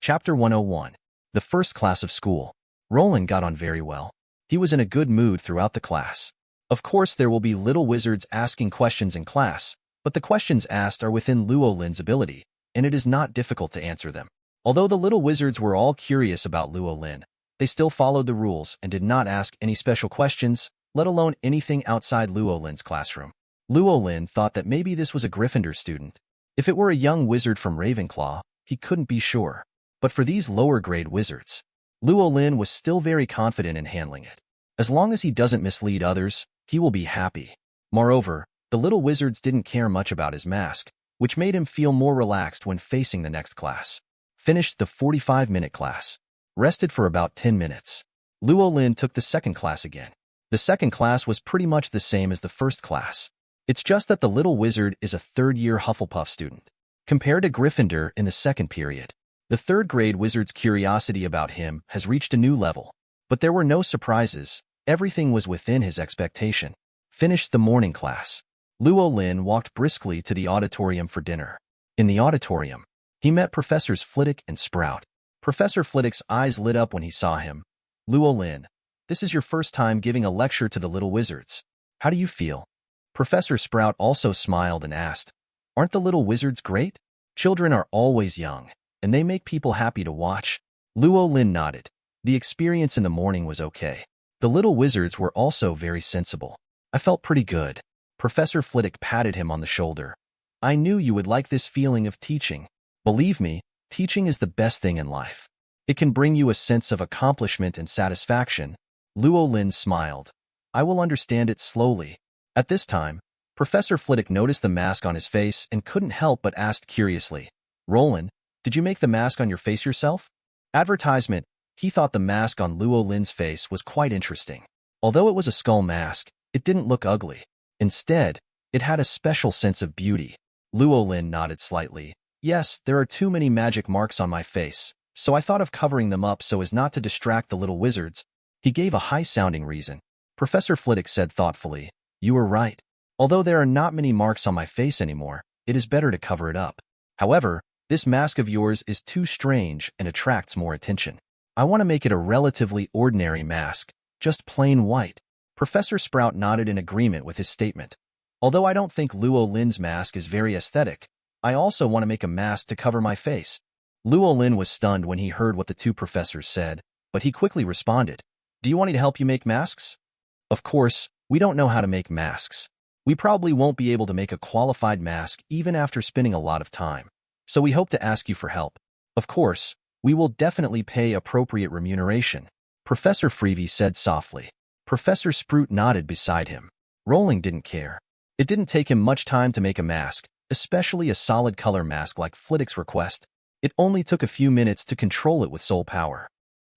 Chapter 101. The First Class of School. Rolin got on very well. He was in a good mood throughout the class. Of course, there will be little wizards asking questions in class, but the questions asked are within Luo Lin's ability, and it is not difficult to answer them. Although the little wizards were all curious about Luo Lin, they still followed the rules and did not ask any special questions, let alone anything outside Luo Lin's classroom. Luo Lin thought that maybe this was a Gryffindor student. If it were a young wizard from Ravenclaw, he couldn't be sure. But for these lower-grade wizards, Luo Lin was still very confident in handling it. As long as he doesn't mislead others, he will be happy. Moreover, the little wizards didn't care much about his mask, which made him feel more relaxed when facing the next class. Finished the 45-minute class. Rested for about 10 minutes. Luo Lin took the second class again. The second class was pretty much the same as the first class. It's just that the little wizard is a third-year Hufflepuff student. Compared to Gryffindor in the second period, the third-grade wizard's curiosity about him has reached a new level. But there were no surprises. Everything was within his expectation. Finished the morning class. Luo Lin walked briskly to the auditorium for dinner. In the auditorium, he met Professors Flitwick and Sprout. Professor Flitwick's eyes lit up when he saw him. Luo Lin, this is your first time giving a lecture to the little wizards. How do you feel? Professor Sprout also smiled and asked, aren't the little wizards great? Children are always young, and they make people happy to watch. Luo Lin nodded. The experience in the morning was okay. The little wizards were also very sensible. I felt pretty good. Professor Flitwick patted him on the shoulder. I knew you would like this feeling of teaching. Believe me, teaching is the best thing in life. It can bring you a sense of accomplishment and satisfaction. Luo Lin smiled. I will understand it slowly. At this time, Professor Flitwick noticed the mask on his face and couldn't help but asked curiously, Rolin, did you make the mask on your face yourself? Advertisement. He thought the mask on Luo Lin's face was quite interesting. Although it was a skull mask, it didn't look ugly. Instead, it had a special sense of beauty. Luo Lin nodded slightly. Yes, there are too many magic marks on my face, so I thought of covering them up so as not to distract the little wizards. He gave a high-sounding reason. Professor Flitwick said thoughtfully, you were right. Although there are not many marks on my face anymore, it is better to cover it up. However, this mask of yours is too strange and attracts more attention. I want to make it a relatively ordinary mask, just plain white. Professor Sprout nodded in agreement with his statement. Although I don't think Luo Lin's mask is very aesthetic, I also want to make a mask to cover my face. Luo Lin was stunned when he heard what the two professors said, but he quickly responded, do you want me to help you make masks? Of course, we don't know how to make masks. We probably won't be able to make a qualified mask even after spending a lot of time, so we hope to ask you for help. Of course, we will definitely pay appropriate remuneration, Professor Freevey said softly. Professor Sprout nodded beside him. Rowling didn't care. It didn't take him much time to make a mask, especially a solid color mask like Flitwick's request. It only took a few minutes to control it with soul power.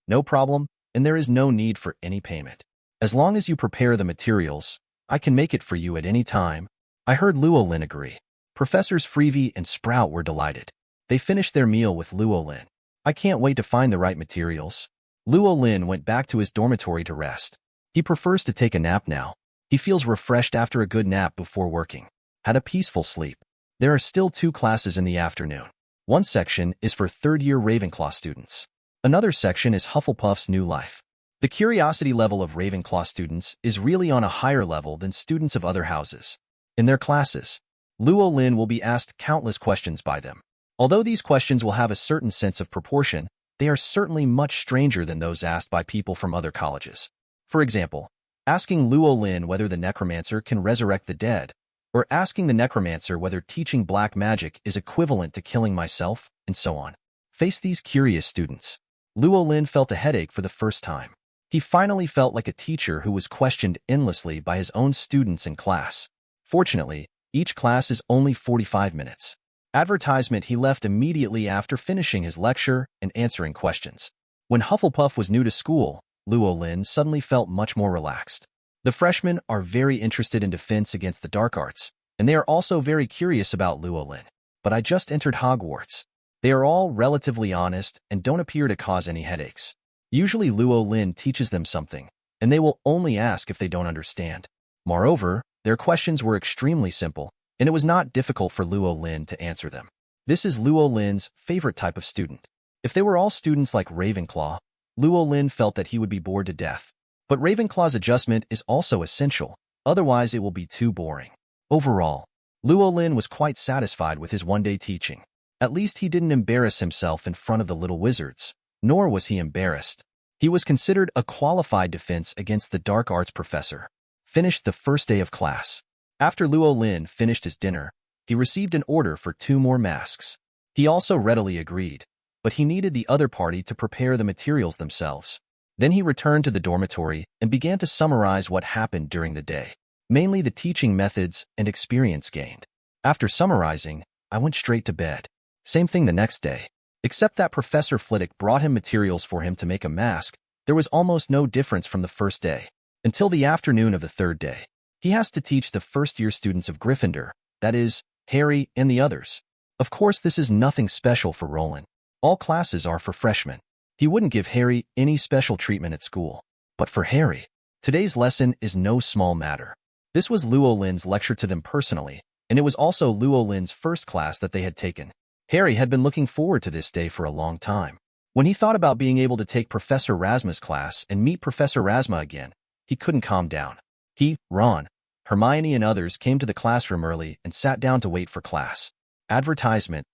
No problem, and there is no need for any payment. As long as you prepare the materials, I can make it for you at any time. I heard Luo Lin agree. Professors Freevey and Sprout were delighted. They finished their meal with Luo Lin. I can't wait to find the right materials. Luo Lin went back to his dormitory to rest. He prefers to take a nap now. He feels refreshed after a good nap before working. Had a peaceful sleep. There are still 2 classes in the afternoon. One section is for third-year Ravenclaw students. Another section is Hufflepuff's New Life. The curiosity level of Ravenclaw students is really on a higher level than students of other houses. In their classes, Luo Lin will be asked countless questions by them. Although these questions will have a certain sense of proportion, they are certainly much stranger than those asked by people from other colleges. For example, asking Luo Lin whether the necromancer can resurrect the dead, or asking the necromancer whether teaching black magic is equivalent to killing myself, and so on. Face these curious students. Luo Lin felt a headache for the first time. He finally felt like a teacher who was questioned endlessly by his own students in class. Fortunately, each class is only 45 minutes. Advertisement. He left immediately after finishing his lecture and answering questions. When Hufflepuff was new to school, Luo Lin suddenly felt much more relaxed. The freshmen are very interested in defense against the dark arts, and they are also very curious about Luo Lin. But I just entered Hogwarts. They are all relatively honest and don't appear to cause any headaches. Usually Luo Lin teaches them something, and they will only ask if they don't understand. Moreover, their questions were extremely simple, and it was not difficult for Luo Lin to answer them. This is Luo Lin's favorite type of student. If they were all students like Ravenclaw, Luo Lin felt that he would be bored to death. But Ravenclaw's adjustment is also essential, otherwise it will be too boring. Overall, Luo Lin was quite satisfied with his one-day teaching. At least he didn't embarrass himself in front of the little wizards, nor was he embarrassed. He was considered a qualified defense against the dark arts professor. Finished the first day of class. After Luo Lin finished his dinner, he received an order for 2 more masks. He also readily agreed, but he needed the other party to prepare the materials themselves. Then he returned to the dormitory and began to summarize what happened during the day, mainly the teaching methods and experience gained. After summarizing, I went straight to bed. Same thing the next day. Except that Professor Flitwick brought him materials for him to make a mask, there was almost no difference from the first day. Until the afternoon of the 3rd day. He has to teach the first-year students of Gryffindor, that is, Harry and the others. Of course, this is nothing special for Rolin. All classes are for freshmen. He wouldn't give Harry any special treatment at school. But for Harry, today's lesson is no small matter. This was Luo Lin's lecture to them personally, and it was also Luo Lin's first class that they had taken. Harry had been looking forward to this day for a long time. When he thought about being able to take Professor Rasma's class and meet Professor Rasma again, he couldn't calm down. He, Ron, Hermione and others came to the classroom early and sat down to wait for class. Advertisement.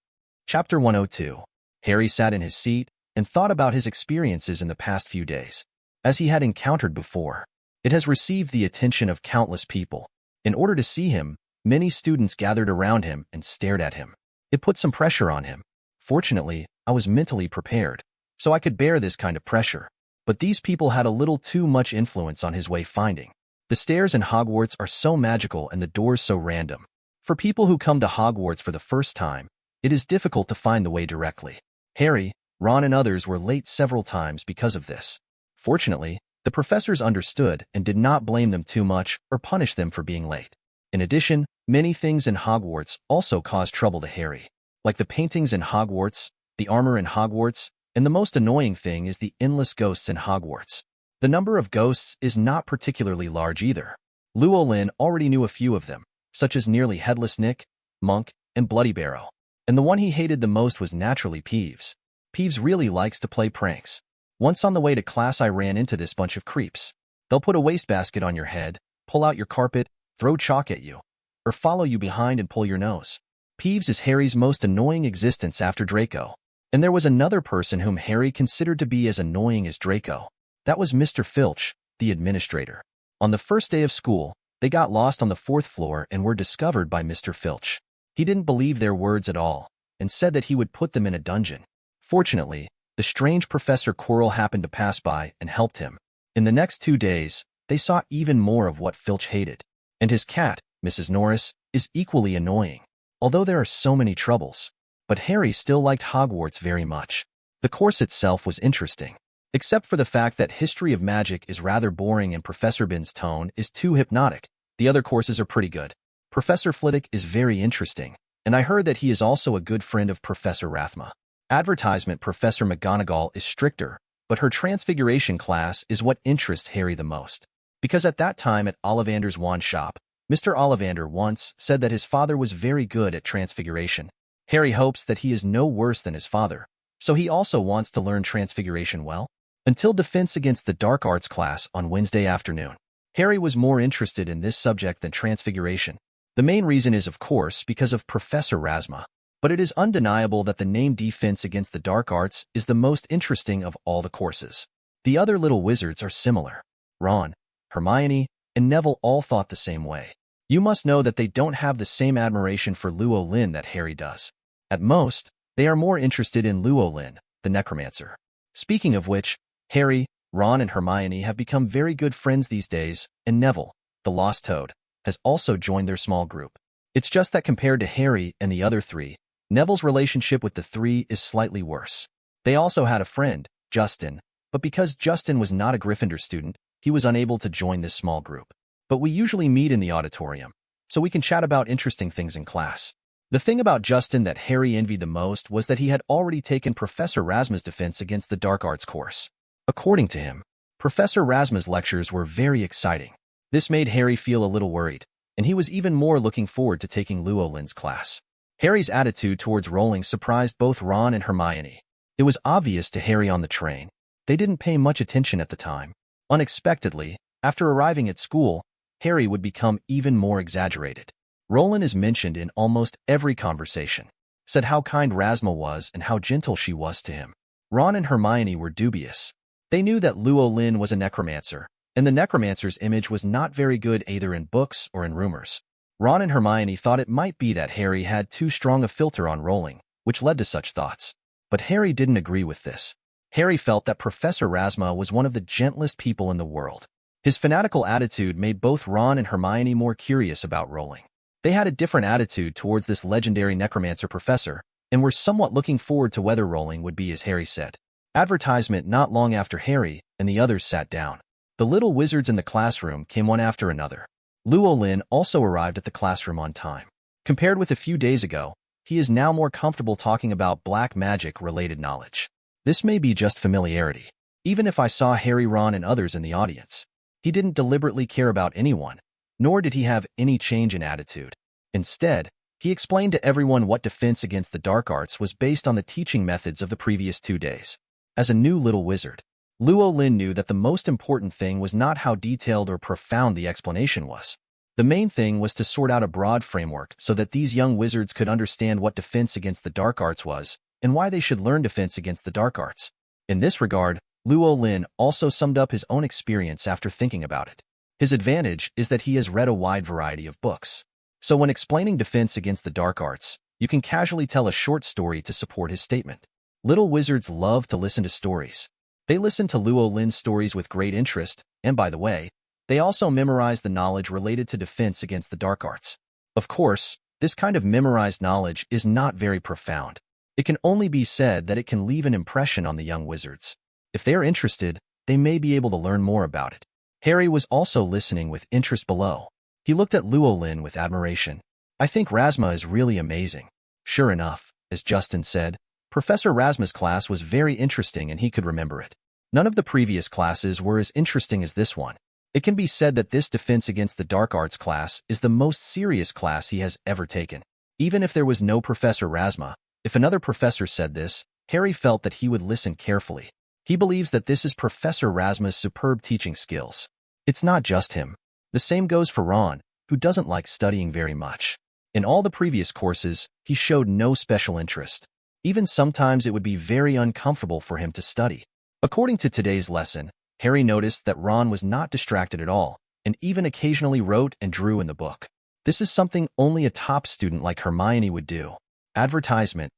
Chapter 102. Harry sat in his seat and thought about his experiences in the past few days. As he had encountered before, it has received the attention of countless people. In order to see him, many students gathered around him and stared at him. It put some pressure on him. Fortunately, I was mentally prepared, so I could bear this kind of pressure. But these people had a little too much influence on his way-finding. The stairs in Hogwarts are so magical and the doors so random. For people who come to Hogwarts for the first time, it is difficult to find the way directly. Harry, Ron and others were late several times because of this. Fortunately, the professors understood and did not blame them too much or punish them for being late. In addition, many things in Hogwarts also caused trouble to Harry, like the paintings in Hogwarts, the armor in Hogwarts, and the most annoying thing is the endless ghosts in Hogwarts. The number of ghosts is not particularly large either. Luo Lin already knew a few of them, such as Nearly Headless Nick, Monk, and Bloody Barrow. And the one he hated the most was naturally Peeves. Peeves really likes to play pranks. Once on the way to class I ran into this bunch of creeps. They'll put a wastebasket on your head, pull out your carpet, throw chalk at you, or follow you behind and pull your nose. Peeves is Harry's most annoying existence after Draco. And there was another person whom Harry considered to be as annoying as Draco. That was Mr. Filch, the administrator. On the first day of school, they got lost on the 4th floor and were discovered by Mr. Filch. He didn't believe their words at all, and said that he would put them in a dungeon. Fortunately, the strange Professor Quirrell happened to pass by and helped him. In the next 2 days, they saw even more of what Filch hated. And his cat, Mrs. Norris, is equally annoying, although there are so many troubles. But Harry still liked Hogwarts very much. The course itself was interesting, except for the fact that History of Magic is rather boring and Professor Bin's tone is too hypnotic. The other courses are pretty good. Professor Flitwick is very interesting, and I heard that he is also a good friend of Professor Rathma. Advertisement. Professor McGonagall is stricter, but her transfiguration class is what interests Harry the most. Because at that time at Ollivander's wand shop, Mr. Ollivander once said that his father was very good at transfiguration. Harry hopes that he is no worse than his father, so he also wants to learn transfiguration well. Until Defense Against the Dark Arts class on Wednesday afternoon, Harry was more interested in this subject than transfiguration. The main reason is, of course, because of Professor Rasma. But it is undeniable that the name Defense Against the Dark Arts is the most interesting of all the courses. The other little wizards are similar. Ron, Hermione, and Neville all thought the same way. You must know that they don't have the same admiration for Luo Lin that Harry does. At most, they are more interested in Luo Lin, the necromancer. Speaking of which, Harry, Ron, and Hermione have become very good friends these days, and Neville, the lost toad, has also joined their small group. It's just that compared to Harry and the other 3, Neville's relationship with the 3 is slightly worse. They also had a friend, Justin, but because Justin was not a Gryffindor student, he was unable to join this small group. But we usually meet in the auditorium, so we can chat about interesting things in class. The thing about Justin that Harry envied the most was that he had already taken Professor Rasma's Defense Against the Dark Arts course. According to him, Professor Rasma's lectures were very exciting. This made Harry feel a little worried, and he was even more looking forward to taking Luo Lin's class. Harry's attitude towards Rowling surprised both Ron and Hermione. It was obvious to Harry on the train. They didn't pay much attention at the time. Unexpectedly, after arriving at school, Harry would become even more exaggerated. Rolin is mentioned in almost every conversation, said how kind Rasma was and how gentle she was to him. Ron and Hermione were dubious. They knew that Luo Lin was a necromancer, and the necromancer's image was not very good either in books or in rumors. Ron and Hermione thought it might be that Harry had too strong a filter on Rowling, which led to such thoughts. But Harry didn't agree with this. Harry felt that Professor Rasma was one of the gentlest people in the world. His fanatical attitude made both Ron and Hermione more curious about Rowling. They had a different attitude towards this legendary necromancer professor, and were somewhat looking forward to whether Rowling would be as Harry said. Advertisement not long after Harry and the others sat down. The little wizards in the classroom came one after another. Luo Lin also arrived at the classroom on time. Compared with a few days ago, he is now more comfortable talking about black magic-related knowledge. This may be just familiarity. Even if I saw Harry, Ron, and others in the audience, he didn't deliberately care about anyone, nor did he have any change in attitude. Instead, he explained to everyone what defense against the dark arts was based on the teaching methods of the previous 2 days. As a new little wizard, Luo Lin knew that the most important thing was not how detailed or profound the explanation was. The main thing was to sort out a broad framework so that these young wizards could understand what defense against the dark arts was and why they should learn defense against the dark arts. In this regard, Luo Lin also summed up his own experience after thinking about it. His advantage is that he has read a wide variety of books. So when explaining defense against the dark arts, you can casually tell a short story to support his statement. Little wizards love to listen to stories. They listen to Luo Lin's stories with great interest, and by the way, they also memorize the knowledge related to defense against the dark arts. Of course, this kind of memorized knowledge is not very profound. It can only be said that it can leave an impression on the young wizards. If they are interested, they may be able to learn more about it. Harry was also listening with interest below. He looked at Luo Lin with admiration. I think Rasma is really amazing. Sure enough, as Justin said, Professor Rasma's class was very interesting and he could remember it. None of the previous classes were as interesting as this one. It can be said that this defense against the dark arts class is the most serious class he has ever taken. Even if there was no Professor Rasma, if another professor said this, Harry felt that he would listen carefully. He believes that this is Professor Rasma's superb teaching skills. It's not just him. The same goes for Ron, who doesn't like studying very much. In all the previous courses, he showed no special interest. Even sometimes it would be very uncomfortable for him to study. According to today's lesson, Harry noticed that Ron was not distracted at all, and even occasionally wrote and drew in the book. This is something only a top student like Hermione would do. Advertisement.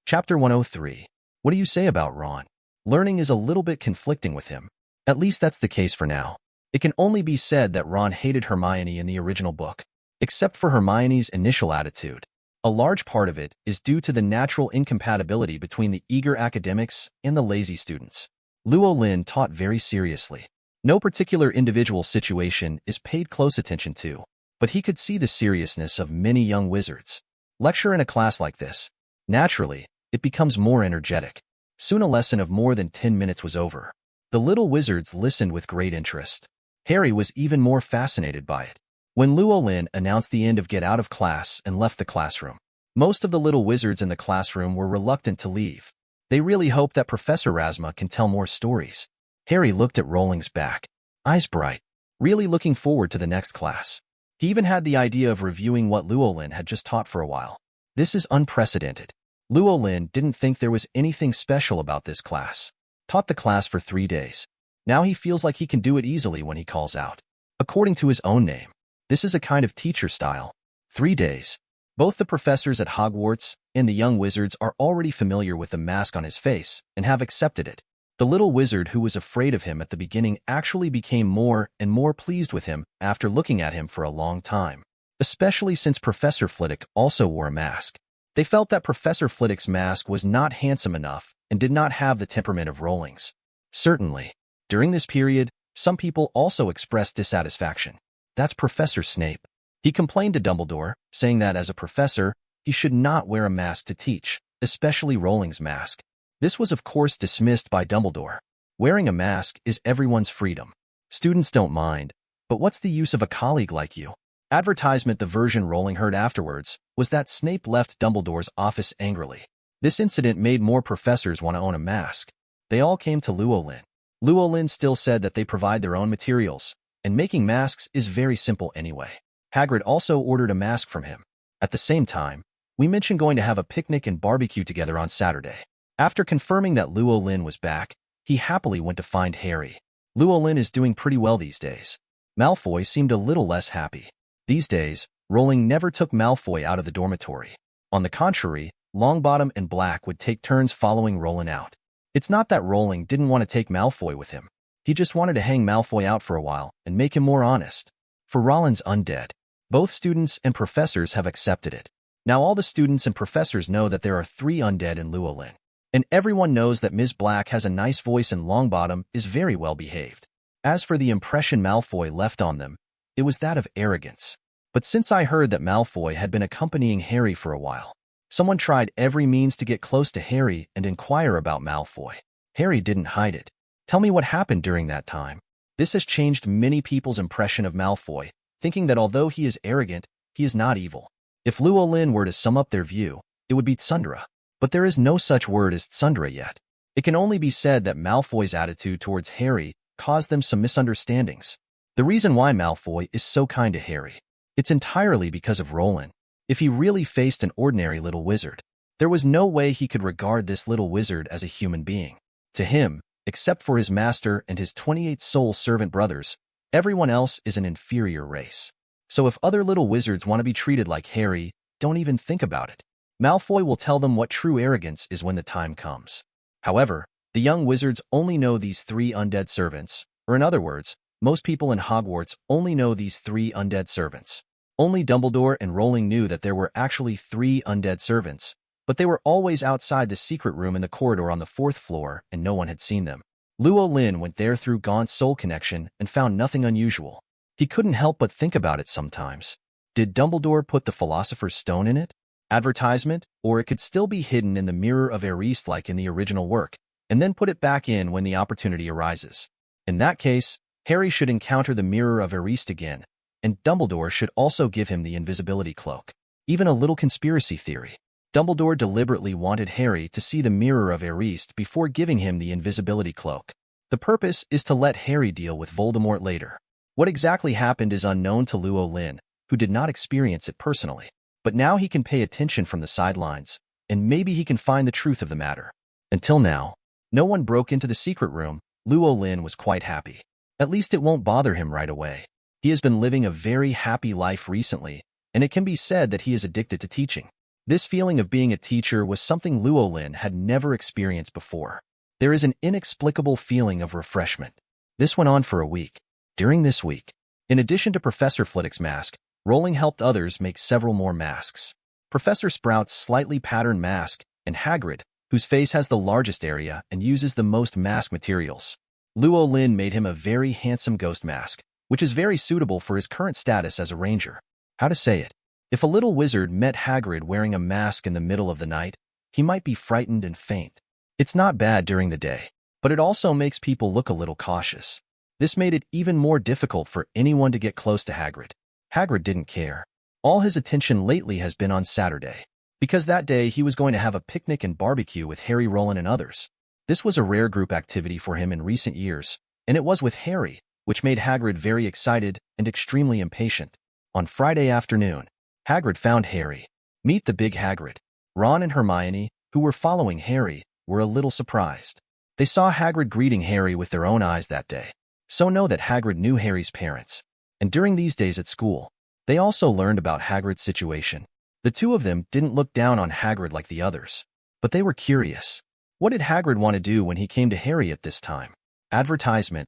Chapter 103. What do you say about Ron? Learning is a little bit conflicting with him. At least that's the case for now. It can only be said that Ron hated Hermione in the original book. Except for Hermione's initial attitude. A large part of it is due to the natural incompatibility between the eager academics and the lazy students. Luo Lin taught very seriously. No particular individual situation is paid close attention to, but he could see the seriousness of many young wizards. Lecture in a class like this. Naturally, it becomes more energetic. Soon a lesson of more than 10 minutes was over. The little wizards listened with great interest. Harry was even more fascinated by it. When Luo Lin announced the end of Get Out of Class and left the classroom, most of the little wizards in the classroom were reluctant to leave. They really hoped that Professor Rasma can tell more stories. Harry looked at Rowling's back, eyes bright, really looking forward to the next class. He even had the idea of reviewing what Luo Lin had just taught for a while. This is unprecedented. Luo Lin didn't think there was anything special about this class. Taught the class for 3 days. Now he feels like he can do it easily when he calls out. According to his own name, this is a kind of teacher style. 3 days. Both the professors at Hogwarts and the young wizards are already familiar with the mask on his face and have accepted it. The little wizard who was afraid of him at the beginning actually became more and more pleased with him after looking at him for a long time. Especially since Professor Flitwick also wore a mask. They felt that Professor Flitwick's mask was not handsome enough and did not have the temperament of Rowling's. Certainly, during this period, some people also expressed dissatisfaction. That's Professor Snape. He complained to Dumbledore, saying that as a professor, he should not wear a mask to teach, especially Rowling's mask. This was of course dismissed by Dumbledore. Wearing a mask is everyone's freedom. Students don't mind, but what's the use of a colleague like you? Advertisement. The version Rowling heard afterwards was that Snape left Dumbledore's office angrily. This incident made more professors want to own a mask. They all came to Luo Lin. Luo Lin still said that they provide their own materials, and making masks is very simple anyway. Hagrid also ordered a mask from him. At the same time, we mentioned going to have a picnic and barbecue together on Saturday. After confirming that Luo Lin was back, he happily went to find Harry. Luo Lin is doing pretty well these days. Malfoy seemed a little less happy. These days, Rowling never took Malfoy out of the dormitory. On the contrary, Longbottom and Black would take turns following Rolin out. It's not that Rowling didn't want to take Malfoy with him. He just wanted to hang Malfoy out for a while and make him more honest. For Rolin's undead, both students and professors have accepted it. Now all the students and professors know that there are 3 undead in Luo Lin. And everyone knows that Ms. Black has a nice voice and Longbottom is very well behaved. As for the impression Malfoy left on them, it was that of arrogance. But since I heard that Malfoy had been accompanying Harry for a while, someone tried every means to get close to Harry and inquire about Malfoy. Harry didn't hide it. Tell me what happened during that time. This has changed many people's impression of Malfoy, thinking that although he is arrogant, he is not evil. If Luo Lin were to sum up their view, it would be Tsundere. But there is no such word as Tsundere yet. It can only be said that Malfoy's attitude towards Harry caused them some misunderstandings. The reason why Malfoy is so kind to Harry, it's entirely because of Rolin. If he really faced an ordinary little wizard, there was no way he could regard this little wizard as a human being. To him, except for his master and his 28 soul servant brothers, everyone else is an inferior race. So if other little wizards want to be treated like Harry, don't even think about it. Malfoy will tell them what true arrogance is when the time comes. However, the young wizards only know these 3 undead servants, or in other words, most people in Hogwarts only know these 3 undead servants. Only Dumbledore and Rowling knew that there were actually 3 undead servants, but they were always outside the secret room in the corridor on the 4th floor, and no one had seen them. Luo Lin went there through Gaunt's soul connection and found nothing unusual. He couldn't help but think about it sometimes. Did Dumbledore put the Philosopher's Stone in it? Advertisement, or it could still be hidden in the Mirror of Eris like in the original work, and then put it back in when the opportunity arises. In that case, Harry should encounter the Mirror of Eris again, and Dumbledore should also give him the invisibility cloak. Even a little conspiracy theory. Dumbledore deliberately wanted Harry to see the Mirror of Eris before giving him the invisibility cloak. The purpose is to let Harry deal with Voldemort later. What exactly happened is unknown to Luo Lin, who did not experience it personally. But now he can pay attention from the sidelines, and maybe he can find the truth of the matter. Until now, no one broke into the secret room. Luo Lin was quite happy. At least it won't bother him right away. He has been living a very happy life recently, and it can be said that he is addicted to teaching. This feeling of being a teacher was something Luo Lin had never experienced before. There is an inexplicable feeling of refreshment. This went on for a week. During this week, in addition to Professor Flitwick's mask, Rowling helped others make several more masks. Professor Sprout's slightly patterned mask, and Hagrid, whose face has the largest area and uses the most mask materials. Luo Lin made him a very handsome ghost mask, which is very suitable for his current status as a ranger. How to say it? If a little wizard met Hagrid wearing a mask in the middle of the night, he might be frightened and faint. It's not bad during the day, but it also makes people look a little cautious. This made it even more difficult for anyone to get close to Hagrid. Hagrid didn't care. All his attention lately has been on Saturday, because that day he was going to have a picnic and barbecue with Harry, Rolin, and others. This was a rare group activity for him in recent years, and it was with Harry, which made Hagrid very excited and extremely impatient. On Friday afternoon, Hagrid found Harry. Meet the big Hagrid. Ron and Hermione, who were following Harry, were a little surprised. They saw Hagrid greeting Harry with their own eyes that day, so know that Hagrid knew Harry's parents. And during these days at school, they also learned about Hagrid's situation. The two of them didn't look down on Hagrid like the others, but they were curious. What did Hagrid want to do when he came to Harry at this time? Advertisement.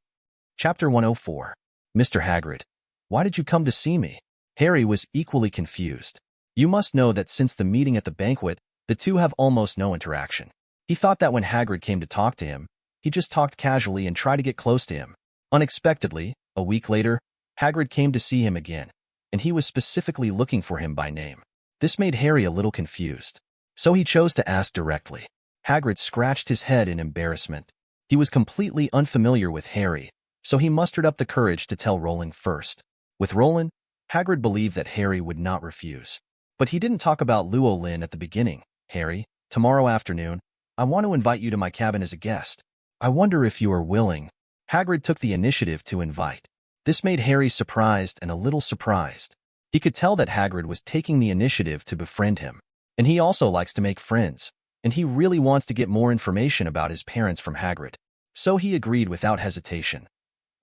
Chapter 104. Mr. Hagrid, why did you come to see me? Harry was equally confused. You must know that since the meeting at the banquet, the two have almost no interaction. He thought that when Hagrid came to talk to him, he just talked casually and tried to get close to him. Unexpectedly, a week later, Hagrid came to see him again, and he was specifically looking for him by name. This made Harry a little confused, so he chose to ask directly. Hagrid scratched his head in embarrassment. He was completely unfamiliar with Harry, so he mustered up the courage to tell Rowling first. With Rolin, Hagrid believed that Harry would not refuse. But he didn't talk about Luo Lin at the beginning. Harry, tomorrow afternoon, I want to invite you to my cabin as a guest. I wonder if you are willing." Hagrid took the initiative to invite. This made Harry surprised and a little surprised. He could tell that Hagrid was taking the initiative to befriend him. And he also likes to make friends, and he really wants to get more information about his parents from Hagrid. So he agreed without hesitation.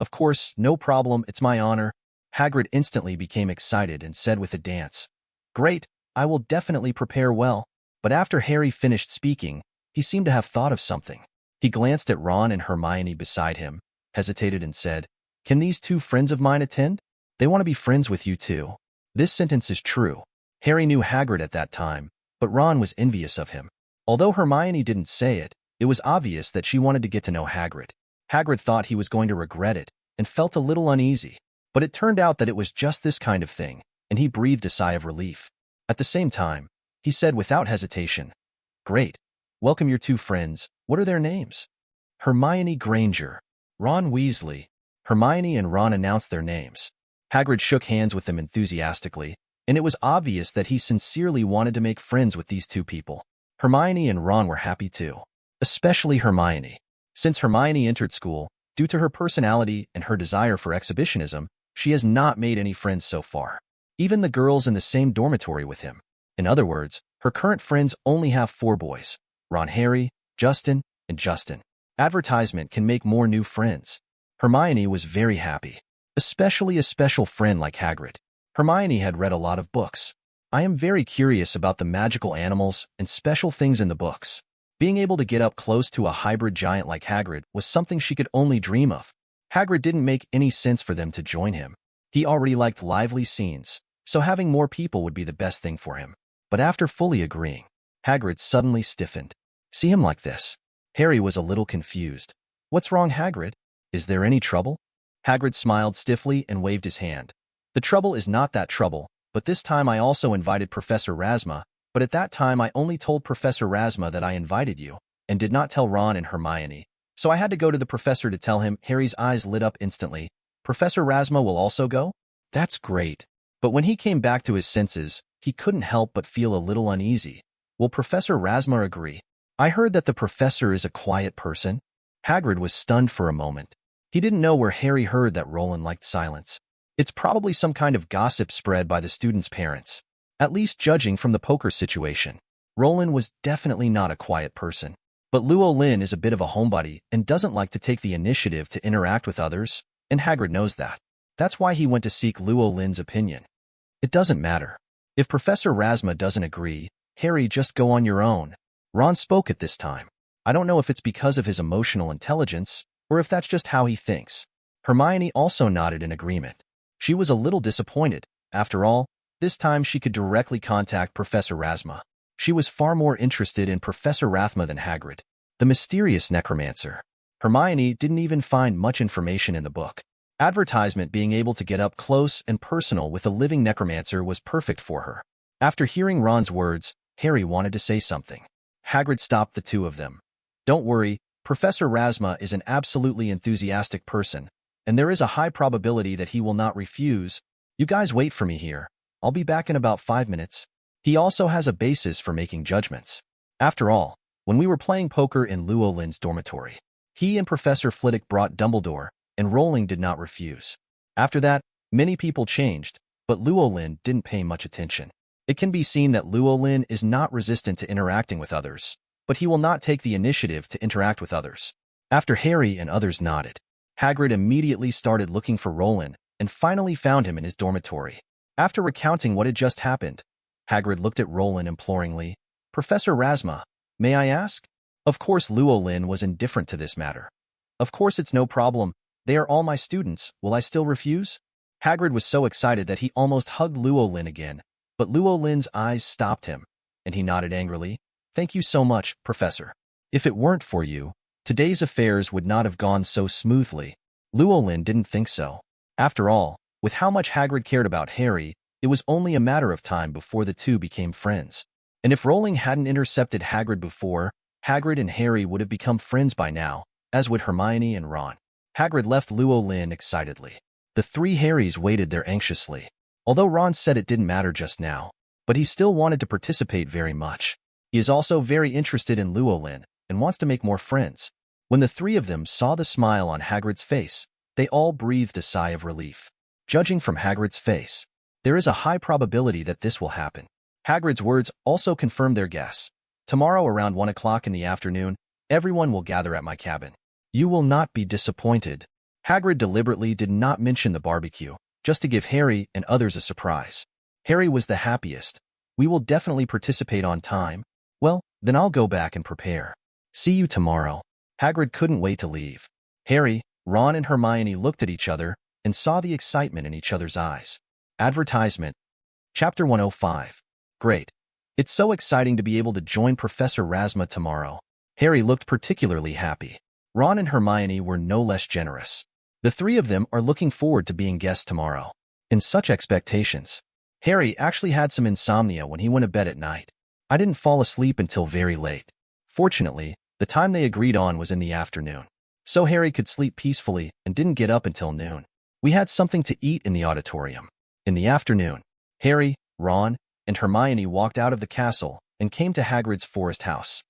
"Of course, no problem, it's my honor." Hagrid instantly became excited and said with a dance, "Great, I will definitely prepare well." But after Harry finished speaking, he seemed to have thought of something. He glanced at Ron and Hermione beside him, hesitated and said, "Can these two friends of mine attend? They want to be friends with you too." This sentence is true. Harry knew Hagrid at that time, but Ron was envious of him. Although Hermione didn't say it, it was obvious that she wanted to get to know Hagrid. Hagrid thought he was going to regret it and felt a little uneasy. But it turned out that it was just this kind of thing, and he breathed a sigh of relief. At the same time, he said without hesitation, "Great. Welcome your two friends. What are their names?" "Hermione Granger, Ron Weasley." Hermione and Ron announced their names. Hagrid shook hands with them enthusiastically, and it was obvious that he sincerely wanted to make friends with these two people. Hermione and Ron were happy too. Especially Hermione. Since Hermione entered school, due to her personality and her desire for exhibitionism, she has not made any friends so far. Even the girls in the same dormitory with him. In other words, her current friends only have 4 boys: Ron, Harry, Justin, and Justin. Advertisement can make more new friends. Hermione was very happy. Especially a special friend like Hagrid. Hermione had read a lot of books. I am very curious about the magical animals and special things in the books. Being able to get up close to a hybrid giant like Hagrid was something she could only dream of. Hagrid didn't make any sense for them to join him. He already liked lively scenes, so having more people would be the best thing for him. But after fully agreeing, Hagrid suddenly stiffened. See him like this. Harry was a little confused. "What's wrong, Hagrid? Is there any trouble?" Hagrid smiled stiffly and waved his hand. "The trouble is not that trouble, but this time I also invited Professor Razma, but at that time I only told Professor Razma that I invited you, and did not tell Ron and Hermione. So I had to go to the professor to tell him." Harry's eyes lit up instantly. "Professor Razma will also go?" "That's great." But when he came back to his senses, he couldn't help but feel a little uneasy. Will Professor Razma agree? "I heard that the professor is a quiet person." Hagrid was stunned for a moment. He didn't know where Harry heard that Rolin liked silence. It's probably some kind of gossip spread by the students' parents. At least judging from the poker situation. Rolin was definitely not a quiet person. But Luo Lin is a bit of a homebody and doesn't like to take the initiative to interact with others, and Hagrid knows that. That's why he went to seek Luo Lin's opinion. It doesn't matter. If Professor Razma doesn't agree, Harry, just go on your own. Ron spoke at this time. I don't know if it's because of his emotional intelligence, or if that's just how he thinks. Hermione also nodded in agreement. She was a little disappointed. After all, this time she could directly contact Professor Razma. She was far more interested in Professor Razma than Hagrid, the mysterious necromancer. Hermione didn't even find much information in the book. Advertisement being able to get up close and personal with a living necromancer was perfect for her. After hearing Ron's words, Harry wanted to say something. Hagrid stopped the two of them. "Don't worry, Professor Razma is an absolutely enthusiastic person, and there is a high probability that he will not refuse. You guys wait for me here. I'll be back in about 5 minutes. He also has a basis for making judgments. After all, when we were playing poker in Luo Lin's dormitory, he and Professor Flitwick brought Dumbledore, and Rowling did not refuse. After that, many people changed, but Luo Lin didn't pay much attention. It can be seen that Luo Lin is not resistant to interacting with others, but he will not take the initiative to interact with others." After Harry and others nodded, Hagrid immediately started looking for Rolin and finally found him in his dormitory. After recounting what had just happened, Hagrid looked at Rolin imploringly. "Professor Razma, may I ask?" Of course Luo Lin was indifferent to this matter. "Of course it's no problem. They are all my students. Will I still refuse?" Hagrid was so excited that he almost hugged Luo Lin again, but Luo Lin's eyes stopped him, and he nodded angrily. "Thank you so much, Professor. If it weren't for you, today's affairs would not have gone so smoothly." Luo Lin didn't think so. After all, with how much Hagrid cared about Harry, it was only a matter of time before the two became friends. And if Rowling hadn't intercepted Hagrid before, Hagrid and Harry would have become friends by now, as would Hermione and Ron. Hagrid left Luo Lin excitedly. The 3 Harrys waited there anxiously. Although Ron said it didn't matter just now, but he still wanted to participate very much. He is also very interested in Luo Lin and wants to make more friends. When the three of them saw the smile on Hagrid's face, they all breathed a sigh of relief. Judging from Hagrid's face, there is a high probability that this will happen. Hagrid's words also confirmed their guess. Tomorrow around 1 o'clock in the afternoon, everyone will gather at my cabin. You will not be disappointed. Hagrid deliberately did not mention the barbecue, just to give Harry and others a surprise. Harry was the happiest. We will definitely participate on time. Well, then I'll go back and prepare. See you tomorrow. Hagrid couldn't wait to leave. Harry, Ron, and Hermione looked at each other and saw the excitement in each other's eyes. Advertisement. Chapter 105. Great. It's so exciting to be able to join Professor Razma tomorrow. Harry looked particularly happy. Ron and Hermione were no less generous. The three of them are looking forward to being guests tomorrow. In such expectations, Harry actually had some insomnia when he went to bed at night. I didn't fall asleep until very late. Fortunately, the time they agreed on was in the afternoon, so Harry could sleep peacefully and didn't get up until noon. We had something to eat in the auditorium. In the afternoon, Harry, Ron, and Hermione walked out of the castle and came to Hagrid's forest house.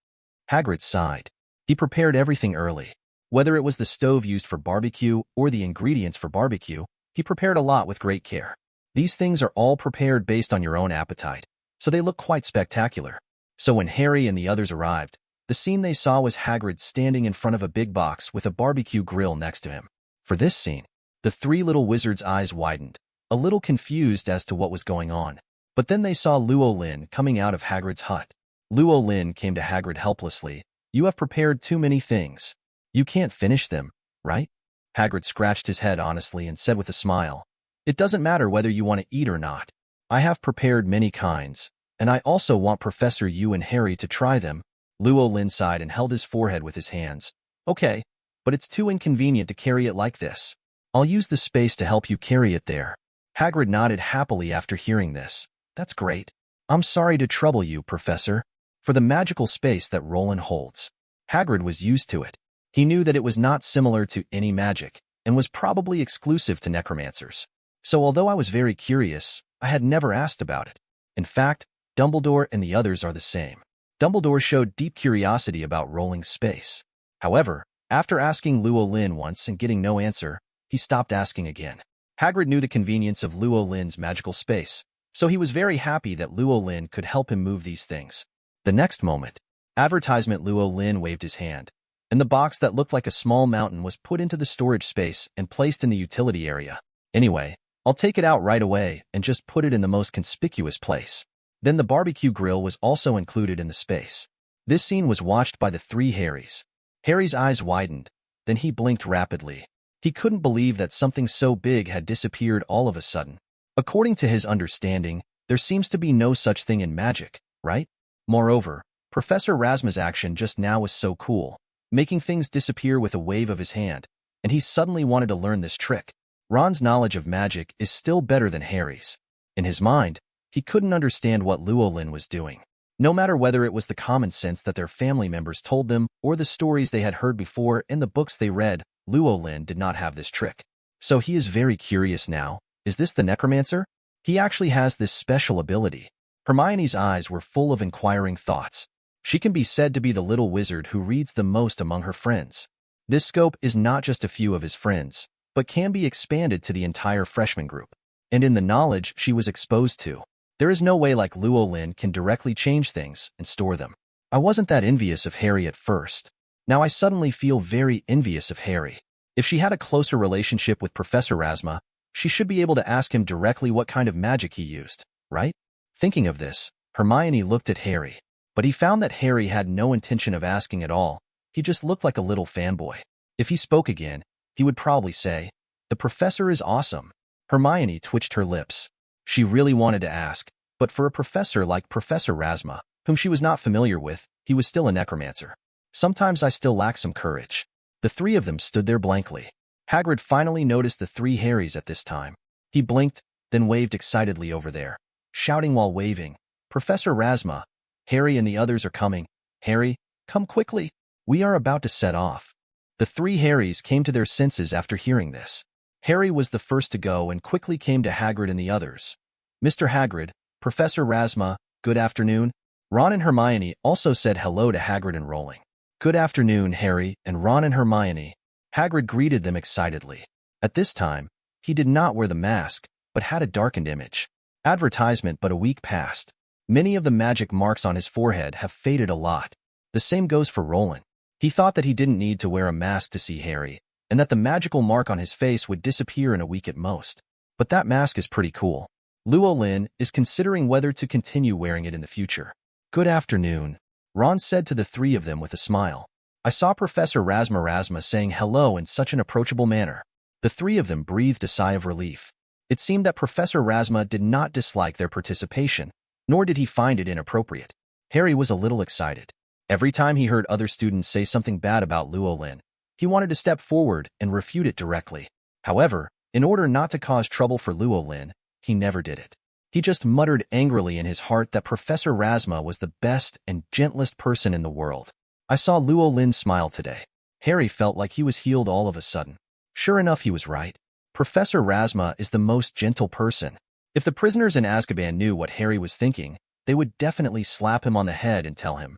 Hagrid sighed. He prepared everything early. Whether it was the stove used for barbecue or the ingredients for barbecue, he prepared a lot with great care. These things are all prepared based on your own appetite, so they look quite spectacular. So when Harry and the others arrived, the scene they saw was Hagrid standing in front of a big box with a barbecue grill next to him. For this scene, the three little wizards' eyes widened, a little confused as to what was going on. But then they saw Luo Lin coming out of Hagrid's hut. Luo Lin came to Hagrid helplessly. You have prepared too many things. You can't finish them, right? Hagrid scratched his head honestly and said with a smile, It doesn't matter whether you want to eat or not. I have prepared many kinds, and I also want Professor Yu and Harry to try them. Luo Lin sighed and held his forehead with his hands. Okay, but it's too inconvenient to carry it like this. I'll use the space to help you carry it there. Hagrid nodded happily after hearing this. That's great. I'm sorry to trouble you, Professor, for the magical space that Rolin holds. Hagrid was used to it. He knew that it was not similar to any magic and was probably exclusive to necromancers. So although I was very curious, I had never asked about it. In fact, Dumbledore and the others are the same. Dumbledore showed deep curiosity about Rowling's space. However, after asking Luo Lin once and getting no answer, he stopped asking again. Hagrid knew the convenience of Luo Lin's magical space, so he was very happy that Luo Lin could help him move these things. The next moment, advertisement Luo Lin waved his hand, and the box that looked like a small mountain was put into the storage space and placed in the utility area. Anyway, I'll take it out right away and just put it in the most conspicuous place. Then the barbecue grill was also included in the space. This scene was watched by the three Harrys. Harry's eyes widened, then he blinked rapidly. He couldn't believe that something so big had disappeared all of a sudden. According to his understanding, there seems to be no such thing in magic, right? Moreover, Professor Razma's action just now was so cool, making things disappear with a wave of his hand, and he suddenly wanted to learn this trick. Ron's knowledge of magic is still better than Harry's. In his mind, he couldn't understand what Luo Lin was doing. No matter whether it was the common sense that their family members told them or the stories they had heard before in the books they read, Luo Lin did not have this trick. So he is very curious now. Is this the necromancer? He actually has this special ability. Hermione's eyes were full of inquiring thoughts. She can be said to be the little wizard who reads the most among her friends. This scope is not just a few of his friends, but can be expanded to the entire freshman group. And in the knowledge she was exposed to, there is no way like Luo Lin can directly change things and store them. I wasn't that envious of Harry at first. Now I suddenly feel very envious of Harry. If she had a closer relationship with Professor Razma, she should be able to ask him directly what kind of magic he used, right? Thinking of this, Hermione looked at Harry, but he found that Harry had no intention of asking at all. He just looked like a little fanboy. If he spoke again, he would probably say, "The professor is awesome." Hermione twitched her lips. She really wanted to ask, but for a professor like Professor Razma, whom she was not familiar with, he was still a necromancer. Sometimes I still lack some courage. The three of them stood there blankly. Hagrid finally noticed the three Harrys at this time. He blinked, then waved excitedly over there, shouting while waving, "Professor Razma, Harry and the others are coming. Harry, come quickly. We are about to set off." The three Harrys came to their senses after hearing this. Harry was the first to go and quickly came to Hagrid and the others. "Mr. Hagrid, Professor Razma, good afternoon." Ron and Hermione also said hello to Hagrid and Rowling. "Good afternoon, Harry," and Ron and Hermione. Hagrid greeted them excitedly. At this time, he did not wear the mask, but had a darkened image. Advertisement, but a week passed. Many of the magic marks on his forehead have faded a lot. The same goes for Rolin. He thought that he didn't need to wear a mask to see Harry, and that the magical mark on his face would disappear in a week at most. But that mask is pretty cool. Luo Lin is considering whether to continue wearing it in the future. "Good afternoon," Ron said to the three of them with a smile. "I saw Professor Rasma saying hello in such an approachable manner." The three of them breathed a sigh of relief. It seemed that Professor Rasma did not dislike their participation, nor did he find it inappropriate. Harry was a little excited. Every time he heard other students say something bad about Luo Lin, he wanted to step forward and refute it directly. However, in order not to cause trouble for Luo Lin, he never did it. He just muttered angrily in his heart that Professor Rasma was the best and gentlest person in the world. "I saw Luo Lin smile today." Harry felt like he was healed all of a sudden. Sure enough, he was right. Professor Rasma is the most gentle person. If the prisoners in Azkaban knew what Harry was thinking, they would definitely slap him on the head and tell him,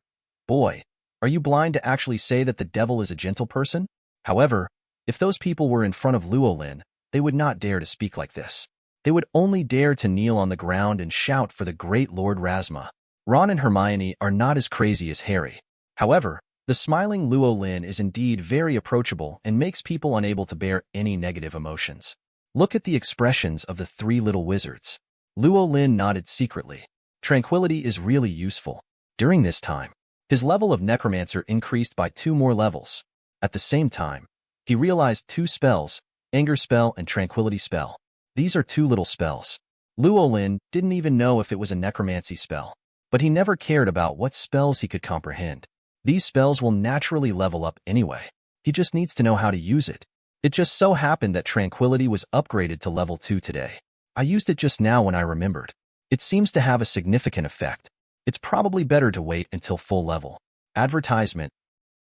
"Boy, are you blind to actually say that the devil is a gentle person?" However, if those people were in front of Luo Lin, they would not dare to speak like this. They would only dare to kneel on the ground and shout for the great Lord Rasma. Ron and Hermione are not as crazy as Harry. However, the smiling Luo Lin is indeed very approachable and makes people unable to bear any negative emotions. Look at the expressions of the three little wizards. Luo Lin nodded secretly. Tranquility is really useful. During this time, his level of necromancer increased by 2 more levels. At the same time, he realized 2 spells, anger spell and tranquility spell. These are 2 little spells. Luo Lin didn't even know if it was a necromancy spell, but he never cared about what spells he could comprehend. These spells will naturally level up anyway. He just needs to know how to use it. It just so happened that tranquility was upgraded to level 2 today. I used it just now when I remembered. It seems to have a significant effect. It's probably better to wait until full level. Advertisement.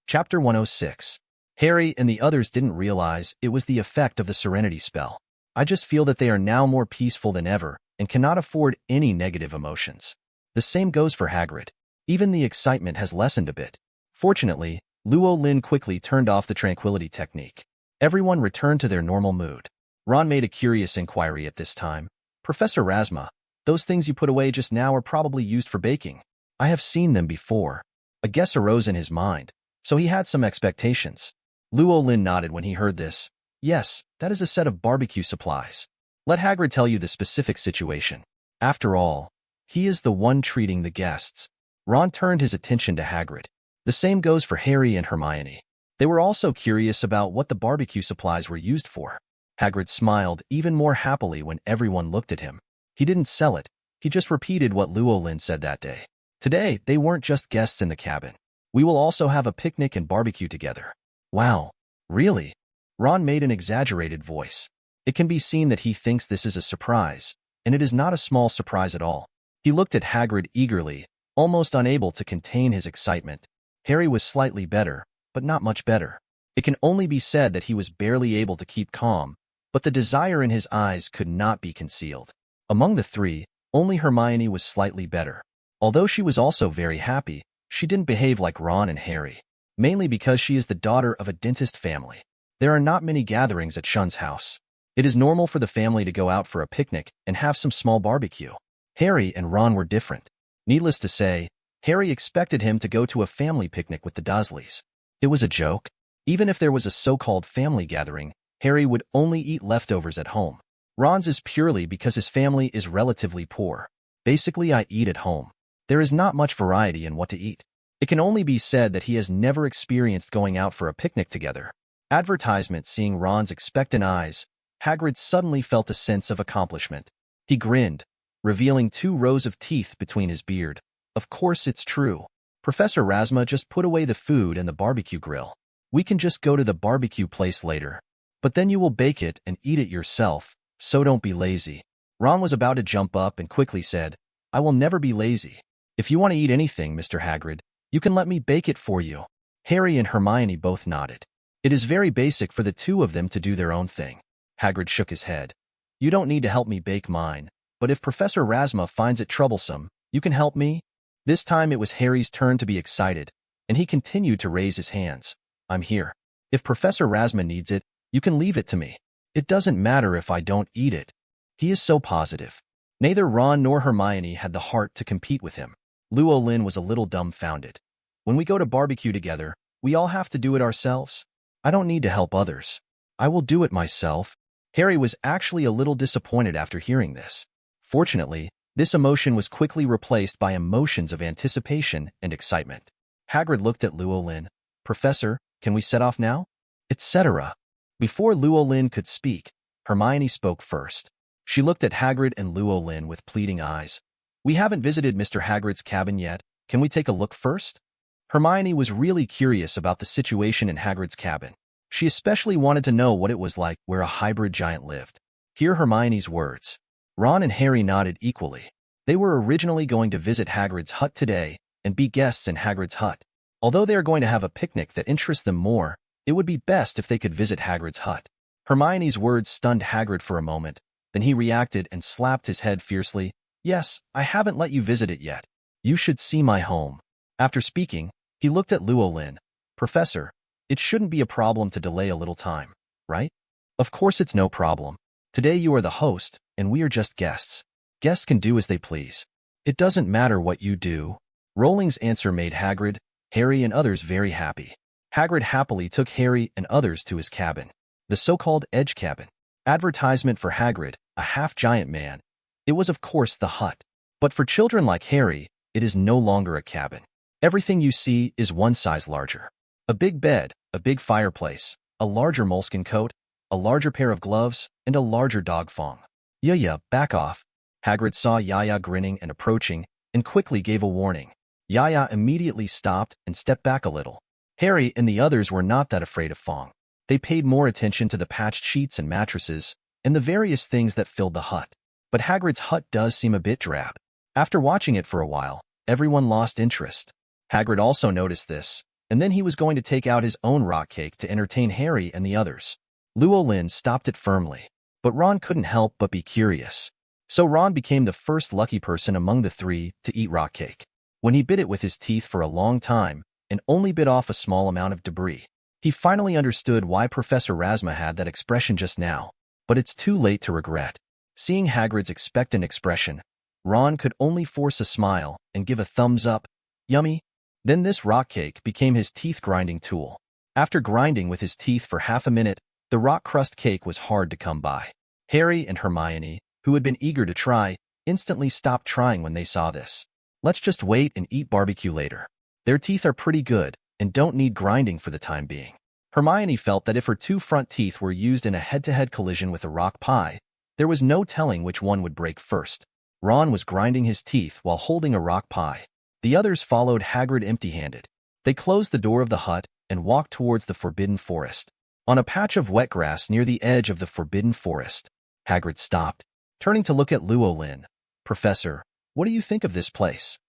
Chapter 106. Harry and the others didn't realize it was the effect of the Serenity spell. I just feel that they are now more peaceful than ever and cannot afford any negative emotions. The same goes for Hagrid. Even the excitement has lessened a bit. Fortunately, Luo Lin quickly turned off the tranquility technique. Everyone returned to their normal mood. Ron made a curious inquiry at this time. "Professor Rasma, those things you put away just now are probably used for baking. I have seen them before." A guess arose in his mind, so he had some expectations. Luo Lin nodded when he heard this. "Yes, that is a set of barbecue supplies. Let Hagrid tell you the specific situation. After all, he is the one treating the guests." Ron turned his attention to Hagrid. The same goes for Harry and Hermione. They were also curious about what the barbecue supplies were used for. Hagrid smiled even more happily when everyone looked at him. He didn't sell it. He just repeated what Luo Lin said that day. Today, they weren't just guests in the cabin. "We will also have a picnic and barbecue together." "Wow, really?" Ron made an exaggerated voice. It can be seen that he thinks this is a surprise, and it is not a small surprise at all. He looked at Hagrid eagerly, almost unable to contain his excitement. Harry was slightly better, but not much better. It can only be said that he was barely able to keep calm, but the desire in his eyes could not be concealed. Among the three, only Hermione was slightly better. Although she was also very happy, she didn't behave like Ron and Harry, mainly because she is the daughter of a dentist family. There are not many gatherings at Shun's house. It is normal for the family to go out for a picnic and have some small barbecue. Harry and Ron were different. Needless to say, Harry expected him to go to a family picnic with the Dursleys. It was a joke. Even if there was a so-called family gathering, Harry would only eat leftovers at home. Ron's is purely because his family is relatively poor. "Basically, I eat at home. There is not much variety in what to eat." It can only be said that he has never experienced going out for a picnic together. Advertisement. Seeing Ron's expectant eyes, Hagrid suddenly felt a sense of accomplishment. He grinned, revealing 2 rows of teeth between his beard. "Of course it's true. Professor Rasma just put away the food and the barbecue grill. We can just go to the barbecue place later. But then you will bake it and eat it yourself, so don't be lazy." Ron was about to jump up and quickly said, "I will never be lazy. If you want to eat anything, Mr. Hagrid, you can let me bake it for you." Harry and Hermione both nodded. It is very basic for the 2 of them to do their own thing. Hagrid shook his head. "You don't need to help me bake mine, but if Professor Rasma finds it troublesome, you can help me." This time it was Harry's turn to be excited, and he continued to raise his hands. I'm here. If Professor Razma needs it, you can leave it to me. It doesn't matter if I don't eat it. He is so positive. Neither Ron nor Hermione had the heart to compete with him. Luo Lin was a little dumbfounded. When we go to barbecue together, we all have to do it ourselves. I don't need to help others. I will do it myself. Harry was actually a little disappointed after hearing this. Fortunately, this emotion was quickly replaced by emotions of anticipation and excitement. Hagrid looked at Luo Lin. Professor, can we set off now? Etc. Before Luo Lin could speak, Hermione spoke first. She looked at Hagrid and Luo Lin with pleading eyes. We haven't visited Mr. Hagrid's cabin yet. Can we take a look first? Hermione was really curious about the situation in Hagrid's cabin. She especially wanted to know what it was like where a hybrid giant lived. Hear Hermione's words. Ron and Harry nodded equally. They were originally going to visit Hagrid's hut today and be guests in Hagrid's hut. Although they are going to have a picnic that interests them more, it would be best if they could visit Hagrid's hut. Hermione's words stunned Hagrid for a moment. Then he reacted and slapped his head fiercely. Yes, I haven't let you visit it yet. You should see my home. After speaking, he looked at Luo Lin. Professor, it shouldn't be a problem to delay a little time, right? Of course it's no problem. Today you are the host, and we are just guests. Guests can do as they please. It doesn't matter what you do. Rowling's answer made Hagrid, Harry, and others very happy. Hagrid happily took Harry and others to his cabin, the so-called Edge Cabin. Advertisement for Hagrid, a half-giant man. It was of course the hut. But for children like Harry, it is no longer a cabin. Everything you see is one size larger. A big bed, a big fireplace, a larger moleskin coat, a larger pair of gloves, and a larger dog fong. Yaya, back off. Hagrid saw Yaya grinning and approaching, and quickly gave a warning. Yaya immediately stopped and stepped back a little. Harry and the others were not that afraid of Fong. They paid more attention to the patched sheets and mattresses, and the various things that filled the hut. But Hagrid's hut does seem a bit drab. After watching it for a while, everyone lost interest. Hagrid also noticed this, and then he was going to take out his own rock cake to entertain Harry and the others. Luo Lin stopped it firmly, but Ron couldn't help but be curious. So Ron became the first lucky person among the three to eat rock cake. When he bit it with his teeth for a long time and only bit off a small amount of debris, he finally understood why Professor Razma had that expression just now. But it's too late to regret. Seeing Hagrid's expectant expression, Ron could only force a smile and give a thumbs up. Yummy. Then this rock cake became his teeth-grinding tool. After grinding with his teeth for half a minute, the rock crust cake was hard to come by. Harry and Hermione, who had been eager to try, instantly stopped trying when they saw this. Let's just wait and eat barbecue later. Their teeth are pretty good and don't need grinding for the time being. Hermione felt that if her two front teeth were used in a head-to-head collision with a rock pie, there was no telling which one would break first. Ron was grinding his teeth while holding a rock pie. The others followed Hagrid empty-handed. They closed the door of the hut and walked towards the Forbidden Forest. On a patch of wet grass near the edge of the Forbidden Forest, Hagrid stopped, turning to look at Luo Lin. Professor, what do you think of this place?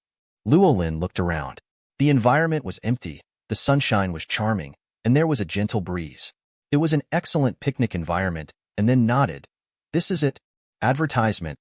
Luo Lin looked around. The environment was empty, the sunshine was charming, and there was a gentle breeze. It was an excellent picnic environment, and then nodded. This is it. Advertisement.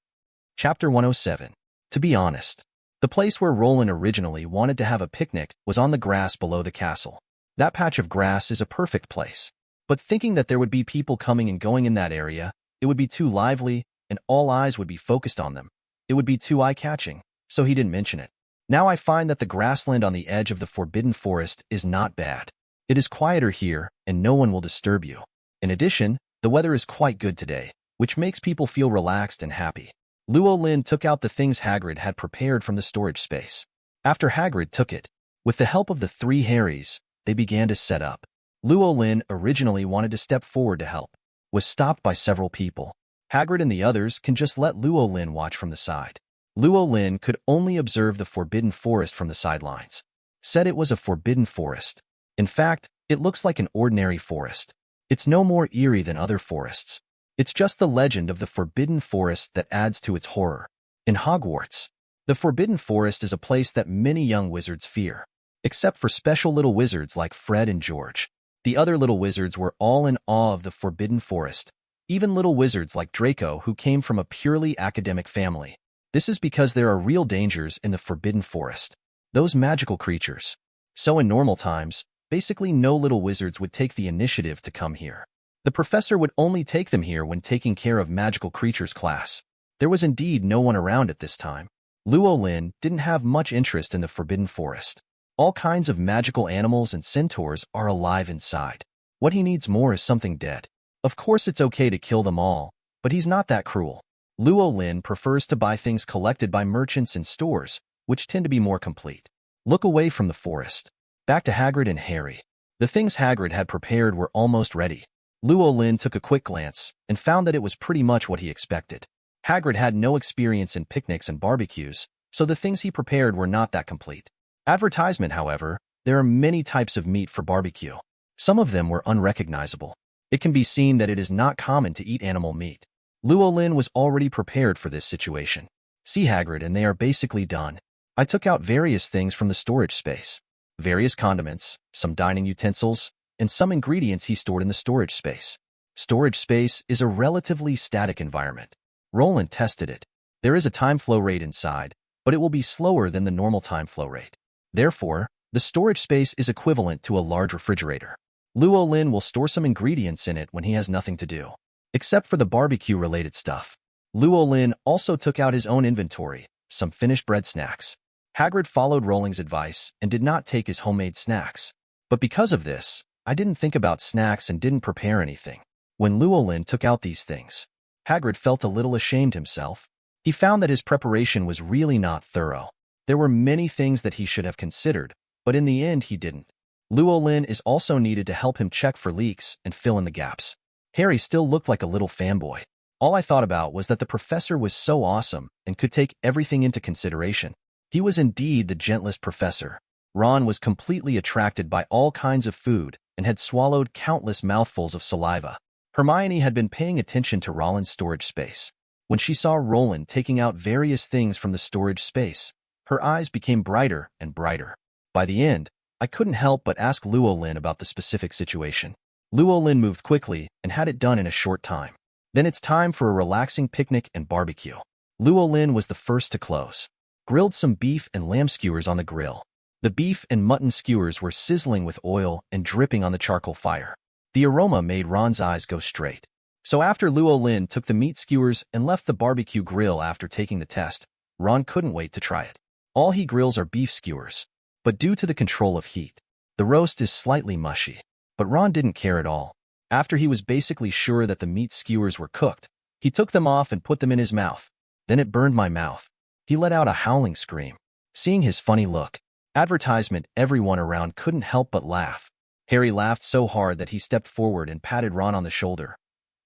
Chapter 107. To be honest, the place where Rolin originally wanted to have a picnic was on the grass below the castle. That patch of grass is a perfect place. But thinking that there would be people coming and going in that area, it would be too lively, and all eyes would be focused on them. It would be too eye-catching, so he didn't mention it. Now I find that the grassland on the edge of the Forbidden Forest is not bad. It is quieter here, and no one will disturb you. In addition, the weather is quite good today, which makes people feel relaxed and happy. Luo Lin took out the things Hagrid had prepared from the storage space. After Hagrid took it, with the help of the three Harrys, they began to set up. Luo Lin originally wanted to step forward to help, was stopped by several people. Hagrid and the others can just let Luo Lin watch from the side. Luo Lin could only observe the Forbidden Forest from the sidelines. Said it was a forbidden forest. In fact, it looks like an ordinary forest. It's no more eerie than other forests. It's just the legend of the Forbidden Forest that adds to its horror. In Hogwarts, the Forbidden Forest is a place that many young wizards fear. Except for special little wizards like Fred and George. The other little wizards were all in awe of the Forbidden Forest. Even little wizards like Draco, who came from a purely academic family. This is because there are real dangers in the Forbidden Forest. Those magical creatures. So in normal times, basically no little wizards would take the initiative to come here. The professor would only take them here when taking care of magical creatures class. There was indeed no one around at this time. Luo Lin didn't have much interest in the Forbidden Forest. All kinds of magical animals and centaurs are alive inside. What he needs more is something dead. Of course it's okay to kill them all, but he's not that cruel. Luo Lin prefers to buy things collected by merchants in stores, which tend to be more complete. Look away from the forest. Back to Hagrid and Harry. The things Hagrid had prepared were almost ready. Luo Lin took a quick glance and found that it was pretty much what he expected. Hagrid had no experience in picnics and barbecues, so the things he prepared were not that complete. Advertisement, however, there are many types of meat for barbecue. Some of them were unrecognizable. It can be seen that it is not common to eat animal meat. Luo Lin was already prepared for this situation. See Hagrid, and they are basically done. I took out various things from the storage space. Various condiments, some dining utensils, and some ingredients he stored in the storage space. Storage space is a relatively static environment. Rolin tested it. There is a time flow rate inside, but it will be slower than the normal time flow rate. Therefore, the storage space is equivalent to a large refrigerator. Luo Lin will store some ingredients in it when he has nothing to do, except for the barbecue-related stuff. Luo Lin also took out his own inventory, some finished bread snacks. Hagrid followed Rowling's advice and did not take his homemade snacks. But because of this, I didn't think about snacks and didn't prepare anything. When Luo Lin took out these things, Hagrid felt a little ashamed himself. He found that his preparation was really not thorough. There were many things that he should have considered, but in the end he didn't. Luo Lin is also needed to help him check for leaks and fill in the gaps. Harry still looked like a little fanboy. All I thought about was that the professor was so awesome and could take everything into consideration. He was indeed the gentlest professor. Ron was completely attracted by all kinds of food and had swallowed countless mouthfuls of saliva. Hermione had been paying attention to Rolin's storage space. When she saw Rolin taking out various things from the storage space, her eyes became brighter and brighter. By the end, I couldn't help but ask Luo Lin about the specific situation. Luo Lin moved quickly and had it done in a short time. Then it's time for a relaxing picnic and barbecue. Luo Lin was the first to close. Grilled some beef and lamb skewers on the grill. The beef and mutton skewers were sizzling with oil and dripping on the charcoal fire. The aroma made Ron's eyes go straight. So after Luo Lin took the meat skewers and left the barbecue grill after taking the test, Ron couldn't wait to try it. All he grills are beef skewers, but due to the control of heat, the roast is slightly mushy. But Ron didn't care at all. After he was basically sure that the meat skewers were cooked, he took them off and put them in his mouth. Then it burned my mouth. He let out a howling scream. Seeing his funny look, everyone around couldn't help but laugh. Harry laughed so hard that he stepped forward and patted Ron on the shoulder.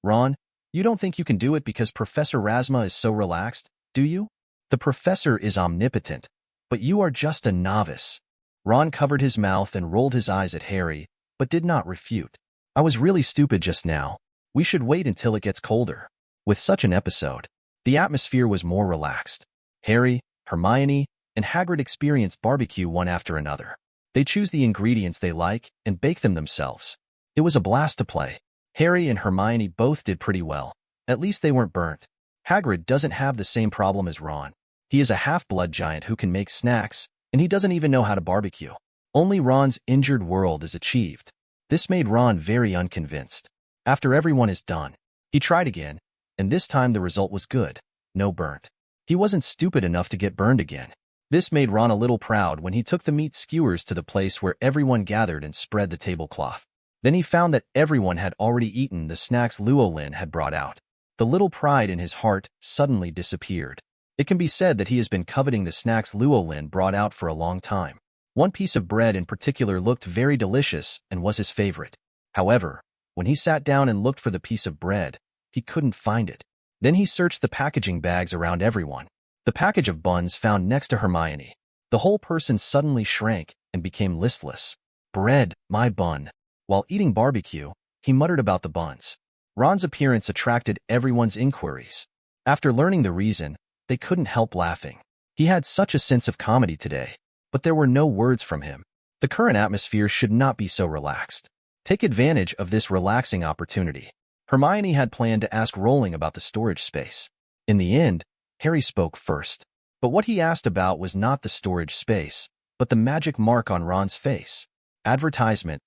Ron, you don't think you can do it because Professor Rasma is so relaxed, do you? The professor is omnipotent, but you are just a novice. Ron covered his mouth and rolled his eyes at Harry, but did not refute. I was really stupid just now. We should wait until it gets colder. With such an episode, the atmosphere was more relaxed. Harry, Hermione, and Hagrid experience barbecue one after another. They choose the ingredients they like and bake them themselves. It was a blast to play. Harry and Hermione both did pretty well. At least they weren't burnt. Hagrid doesn't have the same problem as Ron. He is a half-blood giant who can make snacks, and he doesn't even know how to barbecue. Only Ron's injured world is achieved. This made Ron very unconvinced. After everyone is done, he tried again, and this time the result was good. No burnt. He wasn't stupid enough to get burned again. This made Ron a little proud when he took the meat skewers to the place where everyone gathered and spread the tablecloth. Then he found that everyone had already eaten the snacks Luo Lin had brought out. The little pride in his heart suddenly disappeared. It can be said that he has been coveting the snacks Luo Lin brought out for a long time. One piece of bread in particular looked very delicious and was his favorite. However, when he sat down and looked for the piece of bread, he couldn't find it. Then he searched the packaging bags around everyone. The package of buns found next to Hermione. The whole person suddenly shrank and became listless. Bread, my bun. While eating barbecue, he muttered about the buns. Ron's appearance attracted everyone's inquiries. After learning the reason, they couldn't help laughing. He had such a sense of comedy today, but there were no words from him. The current atmosphere should not be so relaxed. Take advantage of this relaxing opportunity. Hermione had planned to ask Rowling about the storage space. In the end, Harry spoke first. But what he asked about was not the storage space, but but the magic mark on Ron's face. Advertisement.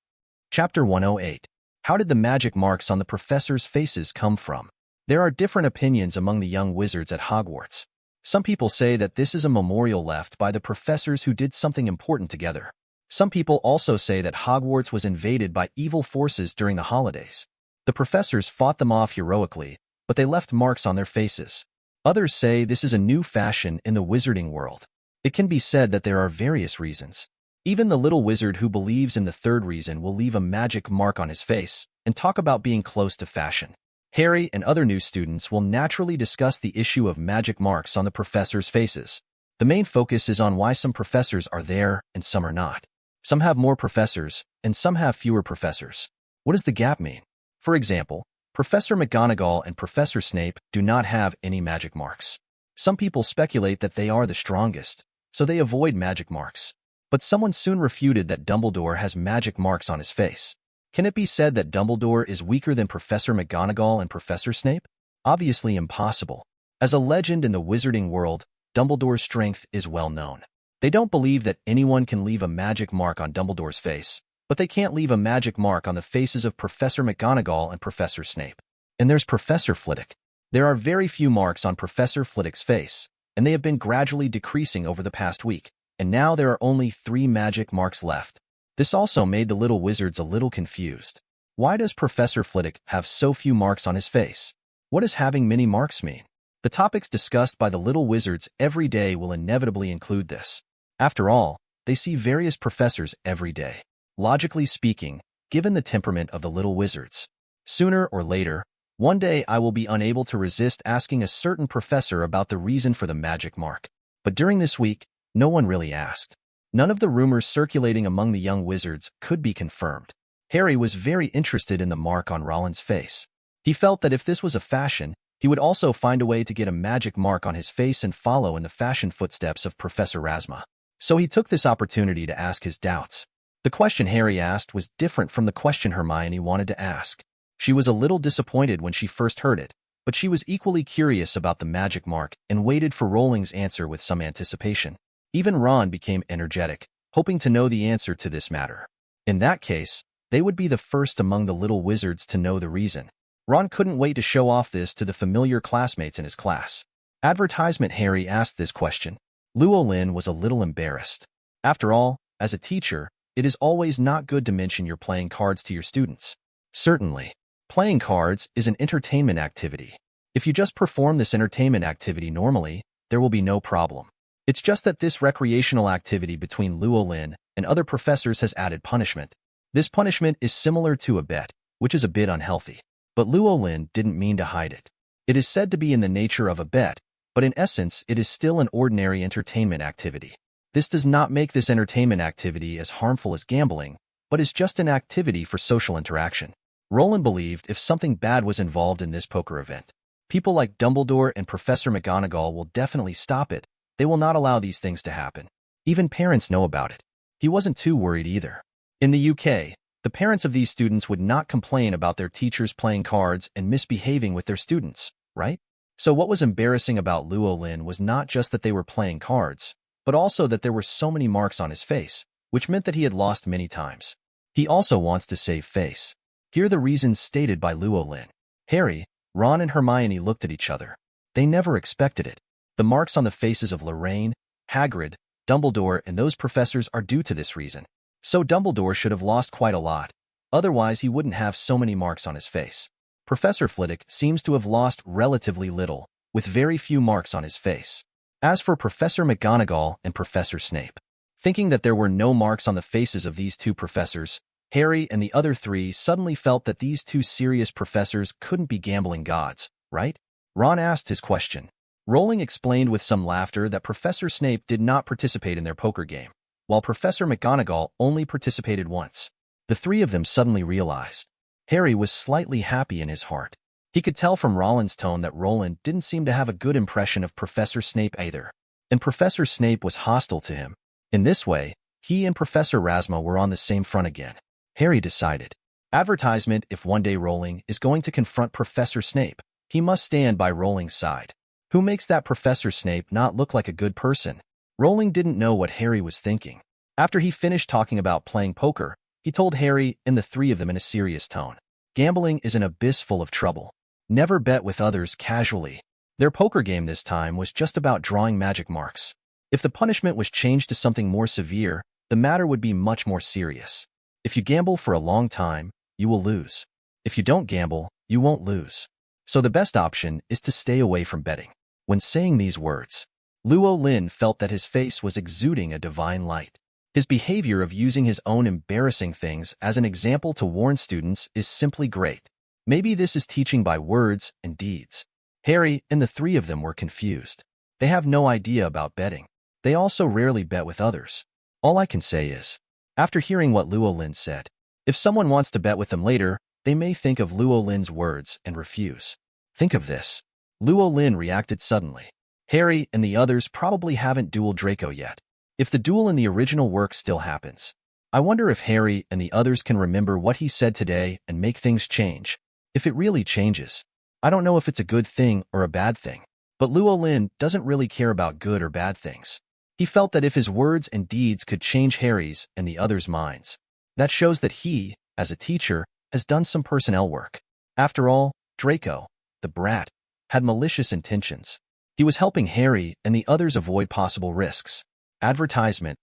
Chapter 108. How did the magic marks on the professors' faces come from? There are different opinions among the young wizards at Hogwarts. Some people say that this is a memorial left by the professors who did something important together. Some people also say that Hogwarts was invaded by evil forces during the holidays. The professors fought them off heroically, but they left marks on their faces. Others say this is a new fashion in the wizarding world. It can be said that there are various reasons. Even the little wizard who believes in the third reason will leave a magic mark on his face and talk about being close to fashion. Harry and other new students will naturally discuss the issue of magic marks on the professors' faces. The main focus is on why some professors are there and some are not. Some have more professors, and some have fewer professors. What does the gap mean? For example, Professor McGonagall and Professor Snape do not have any magic marks. Some people speculate that they are the strongest, so they avoid magic marks. But someone soon refuted that Dumbledore has magic marks on his face. Can it be said that Dumbledore is weaker than Professor McGonagall and Professor Snape? Obviously impossible. As a legend in the wizarding world, Dumbledore's strength is well known. They don't believe that anyone can leave a magic mark on Dumbledore's face, but they can't leave a magic mark on the faces of Professor McGonagall and Professor Snape. And there's Professor Flitwick. There are very few marks on Professor Flitwick's face, and they have been gradually decreasing over the past week, and now there are only 3 magic marks left. This also made the little wizards a little confused. Why does Professor Flitwick have so few marks on his face? What does having many marks mean? The topics discussed by the little wizards every day will inevitably include this. After all, they see various professors every day. Logically speaking, given the temperament of the little wizards, sooner or later, one day I will be unable to resist asking a certain professor about the reason for the magic mark. But during this week, no one really asked. None of the rumors circulating among the young wizards could be confirmed. Harry was very interested in the mark on Rolin's face. He felt that if this was a fashion, he would also find a way to get a magic mark on his face and follow in the fashion footsteps of Professor Razma. So he took this opportunity to ask his doubts. The question Harry asked was different from the question Hermione wanted to ask. She was a little disappointed when she first heard it, but she was equally curious about the magic mark and waited for Rowling's answer with some anticipation. Even Ron became energetic, hoping to know the answer to this matter. In that case, they would be the first among the little wizards to know the reason. Ron couldn't wait to show off this to the familiar classmates in his class. Advertisement. Harry asked this question. Luo Lin was a little embarrassed. After all, as a teacher, it is always not good to mention you're playing cards to your students. Certainly, playing cards is an entertainment activity. If you just perform this entertainment activity normally, there will be no problem. It's just that this recreational activity between Luo Lin and other professors has added punishment. This punishment is similar to a bet, which is a bit unhealthy. But Luo Lin didn't mean to hide it. It is said to be in the nature of a bet, but in essence it is still an ordinary entertainment activity. This does not make this entertainment activity as harmful as gambling, but is just an activity for social interaction. Rolin believed if something bad was involved in this poker event, people like Dumbledore and Professor McGonagall will definitely stop it. They will not allow these things to happen. Even parents know about it. He wasn't too worried either. In the UK, the parents of these students would not complain about their teachers playing cards and misbehaving with their students, right? So what was embarrassing about Luo Lin was not just that they were playing cards, but also that there were so many marks on his face, which meant that he had lost many times. He also wants to save face. Here are the reasons stated by Luo Lin. Harry, Ron and Hermione looked at each other. They never expected it. The marks on the faces of Lorraine, Hagrid, Dumbledore and those professors are due to this reason. So Dumbledore should have lost quite a lot. Otherwise he wouldn't have so many marks on his face. Professor Flitwick seems to have lost relatively little, with very few marks on his face. As for Professor McGonagall and Professor Snape, thinking that there were no marks on the faces of these two professors, Harry and the other 3 suddenly felt that these 2 serious professors couldn't be gambling gods, right? Ron asked his question. Rowling explained with some laughter that Professor Snape did not participate in their poker game, while Professor McGonagall only participated once. The 3 of them suddenly realized. Harry was slightly happy in his heart. He could tell from Rolin's tone that Rolin didn't seem to have a good impression of Professor Snape either, and Professor Snape was hostile to him. In this way, he and Professor Razma were on the same front again. Harry decided. Advertisement. If one day Rowling is going to confront Professor Snape, he must stand by Rowling's side. Who makes that Professor Snape not look like a good person? Rowling didn't know what Harry was thinking. After he finished talking about playing poker, he told Harry and the three of them in a serious tone. Gambling is an abyss full of trouble. Never bet with others casually. Their poker game this time was just about drawing magic marks. If the punishment was changed to something more severe, the matter would be much more serious. If you gamble for a long time, you will lose. If you don't gamble, you won't lose. So the best option is to stay away from betting. When saying these words, Luo Lin felt that his face was exuding a divine light. His behavior of using his own embarrassing things as an example to warn students is simply great. Maybe this is teaching by words and deeds. Harry and the three of them were confused. They have no idea about betting. They also rarely bet with others. All I can say is, after hearing what Luo Lin said, if someone wants to bet with them later, they may think of Luo Lin's words and refuse. Think of this. Luo Lin reacted suddenly. Harry and the others probably haven't dueled Draco yet. If the duel in the original work still happens, I wonder if Harry and the others can remember what he said today and make things change. If it really changes, I don't know if it's a good thing or a bad thing. But Luo Lin doesn't really care about good or bad things. He felt that if his words and deeds could change Harry's and the others' minds, that shows that he, as a teacher, has done some personnel work. After all, Draco, the brat, had malicious intentions. He was helping Harry and the others avoid possible risks. Advertisement.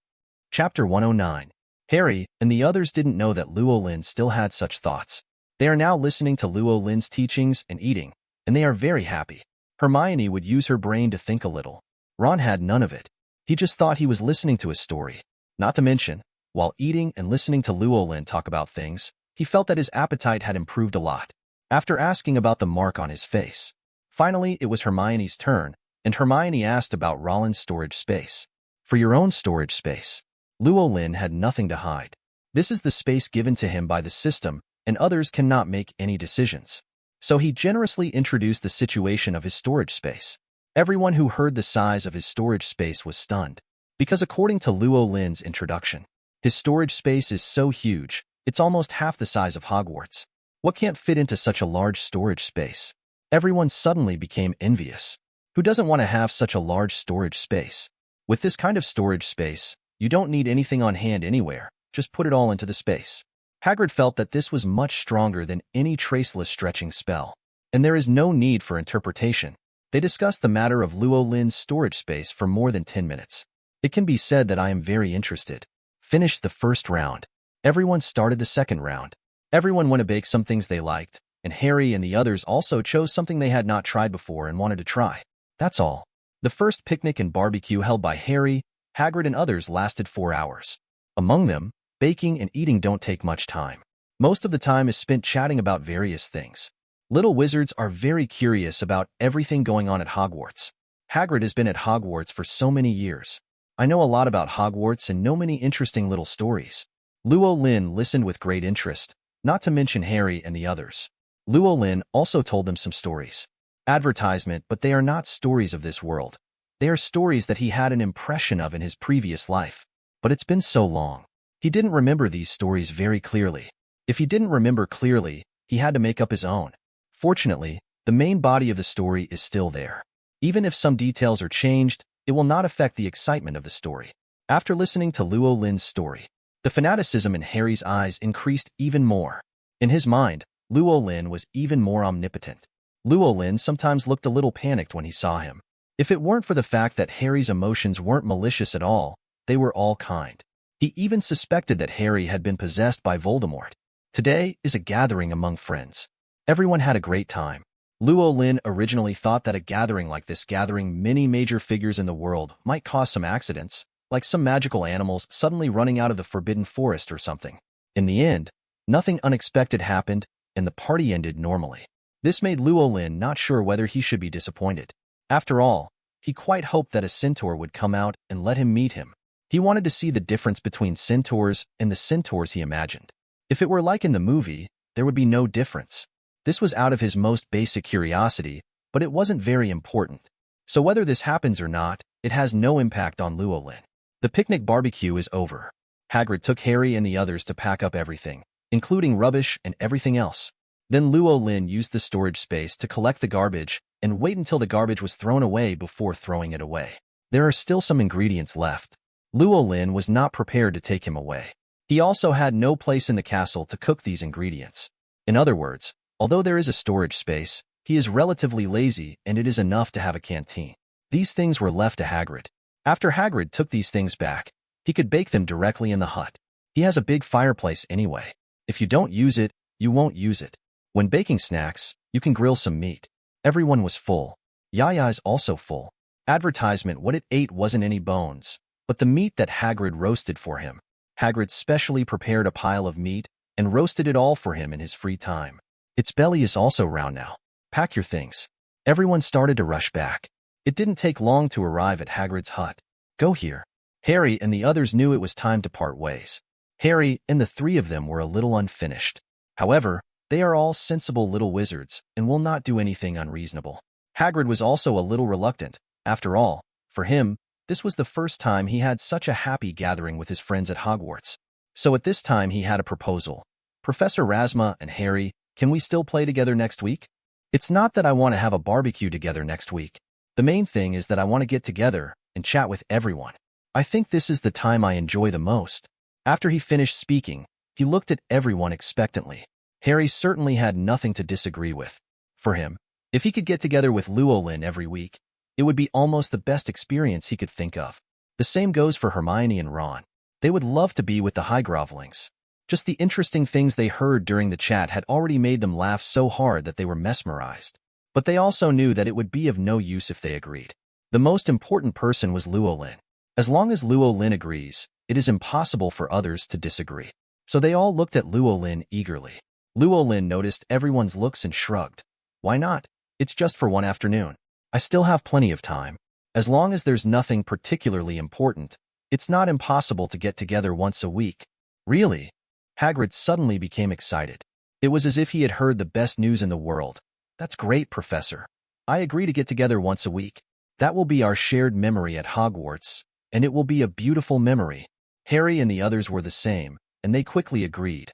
Chapter 109. Harry and the others didn't know that Luo Lin still had such thoughts. They are now listening to Luo Lin's teachings and eating, and they are very happy. Hermione would use her brain to think a little. Ron had none of it. He just thought he was listening to a story. Not to mention, while eating and listening to Luo Lin talk about things, he felt that his appetite had improved a lot. After asking about the mark on his face, finally it was Hermione's turn, and Hermione asked about Rolin's storage space. For your own storage space. Luo Lin had nothing to hide. This is the space given to him by the system, and others cannot make any decisions. So he generously introduced the situation of his storage space. Everyone who heard the size of his storage space was stunned, because according to Luo Lin's introduction, his storage space is so huge, it's almost half the size of Hogwarts. What can't fit into such a large storage space? Everyone suddenly became envious. Who doesn't want to have such a large storage space? With this kind of storage space, you don't need anything on hand anywhere, just put it all into the space. Hagrid felt that this was much stronger than any traceless stretching spell, and there is no need for interpretation. They discussed the matter of Luo Lin's storage space for more than 10 minutes. It can be said that I am very interested. Finished the first round. Everyone started the second round. Everyone went to bake some things they liked, and Harry and the others also chose something they had not tried before and wanted to try. That's all. The first picnic and barbecue held by Harry, Hagrid, and others lasted 4 hours. Among them, baking and eating don't take much time. Most of the time is spent chatting about various things. Little wizards are very curious about everything going on at Hogwarts. Hagrid has been at Hogwarts for so many years. I know a lot about Hogwarts and know many interesting little stories. Luo Lin listened with great interest, not to mention Harry and the others. Luo Lin also told them some stories. Advertisement, but they are not stories of this world. They are stories that he had an impression of in his previous life. But it's been so long. He didn't remember these stories very clearly. If he didn't remember clearly, he had to make up his own. Fortunately, the main body of the story is still there. Even if some details are changed, it will not affect the excitement of the story. After listening to Luo Lin's story, the fanaticism in Harry's eyes increased even more. In his mind, Luo Lin was even more omnipotent. Luo Lin sometimes looked a little panicked when he saw him. If it weren't for the fact that Harry's emotions weren't malicious at all, they were all kind. He even suspected that Harry had been possessed by Voldemort. Today is a gathering among friends. Everyone had a great time. Luo Lin originally thought that a gathering like this gathering many major figures in the world might cause some accidents, like some magical animals suddenly running out of the Forbidden Forest or something. In the end, nothing unexpected happened, and the party ended normally. This made Luo Lin not sure whether he should be disappointed. After all, he quite hoped that a centaur would come out and let him meet him. He wanted to see the difference between centaurs and the centaurs he imagined. If it were like in the movie, there would be no difference. This was out of his most basic curiosity, but it wasn't very important. So whether this happens or not, it has no impact on Luo Lin. The picnic barbecue is over. Hagrid took Harry and the others to pack up everything, including rubbish and everything else. Then Luo Lin used the storage space to collect the garbage and wait until the garbage was thrown away before throwing it away. There are still some ingredients left. Luo Lin was not prepared to take him away. He also had no place in the castle to cook these ingredients. In other words, although there is a storage space, he is relatively lazy and it is enough to have a canteen. These things were left to Hagrid. After Hagrid took these things back, he could bake them directly in the hut. He has a big fireplace anyway. If you don't use it, you won't use it. When baking snacks, you can grill some meat. Everyone was full. Yaya is also full. Advertisement: what it ate wasn't any bones, but the meat that Hagrid roasted for him. Hagrid specially prepared a pile of meat and roasted it all for him in his free time. Its belly is also round now. Pack your things. Everyone started to rush back. It didn't take long to arrive at Hagrid's hut. Go here. Harry and the others knew it was time to part ways. Harry and the three of them were a little unfinished. However, they are all sensible little wizards and will not do anything unreasonable. Hagrid was also a little reluctant. After all, for him, this was the first time he had such a happy gathering with his friends at Hogwarts. So at this time he had a proposal. Professor Razma and Harry, can we still play together next week? It's not that I want to have a barbecue together next week. The main thing is that I want to get together and chat with everyone. I think this is the time I enjoy the most. After he finished speaking, he looked at everyone expectantly. Harry certainly had nothing to disagree with. For him, if he could get together with Luo Lin every week, it would be almost the best experience he could think of. The same goes for Hermione and Ron. They would love to be with the High Grovelings. Just the interesting things they heard during the chat had already made them laugh so hard that they were mesmerized. But they also knew that it would be of no use if they agreed. The most important person was Luo Lin. As long as Luo Lin agrees, it is impossible for others to disagree. So they all looked at Luo Lin eagerly. Luo Lin noticed everyone's looks and shrugged. Why not? It's just for one afternoon. I still have plenty of time. As long as there's nothing particularly important, it's not impossible to get together once a week. Really? Hagrid suddenly became excited. It was as if he had heard the best news in the world. That's great, Professor. I agree to get together once a week. That will be our shared memory at Hogwarts, and it will be a beautiful memory. Harry and the others were the same, and they quickly agreed.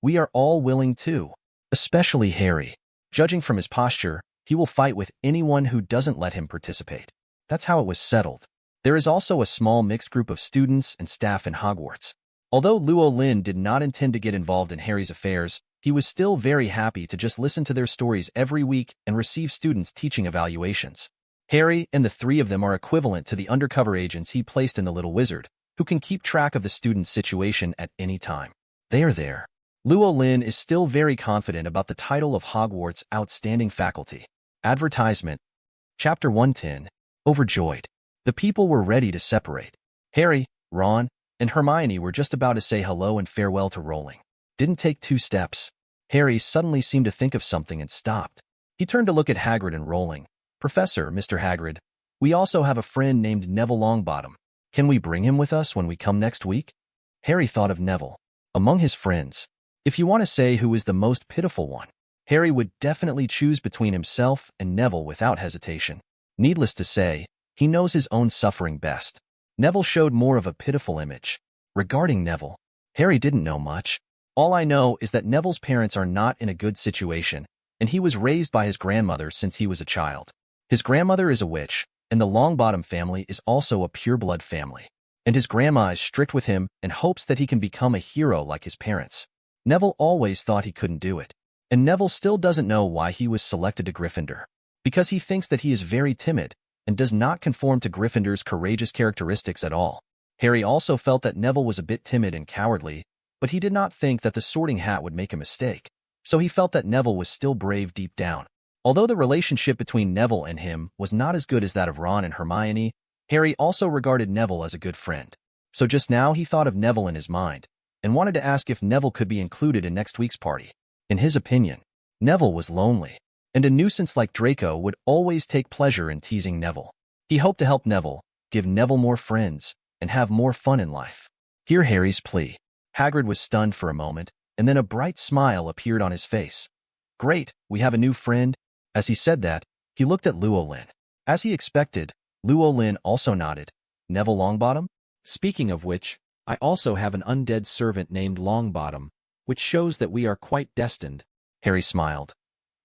We are all willing too. Especially Harry. Judging from his posture, he will fight with anyone who doesn't let him participate. That's how it was settled. There is also a small mixed group of students and staff in Hogwarts. Although Luo Lin did not intend to get involved in Harry's affairs, he was still very happy to just listen to their stories every week and receive students' teaching evaluations. Harry and the three of them are equivalent to the undercover agents he placed in the Little Wizard, who can keep track of the student's situation at any time. They are there. Luo Lin is still very confident about the title of Hogwarts' outstanding faculty. Advertisement. Chapter 110. Overjoyed. The people were ready to separate. Harry, Ron, and Hermione were just about to say hello and farewell to Rowling. Didn't take 2 steps. Harry suddenly seemed to think of something and stopped. He turned to look at Hagrid and Rowling. Professor, Mr. Hagrid, we also have a friend named Neville Longbottom. Can we bring him with us when we come next week? Harry thought of Neville. Among his friends, if you want to say who is the most pitiful one, Harry would definitely choose between himself and Neville without hesitation. Needless to say, he knows his own suffering best. Neville showed more of a pitiful image. Regarding Neville, Harry didn't know much. All I know is that Neville's parents are not in a good situation, and he was raised by his grandmother since he was a child. His grandmother is a witch, and the Longbottom family is also a pure-blood family. And his grandma is strict with him and hopes that he can become a hero like his parents. Neville always thought he couldn't do it. And Neville still doesn't know why he was selected to Gryffindor. Because he thinks that he is very timid and does not conform to Gryffindor's courageous characteristics at all. Harry also felt that Neville was a bit timid and cowardly, but he did not think that the Sorting Hat would make a mistake. So he felt that Neville was still brave deep down. Although the relationship between Neville and him was not as good as that of Ron and Hermione, Harry also regarded Neville as a good friend. So just now he thought of Neville in his mind, and wanted to ask if Neville could be included in next week's party. In his opinion, Neville was lonely, and a nuisance like Draco would always take pleasure in teasing Neville. He hoped to help Neville, give Neville more friends, and have more fun in life. Hear Harry's plea. Hagrid was stunned for a moment, and then a bright smile appeared on his face. Great, we have a new friend. As he said that, he looked at Luo Lin. As he expected, Luo Lin also nodded. Neville Longbottom? Speaking of which, I also have an undead servant named Longbottom, which shows that we are quite destined. Harry smiled.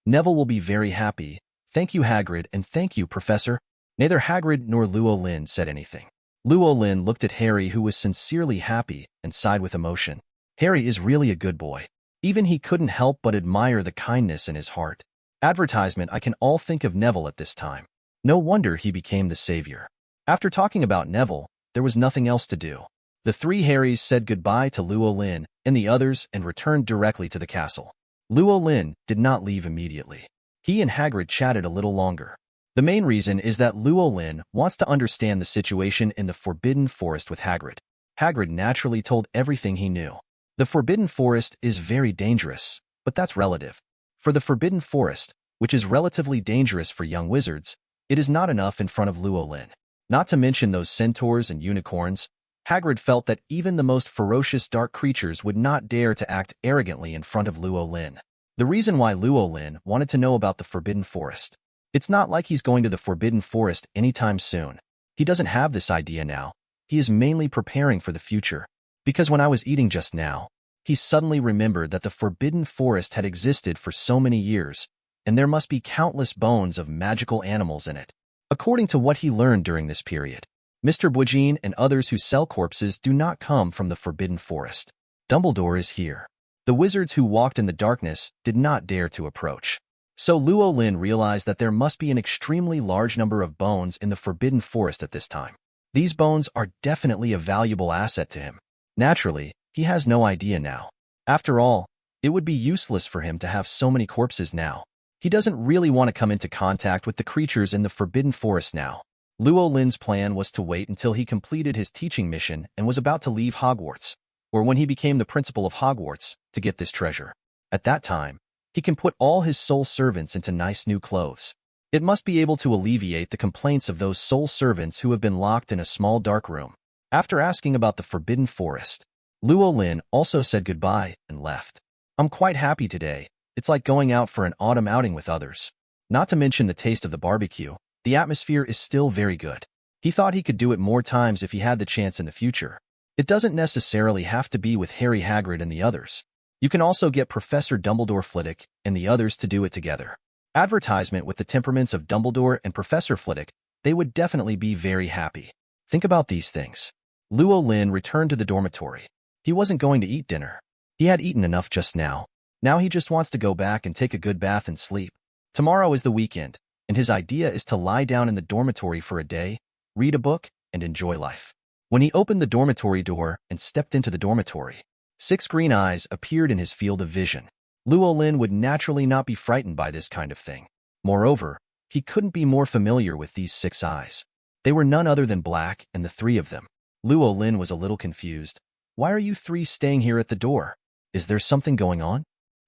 Neville will be very happy. Thank you, Hagrid, and thank you, Professor. Neither Hagrid nor Luo Lin said anything. Luo Lin looked at Harry, who was sincerely happy, and sighed with emotion. Harry is really a good boy. Even he couldn't help but admire the kindness in his heart. Advertisement, I can all think of Neville at this time. No wonder he became the savior. After talking about Neville, there was nothing else to do. The three Harrys said goodbye to Luo Lin and the others and returned directly to the castle. Luo Lin did not leave immediately. He and Hagrid chatted a little longer. The main reason is that Luo Lin wants to understand the situation in the Forbidden Forest with Hagrid. Hagrid naturally told everything he knew. The Forbidden Forest is very dangerous, but that's relative. For the Forbidden Forest, which is relatively dangerous for young wizards, it is not enough in front of Luo Lin. Not to mention those centaurs and unicorns, Hagrid felt that even the most ferocious dark creatures would not dare to act arrogantly in front of Luo Lin. The reason why Luo Lin wanted to know about the Forbidden Forest. It's not like he's going to the Forbidden Forest anytime soon. He doesn't have this idea now. He is mainly preparing for the future. Because when I was eating just now, he suddenly remembered that the Forbidden Forest had existed for so many years, and there must be countless bones of magical animals in it. According to what he learned during this period, Mr. Boujin and others who sell corpses do not come from the Forbidden Forest. Dumbledore is here. The wizards who walked in the darkness did not dare to approach. So Luo Lin realized that there must be an extremely large number of bones in the Forbidden Forest at this time. These bones are definitely a valuable asset to him. Naturally, he has no idea now. After all, it would be useless for him to have so many corpses now. He doesn't really want to come into contact with the creatures in the Forbidden Forest now. Luo Lin's plan was to wait until he completed his teaching mission and was about to leave Hogwarts, or when he became the principal of Hogwarts, to get this treasure. At that time, he can put all his soul servants into nice new clothes. It must be able to alleviate the complaints of those soul servants who have been locked in a small dark room. After asking about the Forbidden Forest, Luo Lin also said goodbye and left. I'm quite happy today. It's like going out for an autumn outing with others. Not to mention the taste of the barbecue, the atmosphere is still very good. He thought he could do it more times if he had the chance in the future. It doesn't necessarily have to be with Harry, Hagrid, and the others. You can also get Professor Dumbledore Flitwick and the others to do it together. Advertisement with the temperaments of Dumbledore and Professor Flitwick, they would definitely be very happy. Think about these things. Luo Lin returned to the dormitory. He wasn't going to eat dinner. He had eaten enough just now. Now he just wants to go back and take a good bath and sleep. Tomorrow is the weekend, and his idea is to lie down in the dormitory for a day, read a book, and enjoy life. When he opened the dormitory door and stepped into the dormitory, 6 green eyes appeared in his field of vision. Luo Lin would naturally not be frightened by this kind of thing. Moreover, he couldn't be more familiar with these 6 eyes. They were none other than Black, and the 3 of them. Luo Lin was a little confused. Why are you 3 staying here at the door? Is there something going on?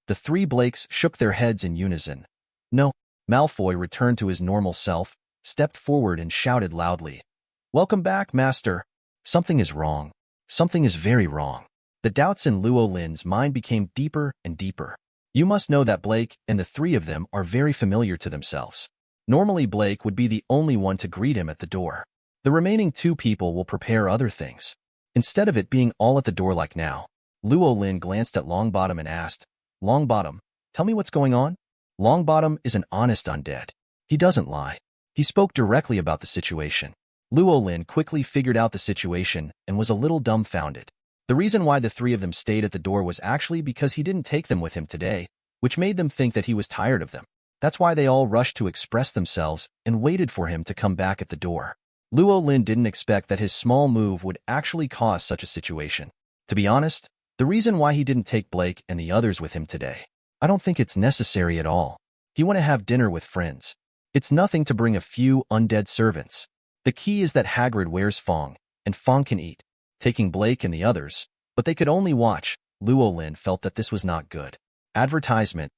The 3 Blakes shook their heads in unison. No. Malfoy returned to his normal self, stepped forward and shouted loudly. Welcome back, Master. Something is wrong. Something is very wrong. The doubts in Luo Lin's mind became deeper and deeper. You must know that Blake and the 3 of them are very familiar to themselves. Normally Blake would be the only one to greet him at the door. The remaining 2 people will prepare other things. Instead of it being all at the door like now, Luo Lin glanced at Longbottom and asked, Longbottom, tell me what's going on? Longbottom is an honest undead. He doesn't lie. He spoke directly about the situation. Luo Lin quickly figured out the situation and was a little dumbfounded. The reason why the 3 of them stayed at the door was actually because he didn't take them with him today, which made them think that he was tired of them. That's why they all rushed to express themselves and waited for him to come back at the door. Luo Lin didn't expect that his small move would actually cause such a situation. To be honest, the reason why he didn't take Blake and the others with him today, I don't think it's necessary at all. He want to have dinner with friends. It's nothing to bring a few undead servants. The key is that Hagrid wears Fong, and Fong can eat, taking Blake and the others, but they could only watch. Luo Lin felt that this was not good. Advertisement.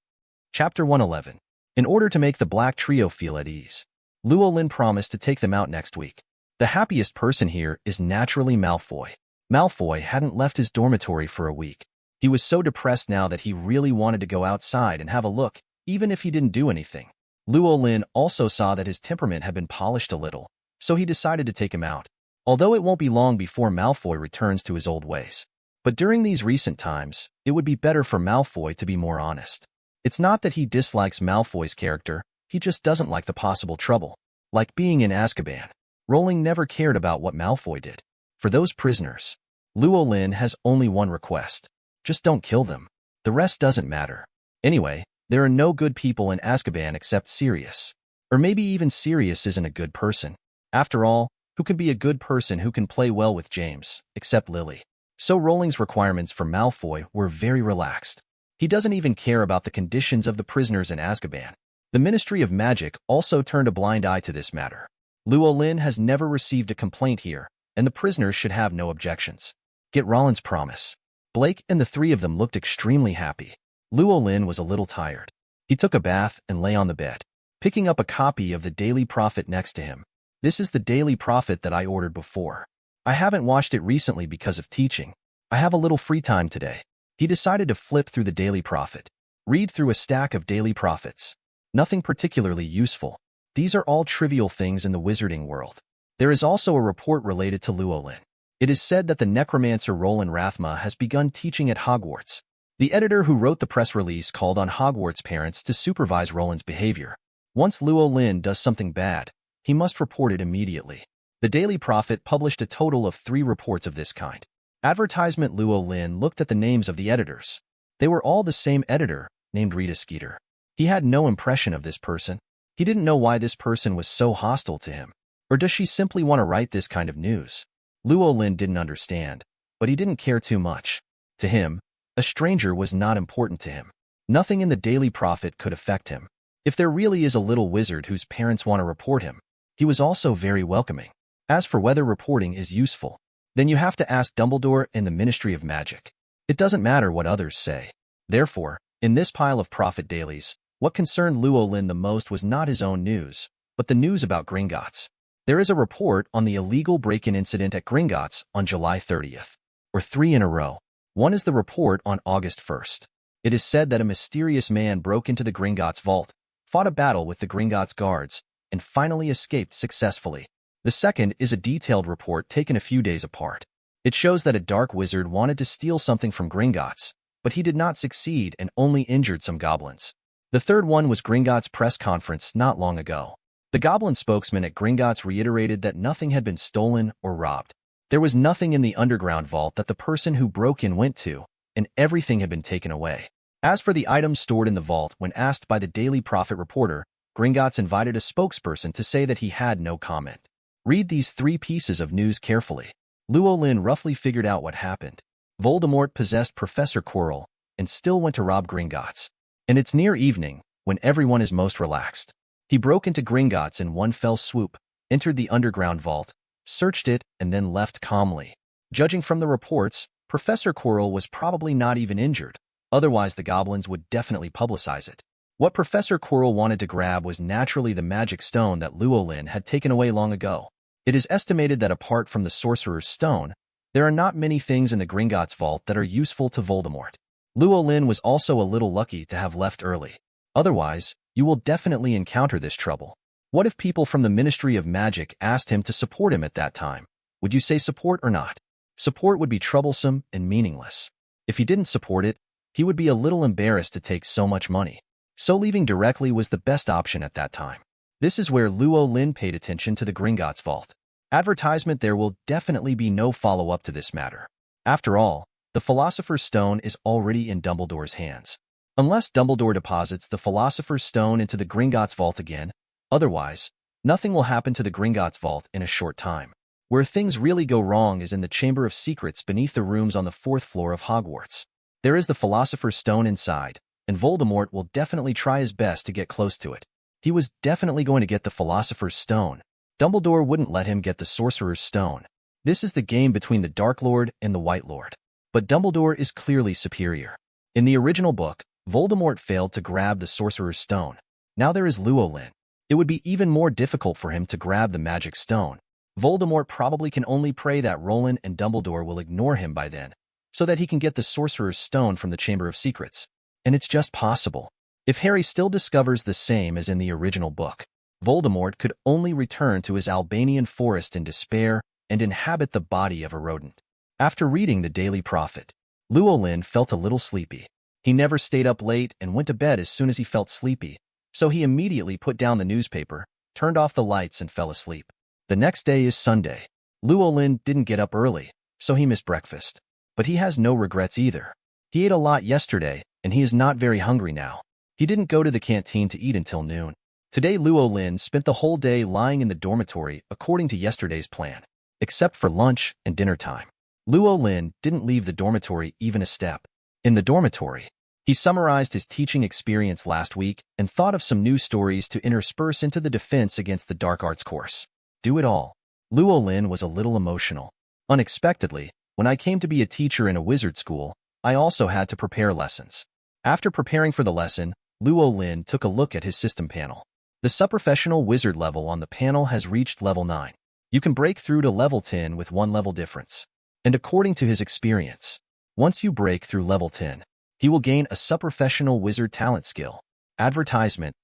Chapter 111. In order to make the Black Trio feel at ease, Luo Lin promised to take them out next week. The happiest person here is naturally Malfoy. Malfoy hadn't left his dormitory for a week. He was so depressed now that he really wanted to go outside and have a look, even if he didn't do anything. Luo Lin also saw that his temperament had been polished a little, so he decided to take him out. Although it won't be long before Malfoy returns to his old ways. But during these recent times, it would be better for Malfoy to be more honest. It's not that he dislikes Malfoy's character, he just doesn't like the possible trouble. Like being in Azkaban. Rowling never cared about what Malfoy did. For those prisoners, Luo Lin has only one request. Just don't kill them. The rest doesn't matter. Anyway, there are no good people in Azkaban except Sirius. Or maybe even Sirius isn't a good person. After all, who can be a good person who can play well with James, except Lily? So Rowling's requirements for Malfoy were very relaxed. He doesn't even care about the conditions of the prisoners in Azkaban. The Ministry of Magic also turned a blind eye to this matter. Luo Lin has never received a complaint here, and the prisoners should have no objections. Get Rolin's promise. Blake and the three of them looked extremely happy. Luo Lin was a little tired. He took a bath and lay on the bed, picking up a copy of the Daily Prophet next to him. This is the Daily Prophet that I ordered before. I haven't watched it recently because of teaching. I have a little free time today. He decided to flip through the Daily Prophet. Read through a stack of Daily Prophets. Nothing particularly useful. These are all trivial things in the wizarding world. There is also a report related to Luo Lin. It is said that the necromancer Rolin has begun teaching at Hogwarts. The editor who wrote the press release called on Hogwarts parents to supervise Rolin's behavior. Once Luo Lin does something bad, he must report it immediately. The Daily Prophet published a total of 3 reports of this kind. Advertisement. Luo Lin looked at the names of the editors. They were all the same editor, named Rita Skeeter. He had no impression of this person. He didn't know why this person was so hostile to him. Or does she simply want to write this kind of news? Luo Lin didn't understand, but he didn't care too much. To him, a stranger was not important to him. Nothing in the Daily Prophet could affect him. If there really is a little wizard whose parents want to report him, he was also very welcoming. As for whether reporting is useful, then you have to ask Dumbledore and the Ministry of Magic. It doesn't matter what others say. Therefore, in this pile of prophet dailies, what concerned Luo Lin the most was not his own news, but the news about Gringotts. There is a report on the illegal break-in incident at Gringotts on July 30th, or 3 in a row. One is the report on August 1st. It is said that a mysterious man broke into the Gringotts vault, fought a battle with the Gringotts guards, and finally escaped successfully. The second is a detailed report taken a few days apart. It shows that a dark wizard wanted to steal something from Gringotts, but he did not succeed and only injured some goblins. The third one was Gringotts' press conference not long ago. The goblin spokesman at Gringotts reiterated that nothing had been stolen or robbed. There was nothing in the underground vault that the person who broke in went to, and everything had been taken away. As for the items stored in the vault, when asked by the Daily Prophet reporter, Gringotts invited a spokesperson to say that he had no comment. Read these 3 pieces of news carefully. Luo Lin roughly figured out what happened. Voldemort possessed Professor Quirrell and still went to rob Gringotts. And it's near evening, when everyone is most relaxed. He broke into Gringotts in one fell swoop, entered the underground vault, searched it, and then left calmly. Judging from the reports, Professor Quirrell was probably not even injured. Otherwise, the goblins would definitely publicize it. What Professor Quirrell wanted to grab was naturally the magic stone that Luo Lin had taken away long ago. It is estimated that apart from the Sorcerer's Stone, there are not many things in the Gringotts vault that are useful to Voldemort. Luo Lin was also a little lucky to have left early. Otherwise, you will definitely encounter this trouble. What if people from the Ministry of Magic asked him to support him at that time? Would you say support or not? Support would be troublesome and meaningless. If he didn't support it, he would be a little embarrassed to take so much money. So leaving directly was the best option at that time. This is where Luo Lin paid attention to the Gringotts vault. Advertisement. There will definitely be no follow-up to this matter. After all, the Philosopher's Stone is already in Dumbledore's hands. Unless Dumbledore deposits the Philosopher's Stone into the Gringotts vault again, otherwise, nothing will happen to the Gringotts vault in a short time. Where things really go wrong is in the Chamber of Secrets beneath the rooms on the 4th floor of Hogwarts. There is the Philosopher's Stone inside, and Voldemort will definitely try his best to get close to it. He was definitely going to get the Philosopher's Stone. Dumbledore wouldn't let him get the Sorcerer's Stone. This is the game between the Dark Lord and the White Lord. But Dumbledore is clearly superior. In the original book, Voldemort failed to grab the Sorcerer's Stone. Now there is Luo Lin. It would be even more difficult for him to grab the magic stone. Voldemort probably can only pray that Rolin and Dumbledore will ignore him by then, so that he can get the Sorcerer's Stone from the Chamber of Secrets. And it's just possible. If Harry still discovers the same as in the original book, Voldemort could only return to his Albanian forest in despair and inhabit the body of a rodent. After reading the Daily Prophet, Luo Lin felt a little sleepy. He never stayed up late and went to bed as soon as he felt sleepy, so he immediately put down the newspaper, turned off the lights, and fell asleep. The next day is Sunday. Luo Lin didn't get up early, so he missed breakfast. But he has no regrets either. He ate a lot yesterday, and he is not very hungry now. He didn't go to the canteen to eat until noon. Today Luo Lin spent the whole day lying in the dormitory according to yesterday's plan, except for lunch and dinner time. Luo Lin didn't leave the dormitory even a step. In the dormitory, he summarized his teaching experience last week and thought of some new stories to intersperse into the defense against the dark arts course. Do it all. Luo Lin was a little emotional. Unexpectedly, when I came to be a teacher in a wizard school, I also had to prepare lessons. After preparing for the lesson, Luo Lin took a look at his system panel. The subprofessional wizard level on the panel has reached level 9. You can break through to level 10 with 1 level difference. And according to his experience, once you break through level 10, he will gain a subprofessional wizard talent skill. Advertisement.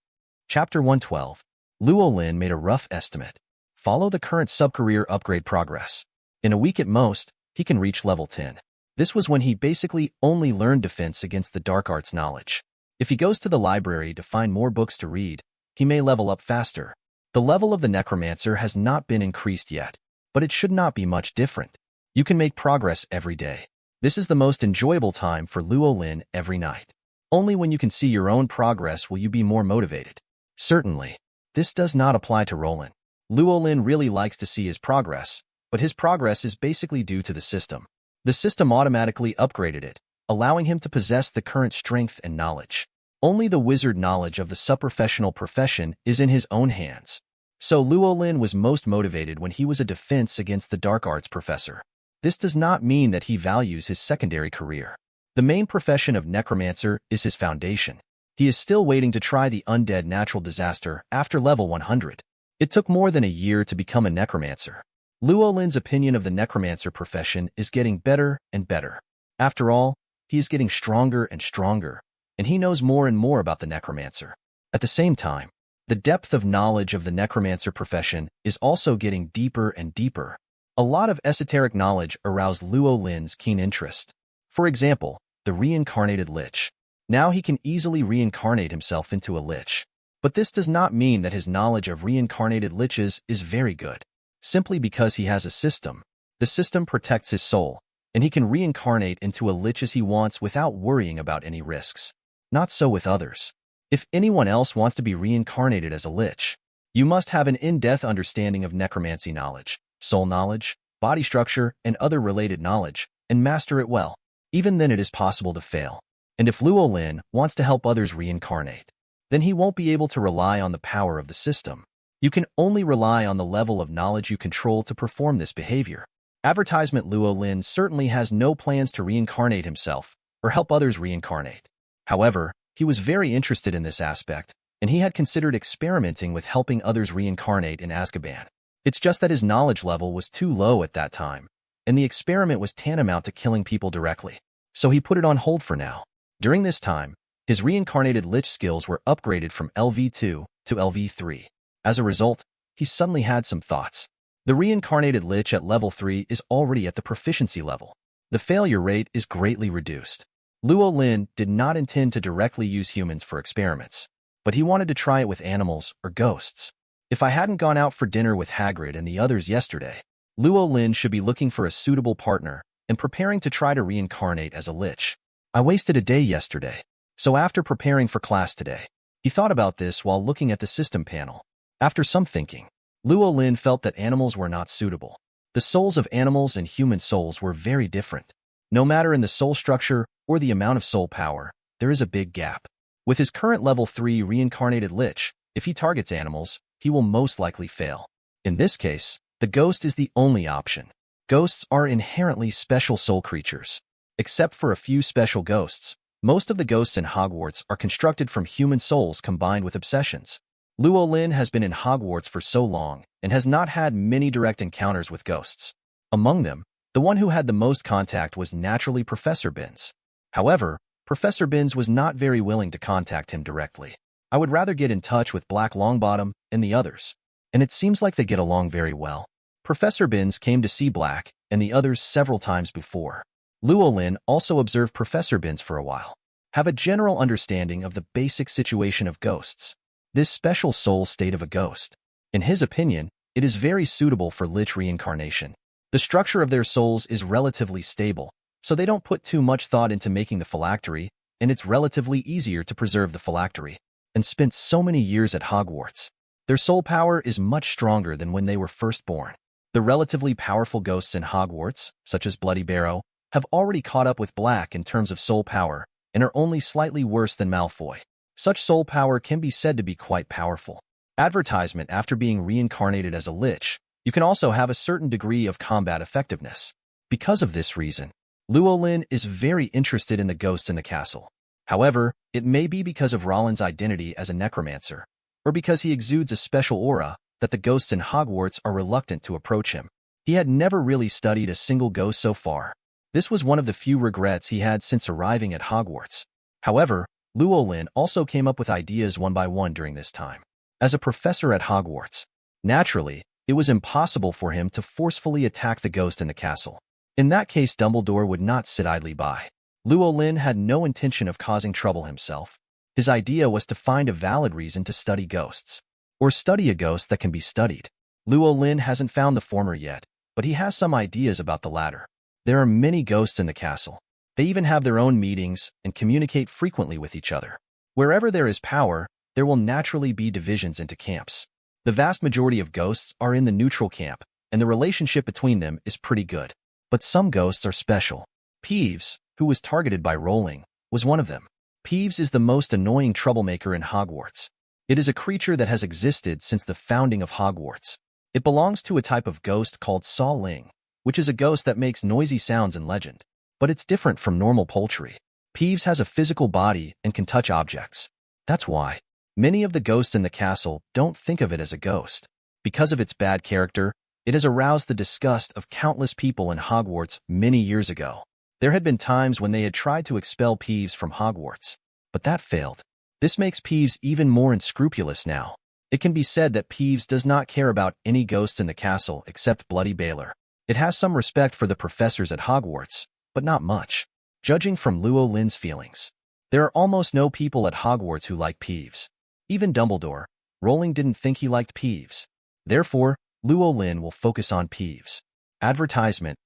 Chapter 112. Luo Lin made a rough estimate. Follow the current subcareer upgrade progress. In a week at most, he can reach level 10. This was when he basically only learned defense against the dark arts knowledge. If he goes to the library to find more books to read, he may level up faster. The level of the necromancer has not been increased yet, but it should not be much different. You can make progress every day. This is the most enjoyable time for Luo Lin every night. Only when you can see your own progress will you be more motivated. Certainly, this does not apply to Rolin. Luo Lin really likes to see his progress, but his progress is basically due to the system. The system automatically upgraded it, allowing him to possess the current strength and knowledge. Only the wizard knowledge of the subprofessional profession is in his own hands. So Luo Lin was most motivated when he was a defense against the dark arts professor. This does not mean that he values his secondary career. The main profession of necromancer is his foundation. He is still waiting to try the undead natural disaster after level 100. It took more than a year to become a necromancer. Luo Lin's opinion of the necromancer profession is getting better and better. After all, he is getting stronger and stronger, and he knows more and more about the necromancer. At the same time, the depth of knowledge of the necromancer profession is also getting deeper and deeper. A lot of esoteric knowledge aroused Luo Lin's keen interest. For example, the reincarnated lich. Now he can easily reincarnate himself into a lich. But this does not mean that his knowledge of reincarnated liches is very good. Simply because he has a system. The system protects his soul, and he can reincarnate into a lich as he wants without worrying about any risks. Not so with others. If anyone else wants to be reincarnated as a lich, you must have an in-depth understanding of necromancy knowledge, soul knowledge, body structure, and other related knowledge, and master it well. Even then it is possible to fail. And if Luo Lin wants to help others reincarnate, then he won't be able to rely on the power of the system. You can only rely on the level of knowledge you control to perform this behavior. Advertisement. Luo Lin certainly has no plans to reincarnate himself or help others reincarnate. However, he was very interested in this aspect, and he had considered experimenting with helping others reincarnate in Azkaban. It's just that his knowledge level was too low at that time, and the experiment was tantamount to killing people directly. So he put it on hold for now. During this time, his reincarnated lich skills were upgraded from LV2 to LV3. As a result, he suddenly had some thoughts. The reincarnated lich at level 3 is already at the proficiency level. The failure rate is greatly reduced. Luo Lin did not intend to directly use humans for experiments, but he wanted to try it with animals or ghosts. If I hadn't gone out for dinner with Hagrid and the others yesterday, Luo Lin should be looking for a suitable partner and preparing to try to reincarnate as a lich. I wasted a day yesterday, so after preparing for class today, he thought about this while looking at the system panel. After some thinking, Luo Lin felt that animals were not suitable. The souls of animals and human souls were very different. No matter in the soul structure or the amount of soul power, there is a big gap. With his current level 3 reincarnated lich, if he targets animals, he will most likely fail. In this case, the ghost is the only option. Ghosts are inherently special soul creatures. Except for a few special ghosts, most of the ghosts in Hogwarts are constructed from human souls combined with obsessions. Luo Lin has been in Hogwarts for so long and has not had many direct encounters with ghosts. Among them, the one who had the most contact was naturally Professor Binns. However, Professor Binns was not very willing to contact him directly. I would rather get in touch with Black Longbottom and the others, and it seems like they get along very well. Professor Binns came to see Black and the others several times before. Luo Lin also observed Professor Binns for a while, have a general understanding of the basic situation of ghosts. This special soul state of a ghost. In his opinion, It is very suitable for lich reincarnation. The structure of their souls is relatively stable, so they don't put too much thought into making the phylactery, and it's relatively easier to preserve the phylactery. And spent so many years at Hogwarts. Their soul power is much stronger than when they were first born. The relatively powerful ghosts in Hogwarts, such as Bloody Barrow, have already caught up with Black in terms of soul power and are only slightly worse than Malfoy. Such soul power can be said to be quite powerful. Advertisement: after being reincarnated as a lich, you can also have a certain degree of combat effectiveness. Because of this reason, Luo Lin is very interested in the ghosts in the castle. However, it may be because of Rolin's identity as a necromancer, or because he exudes a special aura, that the ghosts in Hogwarts are reluctant to approach him. He had never really studied a single ghost so far. This was one of the few regrets he had since arriving at Hogwarts. However, Luo Lin also came up with ideas one by one during this time. As a professor at Hogwarts, naturally, it was impossible for him to forcefully attack the ghost in the castle. In that case, Dumbledore would not sit idly by. Luo Lin had no intention of causing trouble himself. His idea was to find a valid reason to study ghosts, or study a ghost that can be studied. Luo Lin hasn't found the former yet, but he has some ideas about the latter. There are many ghosts in the castle. They even have their own meetings and communicate frequently with each other. Wherever there is power, there will naturally be divisions into camps. The vast majority of ghosts are in the neutral camp, and the relationship between them is pretty good. But some ghosts are special. Peeves, who was targeted by Rowling, was one of them. Peeves is the most annoying troublemaker in Hogwarts. It is a creature that has existed since the founding of Hogwarts. It belongs to a type of ghost called Luo Lin, which is a ghost that makes noisy sounds in legend. But it's different from normal poultry. Peeves has a physical body and can touch objects. That's why many of the ghosts in the castle don't think of it as a ghost. Because of its bad character, it has aroused the disgust of countless people in Hogwarts many years ago. There had been times when they had tried to expel Peeves from Hogwarts, but that failed. This makes Peeves even more unscrupulous now. It can be said that Peeves does not care about any ghosts in the castle except Bloody Baylor. It has some respect for the professors at Hogwarts, but not much. Judging from Luo Lin's feelings, there are almost no people at Hogwarts who like Peeves. Even Dumbledore, Rowling didn't think he liked Peeves. Therefore, Luo Lin will focus on Peeves. Advertisement.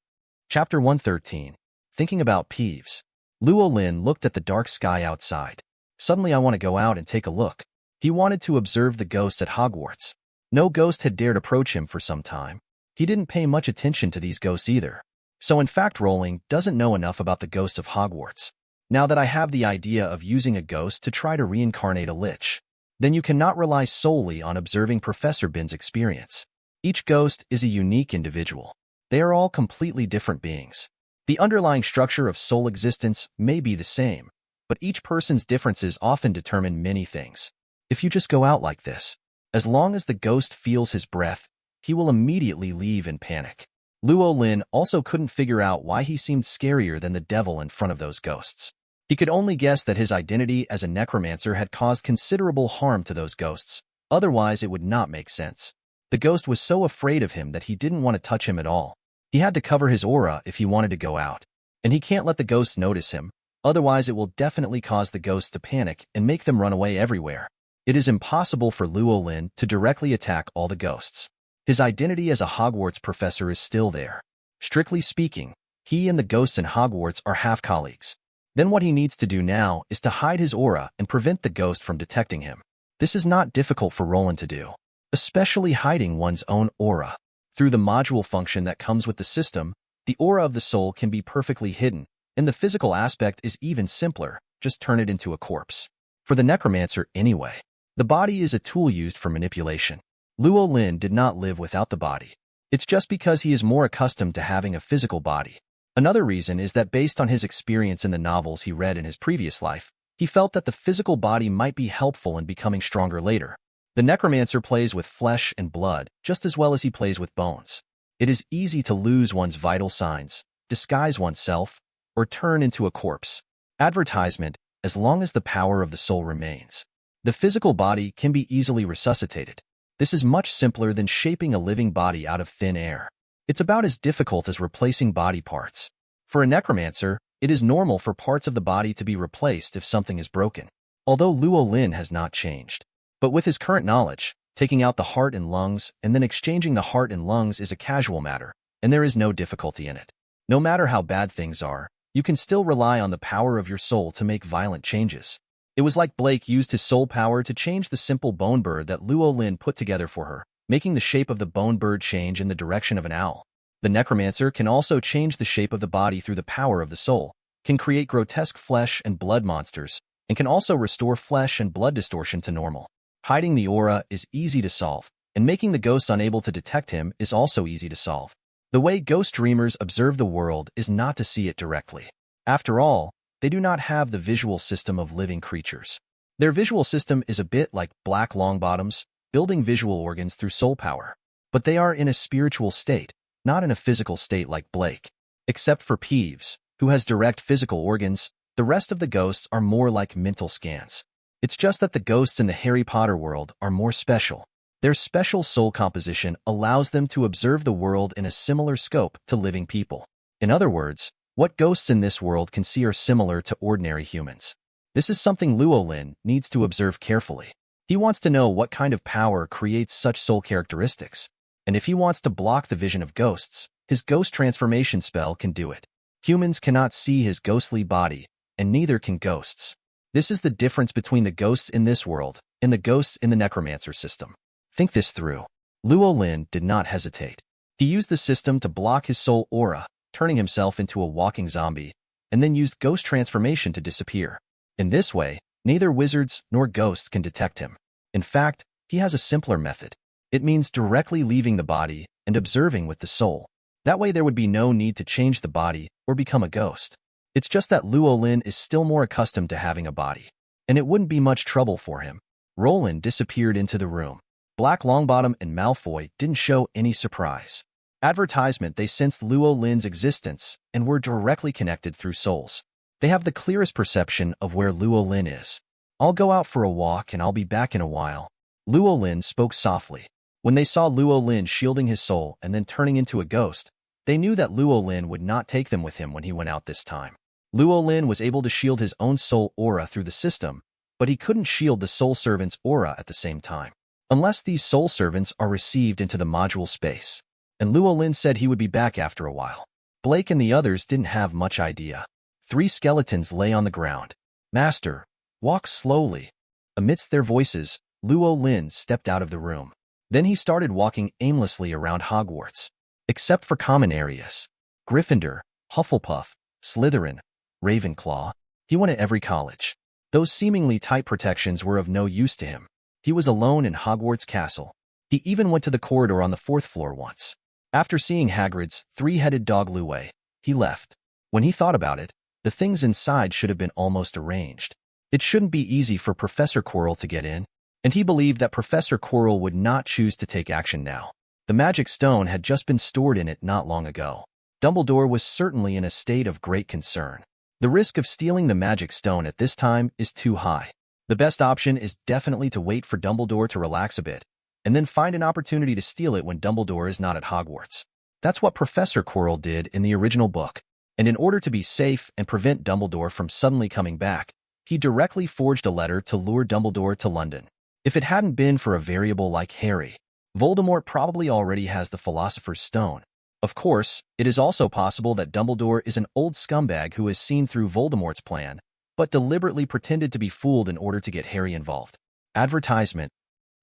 Chapter 113. Thinking about Peeves. Luo Lin looked at the dark sky outside. Suddenly, I want to go out and take a look. He wanted to observe the ghosts at Hogwarts. No ghost had dared approach him for some time. He didn't pay much attention to these ghosts either. So in fact, Rowling doesn't know enough about the ghosts of Hogwarts. Now that I have the idea of using a ghost to try to reincarnate a lich, then you cannot rely solely on observing Professor Bin's experience. Each ghost is a unique individual. They are all completely different beings. The underlying structure of soul existence may be the same, but each person's differences often determine many things. If you just go out like this, as long as the ghost feels his breath, he will immediately leave in panic. Luo Lin also couldn't figure out why he seemed scarier than the devil in front of those ghosts. He could only guess that his identity as a necromancer had caused considerable harm to those ghosts. Otherwise, it would not make sense. The ghost was so afraid of him that he didn't want to touch him at all. He had to cover his aura if he wanted to go out. And he can't let the ghosts notice him, otherwise it will definitely cause the ghosts to panic and make them run away everywhere. It is impossible for Luo Lin to directly attack all the ghosts. His identity as a Hogwarts professor is still there. Strictly speaking, he and the ghosts in Hogwarts are half-colleagues. Then what he needs to do now is to hide his aura and prevent the ghost from detecting him. This is not difficult for Rolin to do, especially hiding one's own aura. Through the module function that comes with the system, the aura of the soul can be perfectly hidden, and the physical aspect is even simpler, just turn it into a corpse. For the necromancer anyway, the body is a tool used for manipulation. Luo Lin did not live without the body. It's just because he is more accustomed to having a physical body. Another reason is that based on his experience in the novels he read in his previous life, he felt that the physical body might be helpful in becoming stronger later. The necromancer plays with flesh and blood just as well as he plays with bones. It is easy to lose one's vital signs, disguise oneself, or turn into a corpse. Advertisement, as long as the power of the soul remains. The physical body can be easily resuscitated. This is much simpler than shaping a living body out of thin air. It's about as difficult as replacing body parts. For a necromancer, it is normal for parts of the body to be replaced if something is broken. Although Luo Lin has not changed. But with his current knowledge, Taking out the heart and lungs and then exchanging the heart and lungs is a casual matter, and there is no difficulty in it. No matter how bad things are, you can still rely on the power of your soul to make violent changes. It was like Blake used his soul power to change the simple bone bird that Luo Lin put together for her, making the shape of the bone bird change in the direction of an owl. The necromancer can also change the shape of the body through the power of the soul, can create grotesque flesh and blood monsters, and can also restore flesh and blood distortion to normal. Hiding the aura is easy to solve, and making the ghosts unable to detect him is also easy to solve. The way ghost dreamers observe the world is not to see it directly. After all, they do not have the visual system of living creatures. Their visual system is a bit like Black Longbottom's, building visual organs through soul power. But they are in a spiritual state, not in a physical state like Blake. Except for Peeves, who has direct physical organs, the rest of the ghosts are more like mental scans. It's just that the ghosts in the Harry Potter world are more special. Their special soul composition allows them to observe the world in a similar scope to living people. In other words, what ghosts in this world can see are similar to ordinary humans. This is something Luo Lin needs to observe carefully. He wants to know what kind of power creates such soul characteristics. And if he wants to block the vision of ghosts, his ghost transformation spell can do it. Humans cannot see his ghostly body, and neither can ghosts. This is the difference between the ghosts in this world and the ghosts in the necromancer system. Think this through. Luo Lin did not hesitate. He used the system to block his soul aura, turning himself into a walking zombie, and then used ghost transformation to disappear. In this way, neither wizards nor ghosts can detect him. In fact, he has a simpler method. It means directly leaving the body and observing with the soul. That way there would be no need to change the body or become a ghost. It's just that Luo Lin is still more accustomed to having a body, and it wouldn't be much trouble for him. Rolin disappeared into the room. Black Longbottom and Malfoy didn't show any surprise. Advertisement, they sensed Luo Lin's existence and were directly connected through souls. They have the clearest perception of where Luo Lin is. I'll go out for a walk and I'll be back in a while. Luo Lin spoke softly. When they saw Luo Lin shielding his soul and then turning into a ghost, they knew that Luo Lin would not take them with him when he went out this time. Luo Lin was able to shield his own soul aura through the system, but he couldn't shield the soul servant's aura at the same time, unless these soul servants are received into the module space. And Luo Lin said he would be back after a while. Blake and the others didn't have much idea. 3 skeletons lay on the ground. Master, walk slowly. Amidst their voices, Luo Lin stepped out of the room. Then he started walking aimlessly around Hogwarts. Except for common areas. Gryffindor, Hufflepuff, Slytherin, Ravenclaw. He went to every college. Those seemingly tight protections were of no use to him. He was alone in Hogwarts Castle. He even went to the corridor on the 4th floor once. After seeing Hagrid's 3-headed dog Luo, he left. When he thought about it, the things inside should have been almost arranged. It shouldn't be easy for Professor Quirrell to get in, and he believed that Professor Quirrell would not choose to take action now. The magic stone had just been stored in it not long ago. Dumbledore was certainly in a state of great concern. The risk of stealing the magic stone at this time is too high. The best option is definitely to wait for Dumbledore to relax a bit, and then find an opportunity to steal it when Dumbledore is not at Hogwarts. That's what Professor Quirrell did in the original book, and in order to be safe and prevent Dumbledore from suddenly coming back, he directly forged a letter to lure Dumbledore to London. If it hadn't been for a variable like Harry, Voldemort probably already has the Philosopher's Stone. Of course, it is also possible that Dumbledore is an old scumbag who has seen through Voldemort's plan, but deliberately pretended to be fooled in order to get Harry involved. Advertisement.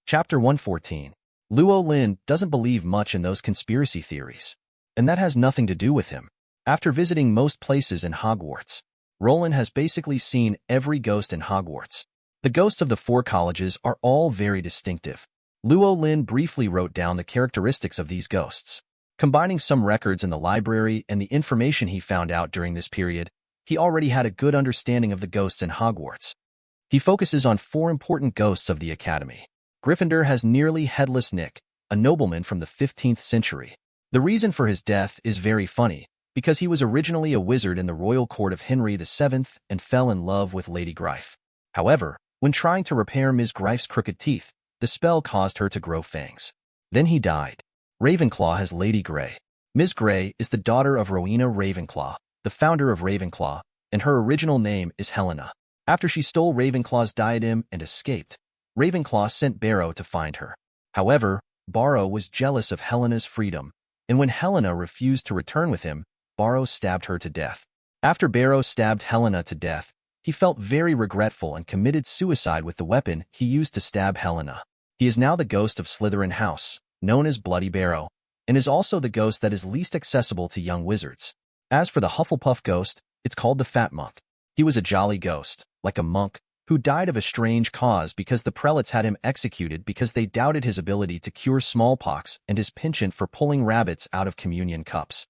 Chapter 114. Luo Lin doesn't believe much in those conspiracy theories, and that has nothing to do with him. After visiting most places in Hogwarts, Rolin has basically seen every ghost in Hogwarts. The ghosts of the 4 colleges are all very distinctive. Luo Lin briefly wrote down the characteristics of these ghosts. Combining some records in the library and the information he found out during this period, he already had a good understanding of the ghosts in Hogwarts. He focuses on 4 important ghosts of the Academy. Gryffindor has nearly headless Nick, a nobleman from the 15th century. The reason for his death is very funny, because he was originally a wizard in the royal court of Henry VII and fell in love with Lady Gryff. However, when trying to repair Ms. Gryff's crooked teeth, the spell caused her to grow fangs. Then he died. Ravenclaw has Lady Grey. Ms. Grey is the daughter of Rowena Ravenclaw, the founder of Ravenclaw, and her original name is Helena. After she stole Ravenclaw's diadem and escaped, Ravenclaw sent Barrow to find her. However, Barrow was jealous of Helena's freedom, and when Helena refused to return with him, Barrow stabbed her to death. After Barrow stabbed Helena to death, he felt very regretful and committed suicide with the weapon he used to stab Helena. He is now the ghost of Slytherin House, known as Bloody Barrow, and is also the ghost that is least accessible to young wizards. As for the Hufflepuff ghost, it's called the Fat Monk. He was a jolly ghost, like a monk, who died of a strange cause because the prelates had him executed because they doubted his ability to cure smallpox and his penchant for pulling rabbits out of communion cups.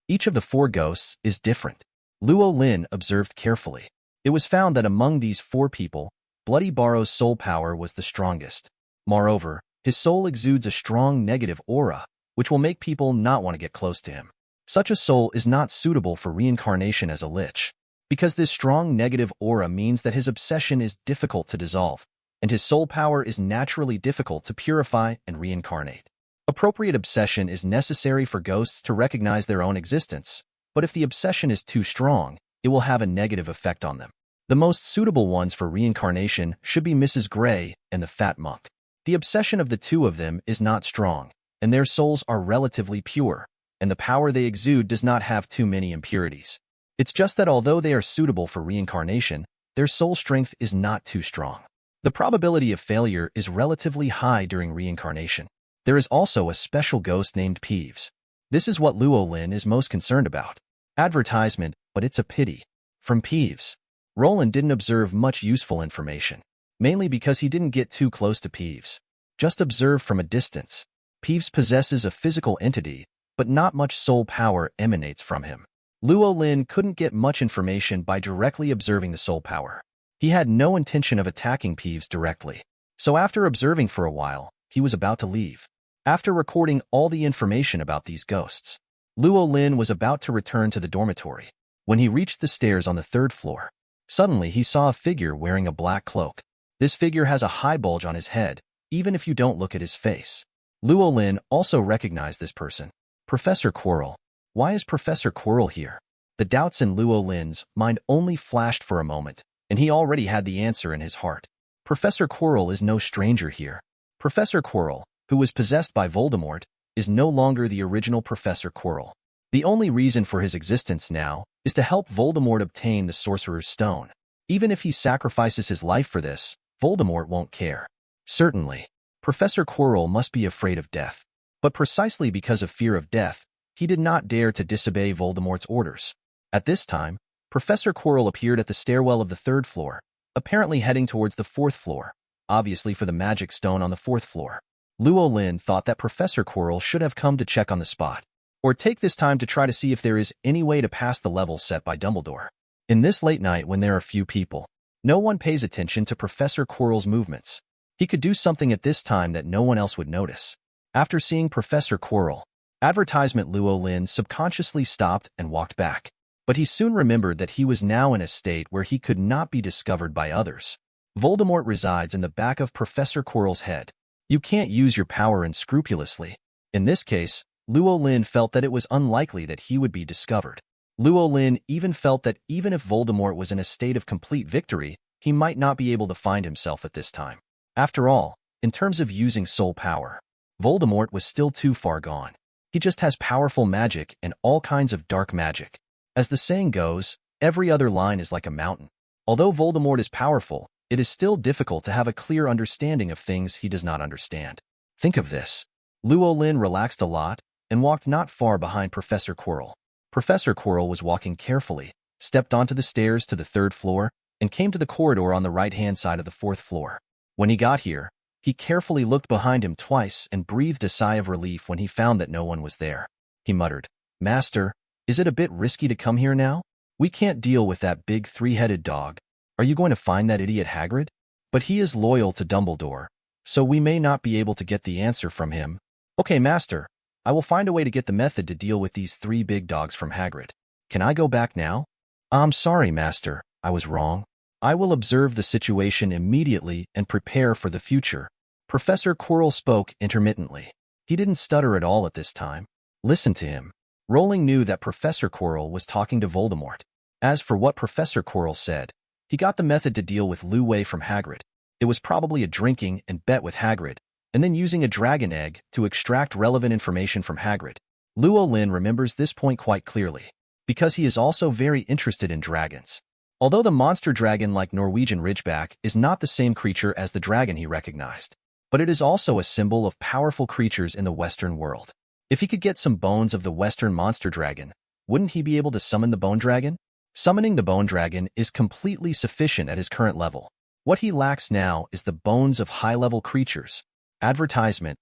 Each of the 4 ghosts is different. Luo Lin observed carefully. It was found that among these 4 people, Bloody Barrow's soul power was the strongest. Moreover, his soul exudes a strong negative aura, which will make people not want to get close to him. Such a soul is not suitable for reincarnation as a lich, because this strong negative aura means that his obsession is difficult to dissolve, and his soul power is naturally difficult to purify and reincarnate. Appropriate obsession is necessary for ghosts to recognize their own existence, but if the obsession is too strong, it will have a negative effect on them. The most suitable ones for reincarnation should be Mrs. Grey and the Fat Monk. The obsession of the 2 of them is not strong, and their souls are relatively pure, and the power they exude does not have too many impurities. It's just that although they are suitable for reincarnation, their soul strength is not too strong. The probability of failure is relatively high during reincarnation. There is also a special ghost named Peeves. This is what Luo Lin is most concerned about. Advertisement, but it's a pity. From Peeves. Rolin didn't observe much useful information, mainly because he didn't get too close to Peeves. Just observe from a distance. Peeves possesses a physical entity, but not much soul power emanates from him. Luo Lin couldn't get much information by directly observing the soul power. He had no intention of attacking Peeves directly. So after observing for a while, he was about to leave. After recording all the information about these ghosts, Luo Lin was about to return to the dormitory. When he reached the stairs on the 3rd floor, suddenly he saw a figure wearing a black cloak. This figure has a high bulge on his head, even if you don't look at his face. Luo Lin also recognized this person. Professor Quirrell. Why is Professor Quirrell here? The doubts in Luo Lin's mind only flashed for a moment, and he already had the answer in his heart. Professor Quirrell is no stranger here. Professor Quirrell, who was possessed by Voldemort, is no longer the original Professor Quirrell. The only reason for his existence now is to help Voldemort obtain the Sorcerer's Stone. Even if he sacrifices his life for this, Voldemort won't care. Certainly, Professor Quirrell must be afraid of death. But precisely because of fear of death, he did not dare to disobey Voldemort's orders. At this time, Professor Quirrell appeared at the stairwell of the 3rd floor, apparently heading towards the 4th floor, obviously for the magic stone on the 4th floor. Luo Lin thought that Professor Quirrell should have come to check on the spot, or take this time to try to see if there is any way to pass the level set by Dumbledore. In this late night when there are few people, no one pays attention to Professor Quirrell's movements. He could do something at this time that no one else would notice. After seeing Professor Quirrell, advertisement Luo Lin subconsciously stopped and walked back. But he soon remembered that he was now in a state where he could not be discovered by others. Voldemort resides in the back of Professor Quirrell's head. You can't use your power unscrupulously. In this case, Luo Lin felt that it was unlikely that he would be discovered. Luo Lin even felt that even if Voldemort was in a state of complete victory, he might not be able to find himself at this time. After all, in terms of using soul power, Voldemort was still too far gone. He just has powerful magic and all kinds of dark magic. As the saying goes, every other line is like a mountain. Although Voldemort is powerful, it is still difficult to have a clear understanding of things he does not understand. Think of this. Luo Lin relaxed a lot and walked not far behind Professor Quirrell. Professor Quirrell was walking carefully, stepped onto the stairs to the 3rd floor, and came to the corridor on the right-hand side of the 4th floor. When he got here, he carefully looked behind him twice and breathed a sigh of relief when he found that no one was there. He muttered, "Master, is it a bit risky to come here now? We can't deal with that big 3-headed dog. Are you going to find that idiot Hagrid? But he is loyal to Dumbledore, so we may not be able to get the answer from him. Okay, Master, I will find a way to get the method to deal with these 3 big dogs from Hagrid. Can I go back now?" "I'm sorry, Master, I was wrong. I will observe the situation immediately and prepare for the future." Professor Quirrell spoke intermittently. He didn't stutter at all at this time. Listen to him. Rowling knew that Professor Quirrell was talking to Voldemort. As for what Professor Quirrell said, he got the method to deal with Lu Wei from Hagrid. It was probably a drinking and bet with Hagrid, and then using a dragon egg to extract relevant information from Hagrid. Luo Lin remembers this point quite clearly, because he is also very interested in dragons. Although the monster dragon like Norwegian Ridgeback is not the same creature as the dragon he recognized, but it is also a symbol of powerful creatures in the Western world. If he could get some bones of the Western monster dragon, wouldn't he be able to summon the bone dragon? Summoning the bone dragon is completely sufficient at his current level. What he lacks now is the bones of high-level creatures. Advertisement.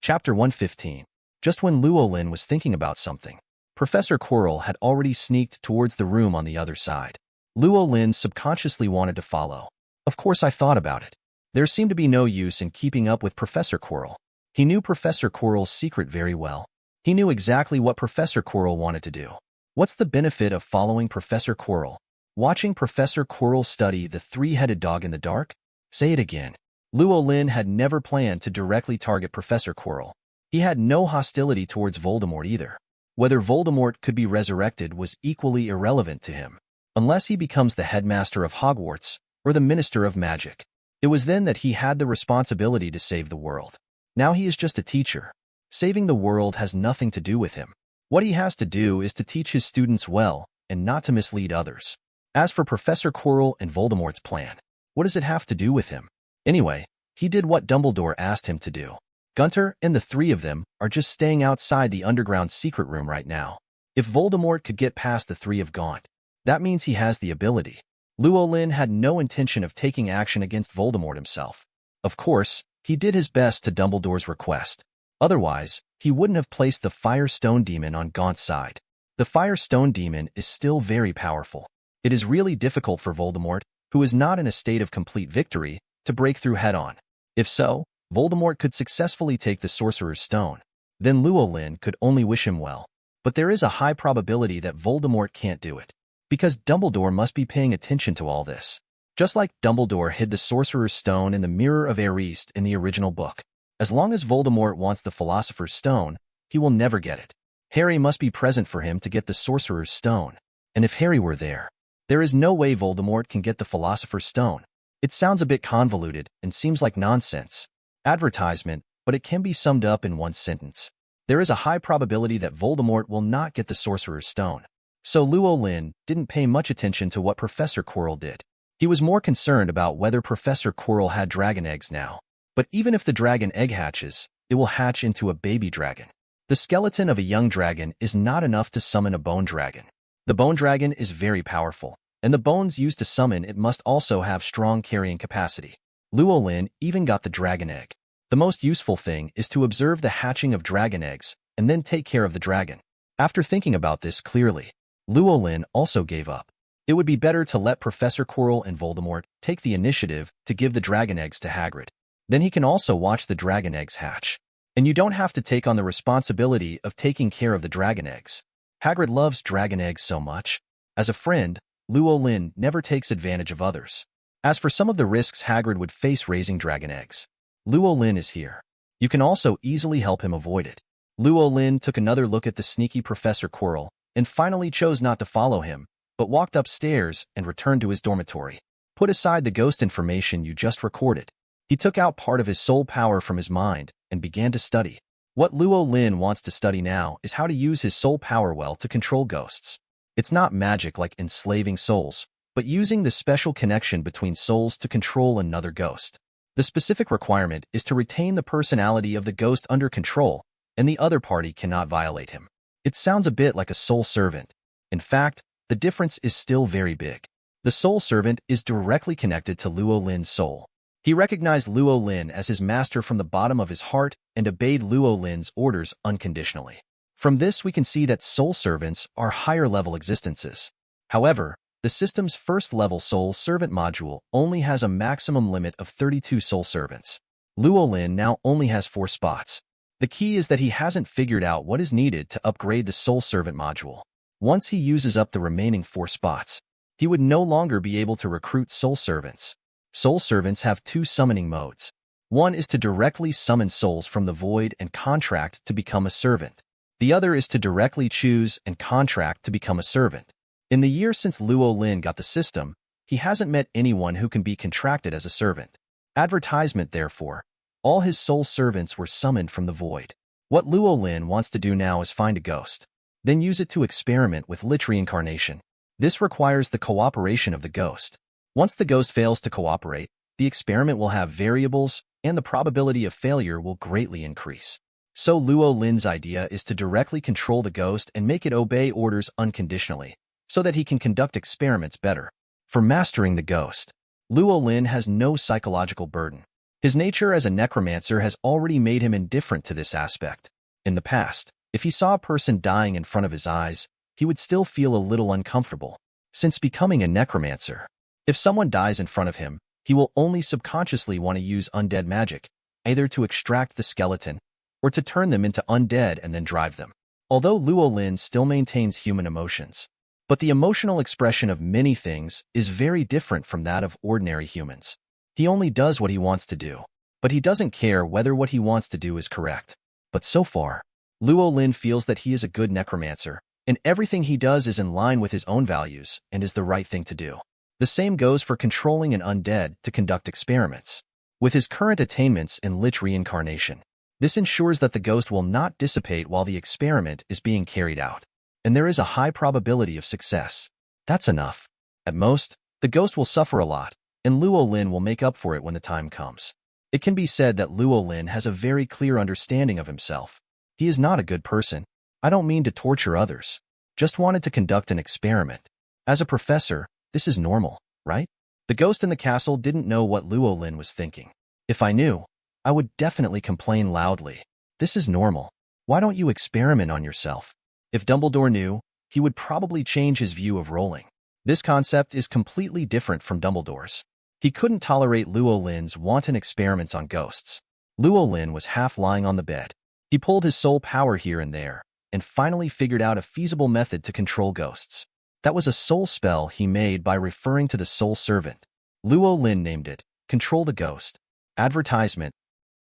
Chapter 115. Just when Luo Lin was thinking about something, Professor Quirrell had already sneaked towards the room on the other side. Luo Lin subconsciously wanted to follow. Of course I thought about it. There seemed to be no use in keeping up with Professor Quirrell. He knew Professor Quirrell's secret very well. He knew exactly what Professor Quirrell wanted to do. What's the benefit of following Professor Quirrell? Watching Professor Quirrell study the three-headed dog in the dark? Say it again. Luo Lin had never planned to directly target Professor Quirrell. He had no hostility towards Voldemort either. Whether Voldemort could be resurrected was equally irrelevant to him, unless he becomes the headmaster of Hogwarts or the minister of magic. It was then that he had the responsibility to save the world. Now he is just a teacher. Saving the world has nothing to do with him. What he has to do is to teach his students well and not to mislead others. As for Professor Quirrell and Voldemort's plan, what does it have to do with him? Anyway, he did what Dumbledore asked him to do. Gunter and the three of them are just staying outside the underground secret room right now. If Voldemort could get past the three of Gaunt, that means he has the ability. Luo Lin had no intention of taking action against Voldemort himself. Of course, he did his best to Dumbledore's request. Otherwise, he wouldn't have placed the Fire Stone Demon on Gaunt's side. The Fire Stone Demon is still very powerful. It is really difficult for Voldemort, who is not in a state of complete victory, to break through head-on. If so, Voldemort could successfully take the Sorcerer's Stone. Then Luo Lin could only wish him well. But there is a high probability that Voldemort can't do it, because Dumbledore must be paying attention to all this. Just like Dumbledore hid the Sorcerer's Stone in the Mirror of Erised in the original book. As long as Voldemort wants the Philosopher's Stone, he will never get it. Harry must be present for him to get the Sorcerer's Stone. And if Harry were there is no way Voldemort can get the Philosopher's Stone. It sounds a bit convoluted and seems like nonsense. Advertisement, but it can be summed up in one sentence. There is a high probability that Voldemort will not get the Sorcerer's Stone. So Luo Lin didn't pay much attention to what Professor Quirrell did. He was more concerned about whether Professor Quirrell had dragon eggs now. But even if the dragon egg hatches, it will hatch into a baby dragon. The skeleton of a young dragon is not enough to summon a bone dragon. The bone dragon is very powerful, and the bones used to summon it must also have strong carrying capacity. Luo Lin even got the dragon egg. The most useful thing is to observe the hatching of dragon eggs and then take care of the dragon. After thinking about this clearly, Luo Lin also gave up. It would be better to let Professor Quirrell and Voldemort take the initiative to give the dragon eggs to Hagrid. Then he can also watch the dragon eggs hatch. And you don't have to take on the responsibility of taking care of the dragon eggs. Hagrid loves dragon eggs so much. As a friend, Luo Lin never takes advantage of others. As for some of the risks Hagrid would face raising dragon eggs, Luo Lin is here. You can also easily help him avoid it. Luo Lin took another look at the sneaky Professor Quirrell and finally chose not to follow him, but walked upstairs and returned to his dormitory. Put aside the ghost information you just recorded. He took out part of his soul power from his mind and began to study. What Luo Lin wants to study now is how to use his soul power well to control ghosts. It's not magic like enslaving souls, but using the special connection between souls to control another ghost. The specific requirement is to retain the personality of the ghost under control, and the other party cannot violate him. It sounds a bit like a soul servant. In fact, the difference is still very big. The soul servant is directly connected to Luo Lin's soul. He recognized Luo Lin as his master from the bottom of his heart and obeyed Luo Lin's orders unconditionally. From this we can see that soul servants are higher-level existences. However, the system's first-level soul servant module only has a maximum limit of 32 soul servants. Luo Lin now only has 4 spots. The key is that he hasn't figured out what is needed to upgrade the soul servant module. Once he uses up the remaining 4 spots, he would no longer be able to recruit soul servants. Soul servants have 2 summoning modes. One is to directly summon souls from the void and contract to become a servant. The other is to directly choose and contract to become a servant. In the year since Luo Lin got the system, he hasn't met anyone who can be contracted as a servant. Advertisement, therefore. All his soul servants were summoned from the void. What Luo Lin wants to do now is find a ghost, then use it to experiment with lich reincarnation. This requires the cooperation of the ghost. Once the ghost fails to cooperate, the experiment will have variables, and the probability of failure will greatly increase. So Luo Lin's idea is to directly control the ghost and make it obey orders unconditionally, so that he can conduct experiments better. For mastering the ghost, Luo Lin has no psychological burden. His nature as a necromancer has already made him indifferent to this aspect. In the past, if he saw a person dying in front of his eyes, he would still feel a little uncomfortable. Since becoming a necromancer, if someone dies in front of him, he will only subconsciously want to use undead magic, either to extract the skeleton or to turn them into undead and then drive them. Although Luo Lin still maintains human emotions, but the emotional expression of many things is very different from that of ordinary humans. He only does what he wants to do, but he doesn't care whether what he wants to do is correct. But so far, Luo Lin feels that he is a good necromancer, and everything he does is in line with his own values and is the right thing to do. The same goes for controlling an undead to conduct experiments. With his current attainments in lich reincarnation, this ensures that the ghost will not dissipate while the experiment is being carried out, and there is a high probability of success. That's enough. At most, the ghost will suffer a lot, and Luo Lin will make up for it when the time comes. It can be said that Luo Lin has a very clear understanding of himself. He is not a good person. I don't mean to torture others. Just wanted to conduct an experiment. As a professor, this is normal, right? The ghost in the castle didn't know what Luo Lin was thinking. If I knew, I would definitely complain loudly. This is normal. Why don't you experiment on yourself? If Dumbledore knew, he would probably change his view of Rowling. This concept is completely different from Dumbledore's. He couldn't tolerate Luo Lin's wanton experiments on ghosts. Luo Lin was half lying on the bed. He pulled his soul power here and there, and finally figured out a feasible method to control ghosts. That was a soul spell he made by referring to the soul servant. Luo Lin named it, Control the Ghost. Advertisement.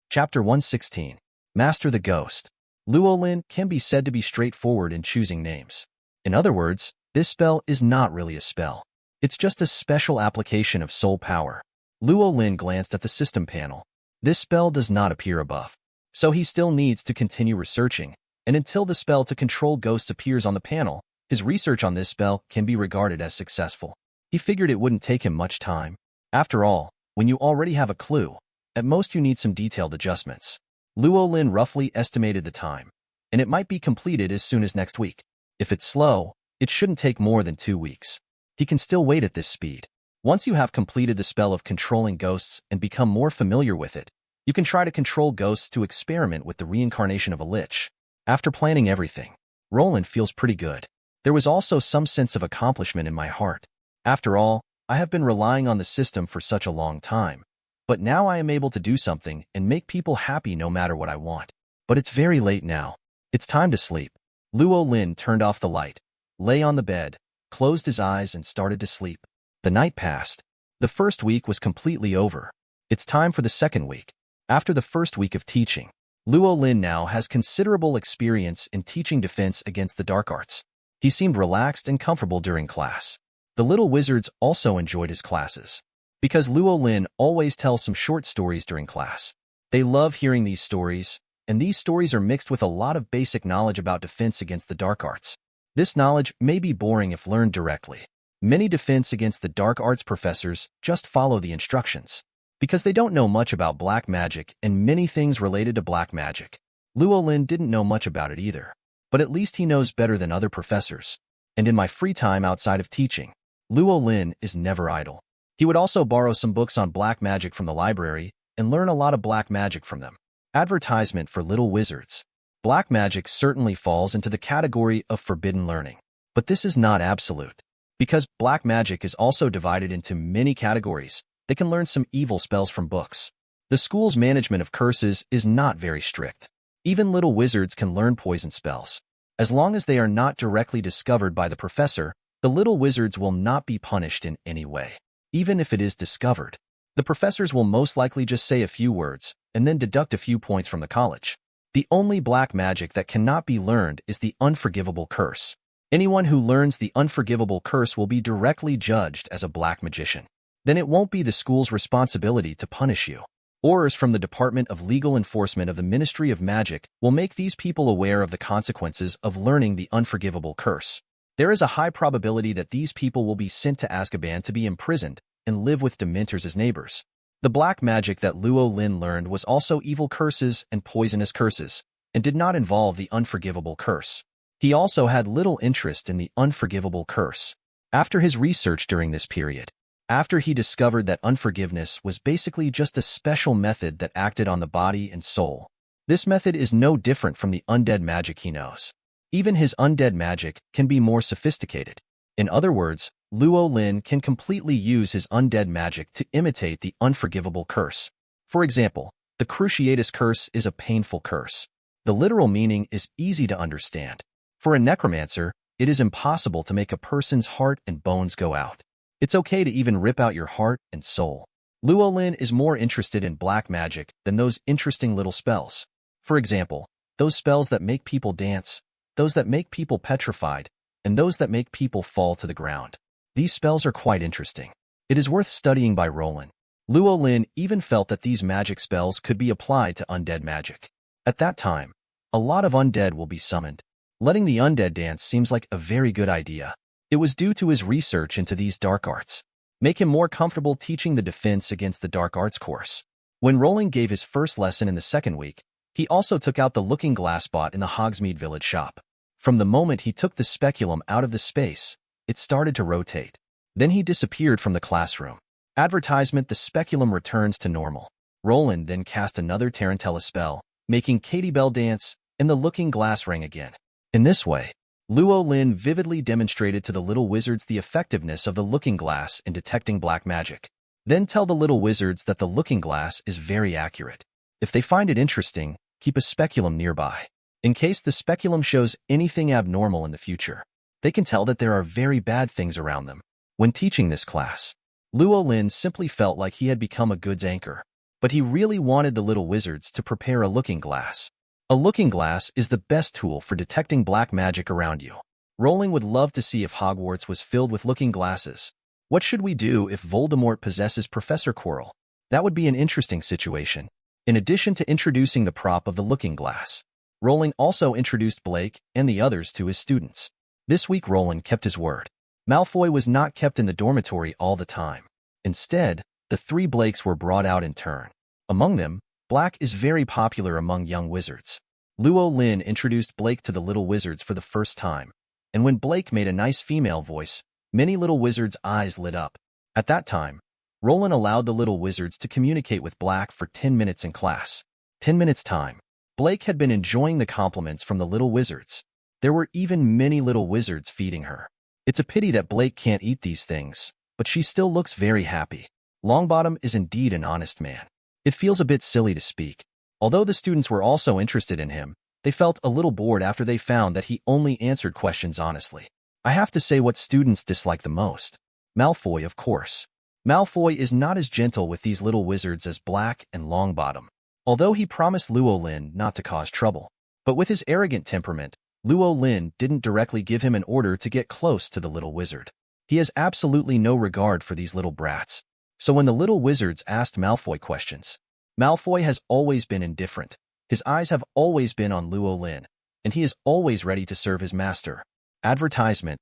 Chapter 116. Master the Ghost. Luo Lin can be said to be straightforward in choosing names. In other words, this spell is not really a spell. It's just a special application of soul power. Luo Lin glanced at the system panel. This spell does not appear above, so he still needs to continue researching, and until the spell to control ghosts appears on the panel, his research on this spell can be regarded as successful. He figured it wouldn't take him much time. After all, when you already have a clue, at most you need some detailed adjustments. Luo Lin roughly estimated the time, and it might be completed as soon as next week. If it's slow, it shouldn't take more than 2 weeks. He can still wait at this speed. Once you have completed the spell of controlling ghosts and become more familiar with it, you can try to control ghosts to experiment with the reincarnation of a lich. After planning everything, Rolin feels pretty good. There was also some sense of accomplishment in my heart. After all, I have been relying on the system for such a long time, but now I am able to do something and make people happy no matter what I want. But it's very late now. It's time to sleep. Luo Lin turned off the light, lay on the bed, closed his eyes and started to sleep. The night passed. The first week was completely over. It's time for the second week. After the first week of teaching, Luo Lin now has considerable experience in teaching defense against the dark arts. He seemed relaxed and comfortable during class. The little wizards also enjoyed his classes, because Luo Lin always tells some short stories during class. They love hearing these stories, and these stories are mixed with a lot of basic knowledge about defense against the dark arts. This knowledge may be boring if learned directly. Many defense against the dark arts professors just follow the instructions, because they don't know much about black magic and many things related to black magic. Luo Lin didn't know much about it either, but at least he knows better than other professors. And in my free time outside of teaching, Luo Lin is never idle. He would also borrow some books on black magic from the library and learn a lot of black magic from them. Advertisement for little wizards. Black magic certainly falls into the category of forbidden learning, but this is not absolute. Because black magic is also divided into many categories, they can learn some evil spells from books. The school's management of curses is not very strict. Even little wizards can learn poison spells. As long as they are not directly discovered by the professor, the little wizards will not be punished in any way. Even if it is discovered, the professors will most likely just say a few words and then deduct a few points from the college. The only black magic that cannot be learned is the unforgivable curse. Anyone who learns the unforgivable curse will be directly judged as a black magician. Then it won't be the school's responsibility to punish you. Orders from the Department of Legal Enforcement of the Ministry of Magic will make these people aware of the consequences of learning the unforgivable curse. There is a high probability that these people will be sent to Azkaban to be imprisoned and live with Dementors as neighbors. The black magic that Luo Lin learned was also evil curses and poisonous curses, and did not involve the unforgivable curse. He also had little interest in the unforgivable curse. After his research during this period, after he discovered that unforgiveness was basically just a special method that acted on the body and soul, this method is no different from the undead magic he knows. Even his undead magic can be more sophisticated. In other words, Luo Lin can completely use his undead magic to imitate the unforgivable curse. For example, the Cruciatus curse is a painful curse. The literal meaning is easy to understand. For a necromancer, it is impossible to make a person's heart and bones go out. It's okay to even rip out your heart and soul. Luo Lin is more interested in black magic than those interesting little spells. For example, those spells that make people dance, those that make people petrified, and those that make people fall to the ground. These spells are quite interesting. It is worth studying by Rolin. Luo Lin even felt that these magic spells could be applied to undead magic. At that time, a lot of undead will be summoned. Letting the undead dance seems like a very good idea. It was due to his research into these dark arts. Make him more comfortable teaching the defense against the dark arts course. When Rowling gave his first lesson in the second week, he also took out the looking glass bot in the Hogsmeade village shop. From the moment he took the speculum out of the space, it started to rotate. Then he disappeared from the classroom. Advertisement: the speculum returns to normal. Rolin then cast another Tarantella spell, making Katie Bell dance, and the looking glass rang again. In this way, Luo Lin vividly demonstrated to the little wizards the effectiveness of the looking glass in detecting black magic. Then tell the little wizards that the looking glass is very accurate. If they find it interesting, keep a speculum nearby. In case the speculum shows anything abnormal in the future, they can tell that there are very bad things around them. When teaching this class, Luo Lin simply felt like he had become a goods anchor, but he really wanted the little wizards to prepare a looking glass. A looking glass is the best tool for detecting black magic around you. Rowling would love to see if Hogwarts was filled with looking glasses. What should we do if Voldemort possesses Professor Quirrell? That would be an interesting situation. In addition to introducing the prop of the looking glass, Rowling also introduced Blake and the others to his students. This week Rolin kept his word. Malfoy was not kept in the dormitory all the time. Instead, the three Blakes were brought out in turn. Among them, Black is very popular among young wizards. Luo Lin introduced Blake to the little wizards for the first time, and when Blake made a nice female voice, many little wizards' eyes lit up. At that time, Rolin allowed the little wizards to communicate with Black for 10 minutes in class. 10 minutes time. Blake had been enjoying the compliments from the little wizards. There were even many little wizards feeding her. It's a pity that Blake can't eat these things, but she still looks very happy. Longbottom is indeed an honest man. It feels a bit silly to speak. Although the students were also interested in him, they felt a little bored after they found that he only answered questions honestly. I have to say what students dislike the most. Malfoy, of course. Malfoy is not as gentle with these little wizards as Black and Longbottom, although he promised Luo Lin not to cause trouble. But with his arrogant temperament, Luo Lin didn't directly give him an order to get close to the little wizard. He has absolutely no regard for these little brats. So when the little wizards asked Malfoy questions, Malfoy has always been indifferent. His eyes have always been on Luo Lin, and he is always ready to serve his master. Advertisement.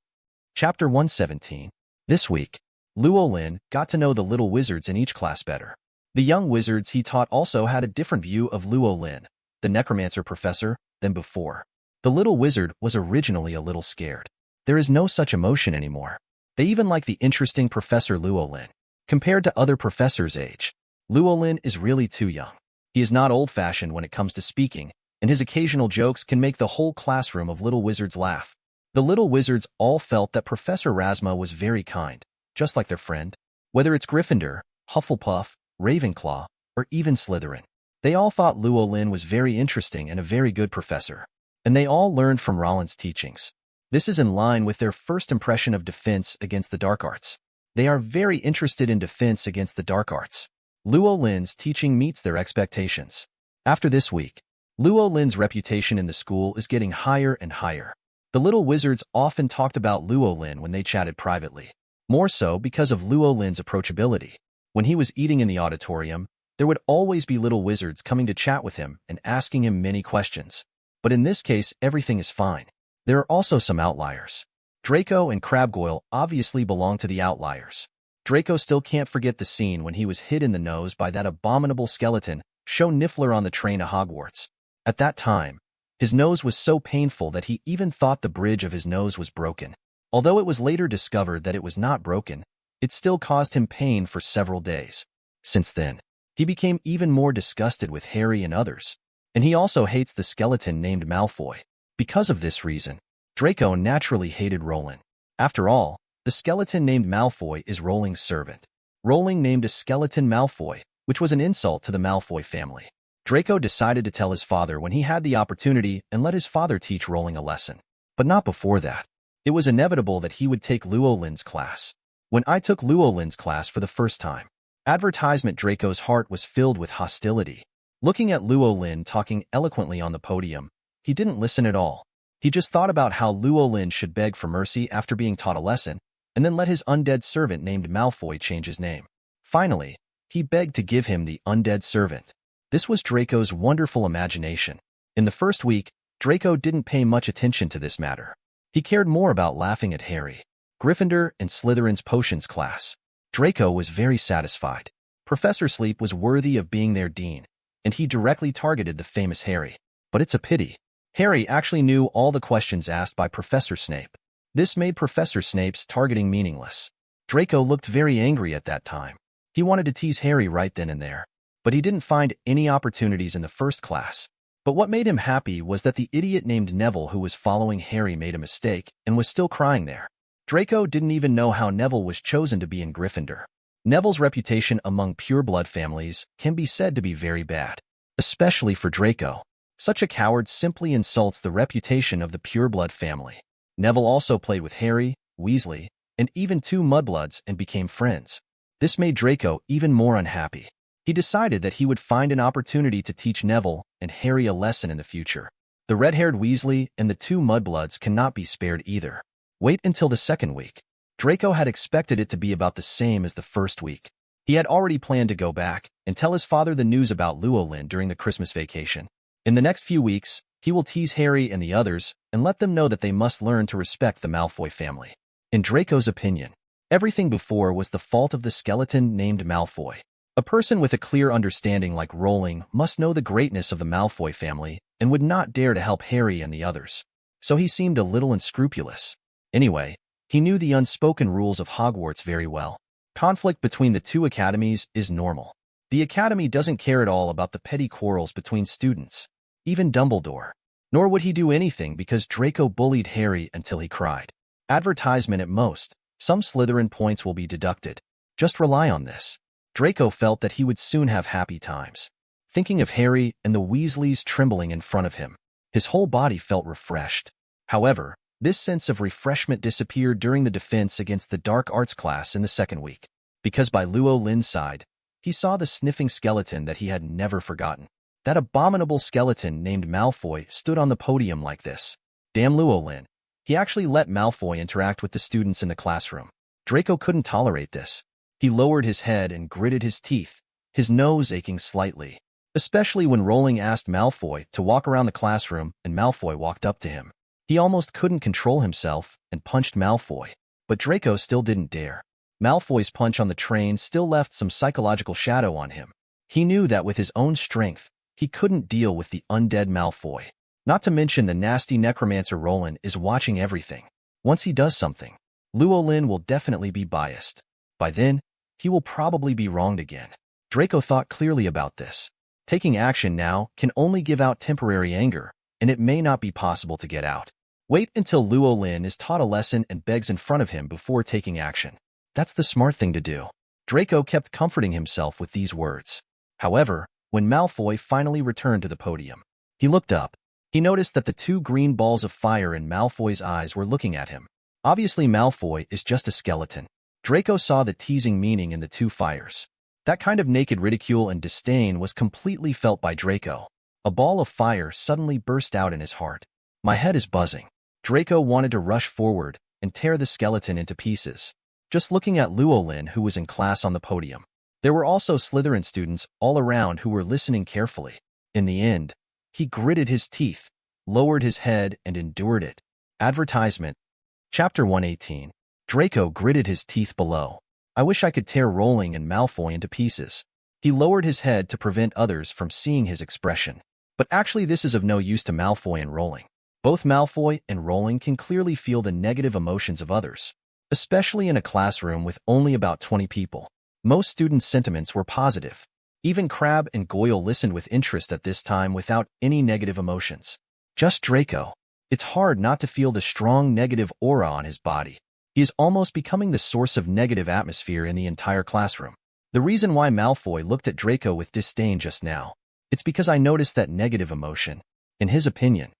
Chapter 117. This week, Luo Lin got to know the little wizards in each class better. The young wizards he taught also had a different view of Luo Lin, the necromancer professor, than before. The little wizard was originally a little scared. There is no such emotion anymore. They even like the interesting Professor Luo Lin. Compared to other professors' age, Luo Lin is really too young. He is not old-fashioned when it comes to speaking, and his occasional jokes can make the whole classroom of little wizards laugh. The little wizards all felt that Professor Rasma was very kind, just like their friend. Whether it's Gryffindor, Hufflepuff, Ravenclaw, or even Slytherin, they all thought Luo Lin was very interesting and a very good professor. And they all learned from Rolin's teachings. This is in line with their first impression of defense against the dark arts. They are very interested in defense against the dark arts. Luo Lin's teaching meets their expectations. After this week, Luo Lin's reputation in the school is getting higher and higher. The little wizards often talked about Luo Lin when they chatted privately. More so because of Luo Lin's approachability. When he was eating in the auditorium, There would always be little wizards coming to chat with him and asking him many questions. But in this case, everything is fine. There are also some outliers. Draco and Crabgoyle obviously belong to the outliers. Draco still can't forget the scene when he was hit in the nose by that abominable skeleton, Show Niffler on the train to Hogwarts. At that time, his nose was so painful that he even thought the bridge of his nose was broken. Although it was later discovered that it was not broken, it still caused him pain for several days. Since then, he became even more disgusted with Harry and others, and he also hates the skeleton named Malfoy. Because of this reason, Draco naturally hated Rolin. After all, the skeleton named Malfoy is Rowling's servant. Rowling named a skeleton Malfoy, which was an insult to the Malfoy family. Draco decided to tell his father when he had the opportunity and let his father teach Rowling a lesson. But not before that. It was inevitable that he would take Luo Lin's class. When I took Luo Lin's class for the first time, advertisement Draco's heart was filled with hostility. Looking at Luo Lin talking eloquently on the podium, he didn't listen at all. He just thought about how Luo Lin should beg for mercy after being taught a lesson, and then let his undead servant named Malfoy change his name. Finally, he begged to give him the undead servant. This was Draco's wonderful imagination. In the first week, Draco didn't pay much attention to this matter. He cared more about laughing at Harry, Gryffindor, and Slytherin's potions class. Draco was very satisfied. Professor Sleep was worthy of being their dean, and he directly targeted the famous Harry. But it's a pity. Harry actually knew all the questions asked by Professor Snape. This made Professor Snape's targeting meaningless. Draco looked very angry at that time. He wanted to tease Harry right then and there, but he didn't find any opportunities in the first class. But what made him happy was that the idiot named Neville who was following Harry made a mistake and was still crying there. Draco didn't even know how Neville was chosen to be in Gryffindor. Neville's reputation among pureblood families can be said to be very bad, especially for Draco. Such a coward simply insults the reputation of the pureblood family. Neville also played with Harry, Weasley, and even 2 mudbloods and became friends. This made Draco even more unhappy. He decided that he would find an opportunity to teach Neville and Harry a lesson in the future. The red-haired Weasley and the 2 mudbloods cannot be spared either. Wait until the second week. Draco had expected it to be about the same as the first week. He had already planned to go back and tell his father the news about Luo Lin during the Christmas vacation. In the next few weeks, he will tease Harry and the others and let them know that they must learn to respect the Malfoy family. In Draco's opinion, everything before was the fault of the skeleton named Malfoy. A person with a clear understanding like Rowling must know the greatness of the Malfoy family and would not dare to help Harry and the others. So he seemed a little unscrupulous. Anyway, he knew the unspoken rules of Hogwarts very well. Conflict between the 2 academies is normal. The academy doesn't care at all about the petty quarrels between students, even Dumbledore. Nor would he do anything because Draco bullied Harry until he cried. Advertisement at most. Some Slytherin points will be deducted. Just rely on this. Draco felt that he would soon have happy times. Thinking of Harry and the Weasleys trembling in front of him, his whole body felt refreshed. However, this sense of refreshment disappeared during the defense against the dark arts class in the second week, because by Luo Lin's side, he saw the sniffing skeleton that he had never forgotten. That abominable skeleton named Malfoy stood on the podium like this. Damn Luo Lin. He actually let Malfoy interact with the students in the classroom. Draco couldn't tolerate this. He lowered his head and gritted his teeth, his nose aching slightly, especially when Rowling asked Malfoy to walk around the classroom and Malfoy walked up to him. He almost couldn't control himself and punched Malfoy, but Draco still didn't dare. Malfoy's punch on the train still left some psychological shadow on him. He knew that with his own strength, he couldn't deal with the undead Malfoy. Not to mention the nasty necromancer Rolin is watching everything. Once he does something, Luo Lin will definitely be biased. By then, he will probably be wronged again. Draco thought clearly about this. Taking action now can only give out temporary anger, and it may not be possible to get out. Wait until Luo Lin is taught a lesson and begs in front of him before taking action. That's the smart thing to do. Draco kept comforting himself with these words. However, when Malfoy finally returned to the podium, he looked up. He noticed that the 2 green balls of fire in Malfoy's eyes were looking at him. Obviously, Malfoy is just a skeleton. Draco saw the teasing meaning in the 2 fires. That kind of naked ridicule and disdain was completely felt by Draco. A ball of fire suddenly burst out in his heart. My head is buzzing. Draco wanted to rush forward and tear the skeleton into pieces. Just looking at Luo Lin, who was in class on the podium, There were also Slytherin students all around who were listening carefully. In the end, he gritted his teeth, lowered his head, and endured it. Advertisement. Chapter 118. Draco gritted his teeth below. I wish I could tear Rowling and Malfoy into pieces. He lowered his head to prevent others from seeing his expression. But actually this is of no use to Malfoy and Rowling. Both Malfoy and Rowling can clearly feel the negative emotions of others, especially in a classroom with only about 20 people. Most students' sentiments were positive. Even Crabbe and Goyle listened with interest at this time without any negative emotions. Just Draco. It's hard not to feel the strong negative aura on his body. He is almost becoming the source of negative atmosphere in the entire classroom. The reason why Malfoy looked at Draco with disdain just now, it's because I noticed that negative emotion. In his opinion,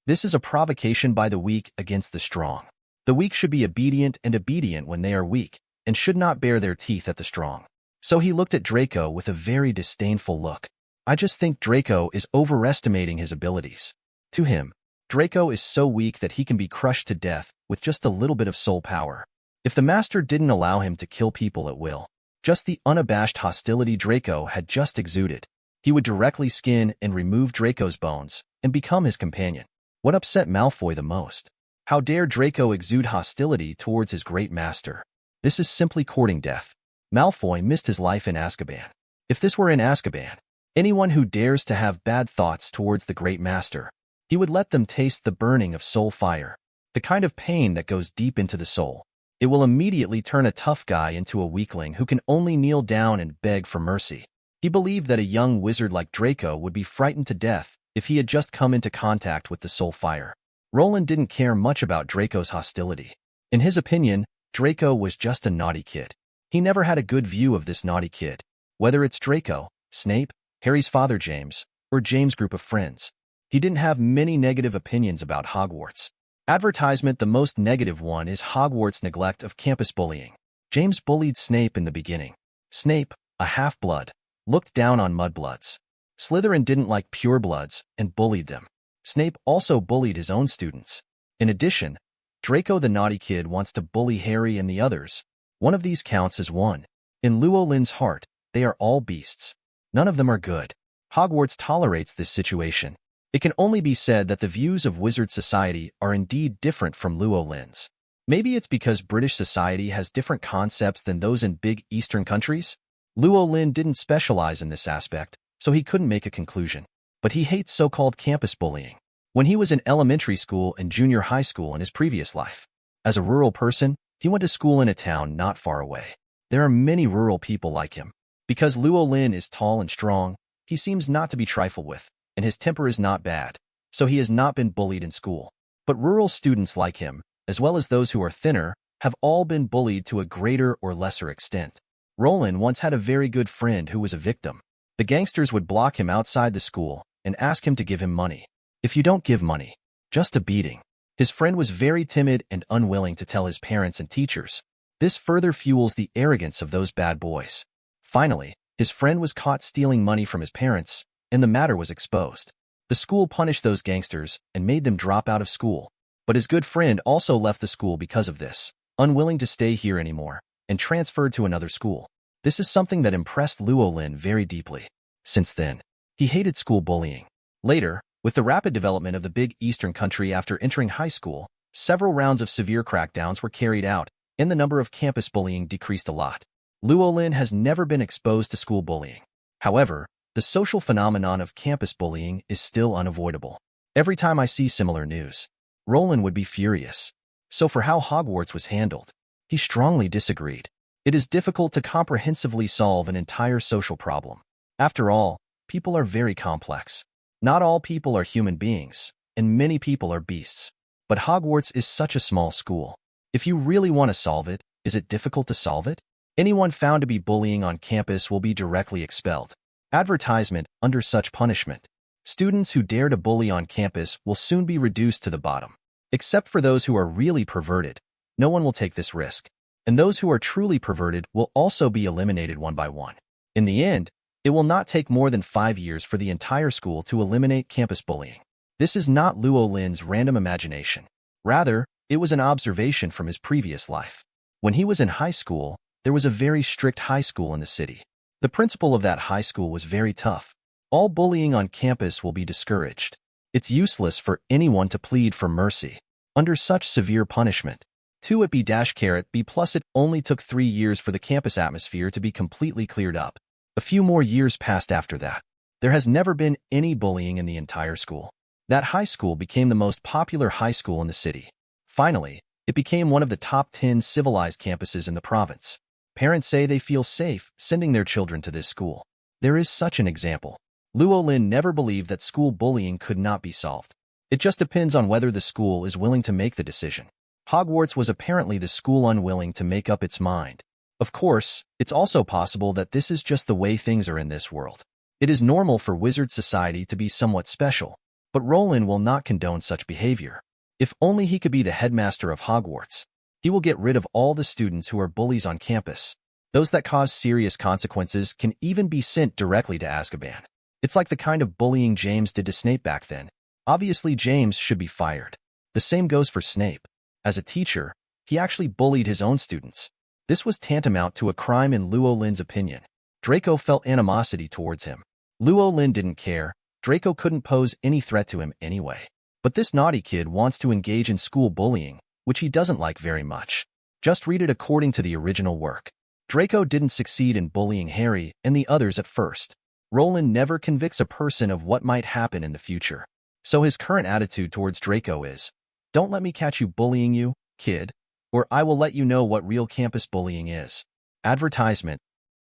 this is a provocation by the weak against the strong. The weak should be obedient when they are weak, and should not bare their teeth at the strong. So he looked at Draco with a very disdainful look. I just think Draco is overestimating his abilities. To him, Draco is so weak that he can be crushed to death with just a little bit of soul power. If the master didn't allow him to kill people at will, just the unabashed hostility Draco had just exuded, he would directly skin and remove Draco's bones and become his companion. What upset Malfoy the most? How dare Draco exude hostility towards his great master? This is simply courting death. Malfoy missed his life in Azkaban. If this were in Azkaban, anyone who dares to have bad thoughts towards the great master, he would let them taste the burning of soul fire, the kind of pain that goes deep into the soul. It will immediately turn a tough guy into a weakling who can only kneel down and beg for mercy. He believed that a young wizard like Draco would be frightened to death if he had just come into contact with the soul fire. Rolin didn't care much about Draco's hostility. In his opinion, Draco was just a naughty kid. He never had a good view of this naughty kid, whether it's Draco, Snape, Harry's father James, or James' group of friends. He didn't have many negative opinions about Hogwarts. Advertisement. The most negative one is Hogwarts' neglect of campus bullying. James bullied Snape in the beginning. Snape, a half-blood, looked down on mudbloods. Slytherin didn't like purebloods and bullied them. Snape also bullied his own students. In addition, Draco the naughty kid wants to bully Harry and the others. One of these counts as one. In Luo Lin's heart, they are all beasts. None of them are good. Hogwarts tolerates this situation. It can only be said that the views of wizard society are indeed different from Luo Lin's. Maybe it's because British society has different concepts than those in big Eastern countries? Luo Lin didn't specialize in this aspect, so he couldn't make a conclusion. But he hates so-called campus bullying. When he was in elementary school and junior high school in his previous life, as a rural person, he went to school in a town not far away. There are many rural people like him. Because Luo Lin is tall and strong, he seems not to be trifled with, and his temper is not bad, so he has not been bullied in school. But rural students like him, as well as those who are thinner, have all been bullied to a greater or lesser extent. Rolin once had a very good friend who was a victim. The gangsters would block him outside the school and ask him to give him money. If you don't give money, just a beating. His friend was very timid and unwilling to tell his parents and teachers. This further fuels the arrogance of those bad boys. Finally, his friend was caught stealing money from his parents, and the matter was exposed. The school punished those gangsters and made them drop out of school. But his good friend also left the school because of this, unwilling to stay here anymore, and transferred to another school. This is something that impressed Luo Lin very deeply. Since then, he hated school bullying. Later, with the rapid development of the big Eastern country after entering high school, several rounds of severe crackdowns were carried out, and the number of campus bullying decreased a lot. Luo Lin has never been exposed to school bullying. However, the social phenomenon of campus bullying is still unavoidable. Every time I see similar news, Rolin would be furious. So for how Hogwarts was handled, he strongly disagreed. It is difficult to comprehensively solve an entire social problem. After all, people are very complex. Not all people are human beings, and many people are beasts. But Hogwarts is such a small school. If you really want to solve it, is it difficult to solve it? Anyone found to be bullying on campus will be directly expelled. Advertisement. Under such punishment, students who dare to bully on campus will soon be reduced to the bottom. Except for those who are really perverted, no one will take this risk. And those who are truly perverted will also be eliminated one by one. In the end, it will not take more than 5 years for the entire school to eliminate campus bullying. This is not Luo Lin's random imagination. Rather, it was an observation from his previous life. When he was in high school, there was a very strict high school in the city. The principal of that high school was very tough. All bullying on campus will be discouraged. It's useless for anyone to plead for mercy under such severe punishment. 2 at B-B plus it only took 3 years for the campus atmosphere to be completely cleared up. A few more years passed after that. There has never been any bullying in the entire school. That high school became the most popular high school in the city. Finally, it became one of the top 10 civilized campuses in the province. Parents say they feel safe sending their children to this school. There is such an example. Luo Lin never believed that school bullying could not be solved. It just depends on whether the school is willing to make the decision. Hogwarts was apparently the school unwilling to make up its mind. Of course, it's also possible that this is just the way things are in this world. It is normal for wizard society to be somewhat special, but Rolin will not condone such behavior. If only he could be the headmaster of Hogwarts. He will get rid of all the students who are bullies on campus. Those that cause serious consequences can even be sent directly to Azkaban. It's like the kind of bullying James did to Snape back then. Obviously, James should be fired. The same goes for Snape. As a teacher, he actually bullied his own students. This was tantamount to a crime in Luo Lin's opinion. Draco felt animosity towards him. Luo Lin didn't care. Draco couldn't pose any threat to him anyway. But this naughty kid wants to engage in school bullying, which he doesn't like very much. Just read it according to the original work. Draco didn't succeed in bullying Harry and the others at first. Rolin never convicts a person of what might happen in the future. So his current attitude towards Draco is, "Don't let me catch you bullying you, kid, or I will let you know what real campus bullying is." Advertisement.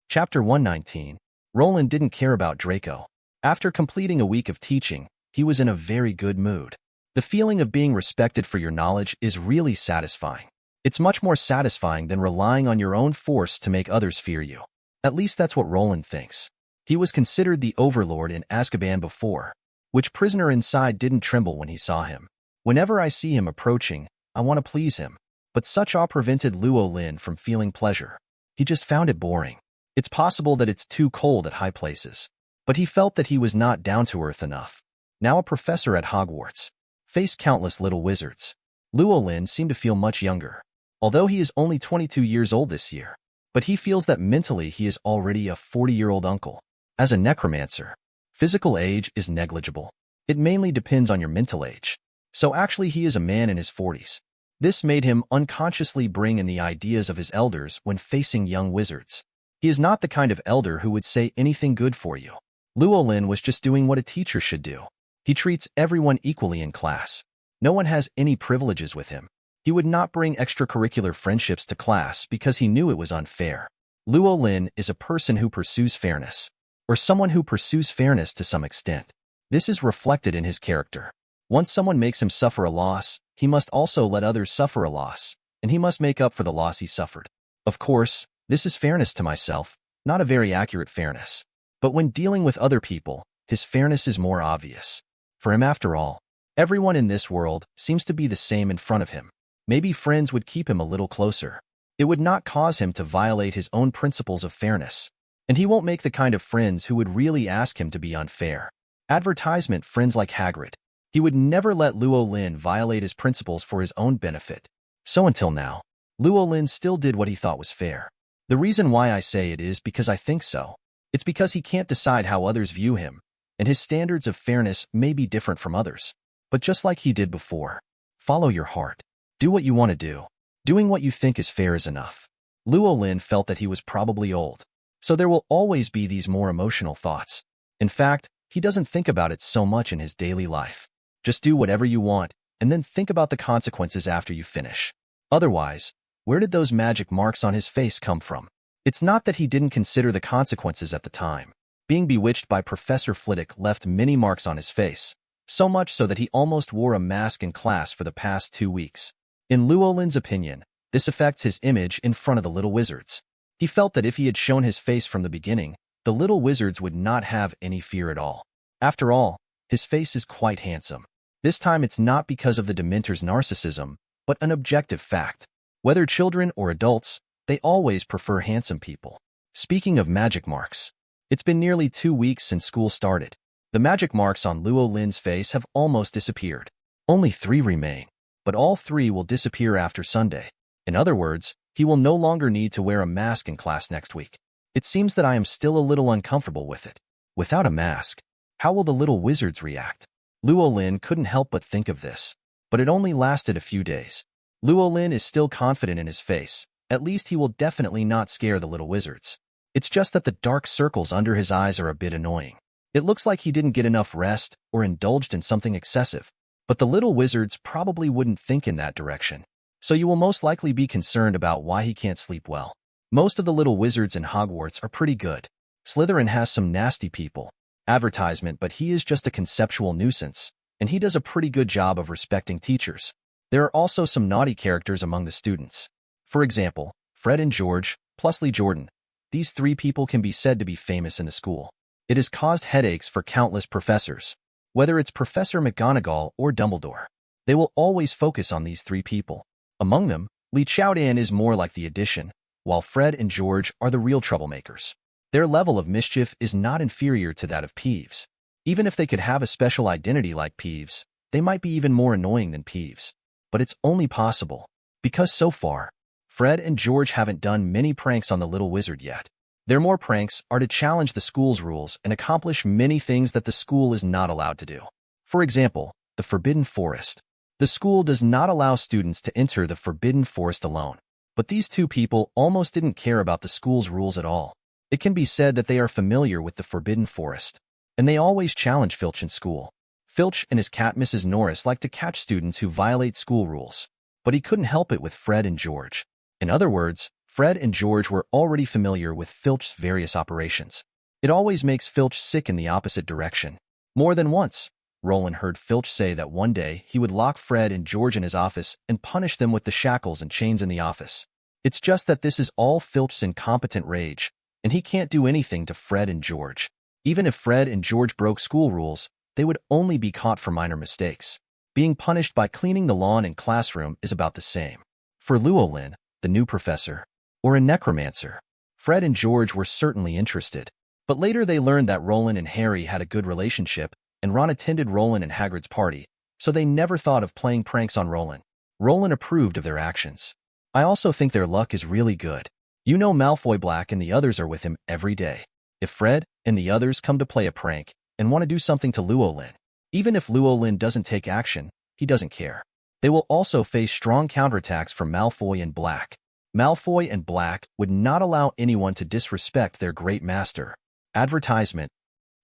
Chapter 119. Rolin didn't care about Draco. After completing a week of teaching, he was in a very good mood. The feeling of being respected for your knowledge is really satisfying. It's much more satisfying than relying on your own force to make others fear you. At least that's what Rolin thinks. He was considered the overlord in Azkaban before. Which prisoner inside didn't tremble when he saw him? Whenever I see him approaching, I want to please him. But such awe prevented Luo Lin from feeling pleasure. He just found it boring. It's possible that it's too cold at high places. But he felt that he was not down to earth enough. Now a professor at Hogwarts. Faced countless little wizards. Luo Lin seemed to feel much younger. Although he is only 22 years old this year. But he feels that mentally he is already a 40-year-old uncle. As a necromancer, physical age is negligible. It mainly depends on your mental age. So actually he is a man in his 40s. This made him unconsciously bring in the ideas of his elders when facing young wizards. He is not the kind of elder who would say anything good for you. Luo Lin was just doing what a teacher should do. He treats everyone equally in class. No one has any privileges with him. He would not bring extracurricular friendships to class because he knew it was unfair. Luo Lin is a person who pursues fairness, or someone who pursues fairness to some extent. This is reflected in his character. Once someone makes him suffer a loss, he must also let others suffer a loss, and he must make up for the loss he suffered. Of course, this is fairness to myself, not a very accurate fairness. But when dealing with other people, his fairness is more obvious. For him, after all, everyone in this world seems to be the same in front of him. Maybe friends would keep him a little closer. It would not cause him to violate his own principles of fairness. And he won't make the kind of friends who would really ask him to be unfair. Advertisement friends like Hagrid. He would never let Luo Lin violate his principles for his own benefit. So until now, Luo Lin still did what he thought was fair. The reason why I say it is because I think so. It's because he can't decide how others view him, and his standards of fairness may be different from others. But just like he did before, follow your heart. Do what you want to do. Doing what you think is fair is enough. Luo Lin felt that he was probably old, so there will always be these more emotional thoughts. In fact, he doesn't think about it so much in his daily life. Just do whatever you want, and then think about the consequences after you finish. Otherwise, where did those magic marks on his face come from? It's not that he didn't consider the consequences at the time. Being bewitched by Professor Flitwick left many marks on his face, so much so that he almost wore a mask in class for the past 2 weeks. In Luo Lin's opinion, this affects his image in front of the little wizards. He felt that if he had shown his face from the beginning, the little wizards would not have any fear at all. After all, his face is quite handsome. This time it's not because of the Dementor's narcissism, but an objective fact. Whether children or adults, they always prefer handsome people. Speaking of magic marks, it's been nearly 2 weeks since school started. The magic marks on Luo Lin's face have almost disappeared. Only 3 remain, but all 3 will disappear after Sunday. In other words, he will no longer need to wear a mask in class next week. It seems that I am still a little uncomfortable with it. Without a mask, how will the little wizards react? Luo Lin couldn't help but think of this. But it only lasted a few days. Luo Lin is still confident in his face. At least he will definitely not scare the little wizards. It's just that the dark circles under his eyes are a bit annoying. It looks like he didn't get enough rest or indulged in something excessive. But the little wizards probably wouldn't think in that direction. So you will most likely be concerned about why he can't sleep well. Most of the little wizards in Hogwarts are pretty good. Slytherin has some nasty people. Advertisement, but he is just a conceptual nuisance, and he does a pretty good job of respecting teachers. There are also some naughty characters among the students. For example, Fred and George, plus Lee Jordan. These three people can be said to be famous in the school. It has caused headaches for countless professors. Whether it's Professor McGonagall or Dumbledore, they will always focus on these three people. Among them, Lee Chowdan is more like the addition, while Fred and George are the real troublemakers. Their level of mischief is not inferior to that of Peeves. Even if they could have a special identity like Peeves, they might be even more annoying than Peeves. But it's only possible, because so far, Fred and George haven't done many pranks on the little wizard yet. Their more pranks are to challenge the school's rules and accomplish many things that the school is not allowed to do. For example, the Forbidden Forest. The school does not allow students to enter the Forbidden Forest alone. But these two people almost didn't care about the school's rules at all. It can be said that they are familiar with the Forbidden Forest, and they always challenge Filch in school. Filch and his cat Mrs. Norris like to catch students who violate school rules, but he couldn't help it with Fred and George. In other words, Fred and George were already familiar with Filch's various operations. It always makes Filch sick in the opposite direction. More than once, Rolin heard Filch say that one day he would lock Fred and George in his office and punish them with the shackles and chains in the office. It's just that this is all Filch's incompetent rage, and he can't do anything to Fred and George. Even if Fred and George broke school rules, they would only be caught for minor mistakes. Being punished by cleaning the lawn in classroom is about the same. For Luo Lin, the new professor, or a necromancer, Fred and George were certainly interested. But later they learned that Rolin and Harry had a good relationship, and Ron attended Rolin and Hagrid's party, so they never thought of playing pranks on Rolin. Rolin approved of their actions. I also think their luck is really good. You know Malfoy Black and the others are with him every day. If Fred and the others come to play a prank and want to do something to Luo Lin, even if Luo Lin doesn't take action, he doesn't care. They will also face strong counterattacks from Malfoy and Black. Malfoy and Black would not allow anyone to disrespect their great master. Advertisement.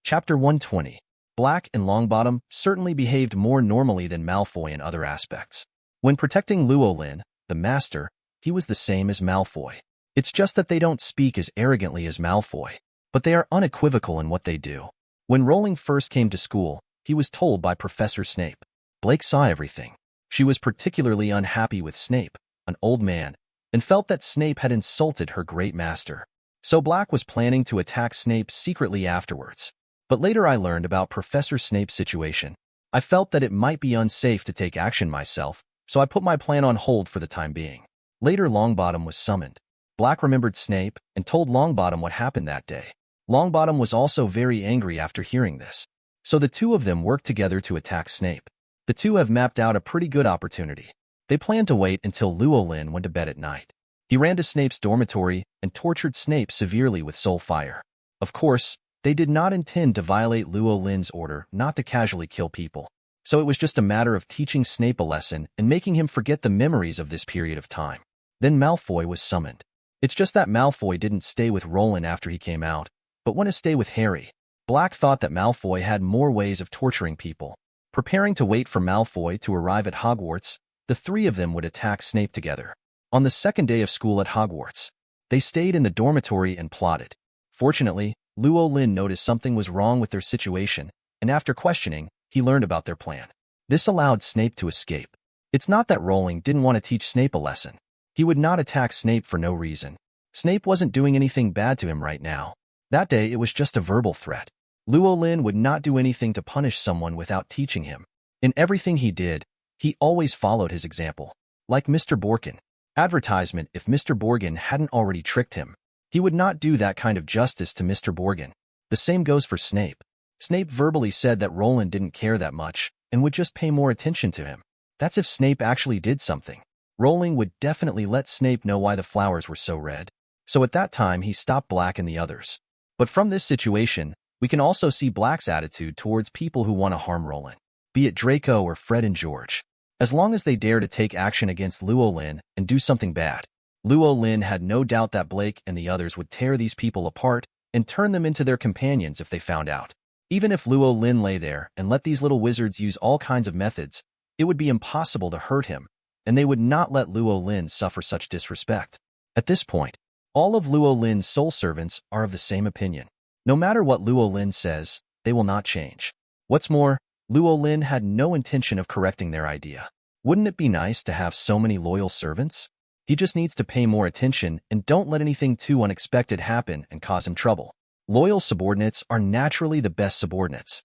Chapter 120. Black and Longbottom certainly behaved more normally than Malfoy in other aspects. When protecting Luo Lin, the master, he was the same as Malfoy. It's just that they don't speak as arrogantly as Malfoy, but they are unequivocal in what they do. When Rowling first came to school, he was told by Professor Snape. Blake saw everything. She was particularly unhappy with Snape, an old man, and felt that Snape had insulted her great master. So Black was planning to attack Snape secretly afterwards. But later I learned about Professor Snape's situation. I felt that it might be unsafe to take action myself, so I put my plan on hold for the time being. Later Longbottom was summoned. Black remembered Snape and told Longbottom what happened that day. Longbottom was also very angry after hearing this. So the two of them worked together to attack Snape. The two have mapped out a pretty good opportunity. They planned to wait until Luo Lin went to bed at night. He ran to Snape's dormitory and tortured Snape severely with soul fire. Of course, they did not intend to violate Luo Lin's order not to casually kill people. So it was just a matter of teaching Snape a lesson and making him forget the memories of this period of time. Then Malfoy was summoned. It's just that Malfoy didn't stay with Rolin after he came out, but went to stay with Harry. Black thought that Malfoy had more ways of torturing people. Preparing to wait for Malfoy to arrive at Hogwarts, the three of them would attack Snape together. On the second day of school at Hogwarts, they stayed in the dormitory and plotted. Fortunately, Luo Lin noticed something was wrong with their situation, and after questioning, he learned about their plan. This allowed Snape to escape. It's not that Rowling didn't want to teach Snape a lesson. He would not attack Snape for no reason. Snape wasn't doing anything bad to him right now. That day, it was just a verbal threat. Luo Lin would not do anything to punish someone without teaching him. In everything he did, he always followed his example. Like Mr. Borkin. Advertisement. If Mr. Borgin hadn't already tricked him, he would not do that kind of justice to Mr. Borgin. The same goes for Snape. Snape verbally said that Rolin didn't care that much and would just pay more attention to him. That's if Snape actually did something. Rowling would definitely let Snape know why the flowers were so red. So at that time, he stopped Black and the others. But from this situation, we can also see Black's attitude towards people who want to harm Rolin, be it Draco or Fred and George. As long as they dare to take action against Luo Lin and do something bad, Luo Lin had no doubt that Blake and the others would tear these people apart and turn them into their companions if they found out. Even if Luo Lin lay there and let these little wizards use all kinds of methods, it would be impossible to hurt him, and they would not let Luo Lin suffer such disrespect. At this point, all of Luo Lin's soul servants are of the same opinion. No matter what Luo Lin says, they will not change. What's more, Luo Lin had no intention of correcting their idea. Wouldn't it be nice to have so many loyal servants? He just needs to pay more attention and don't let anything too unexpected happen and cause him trouble. Loyal subordinates are naturally the best subordinates.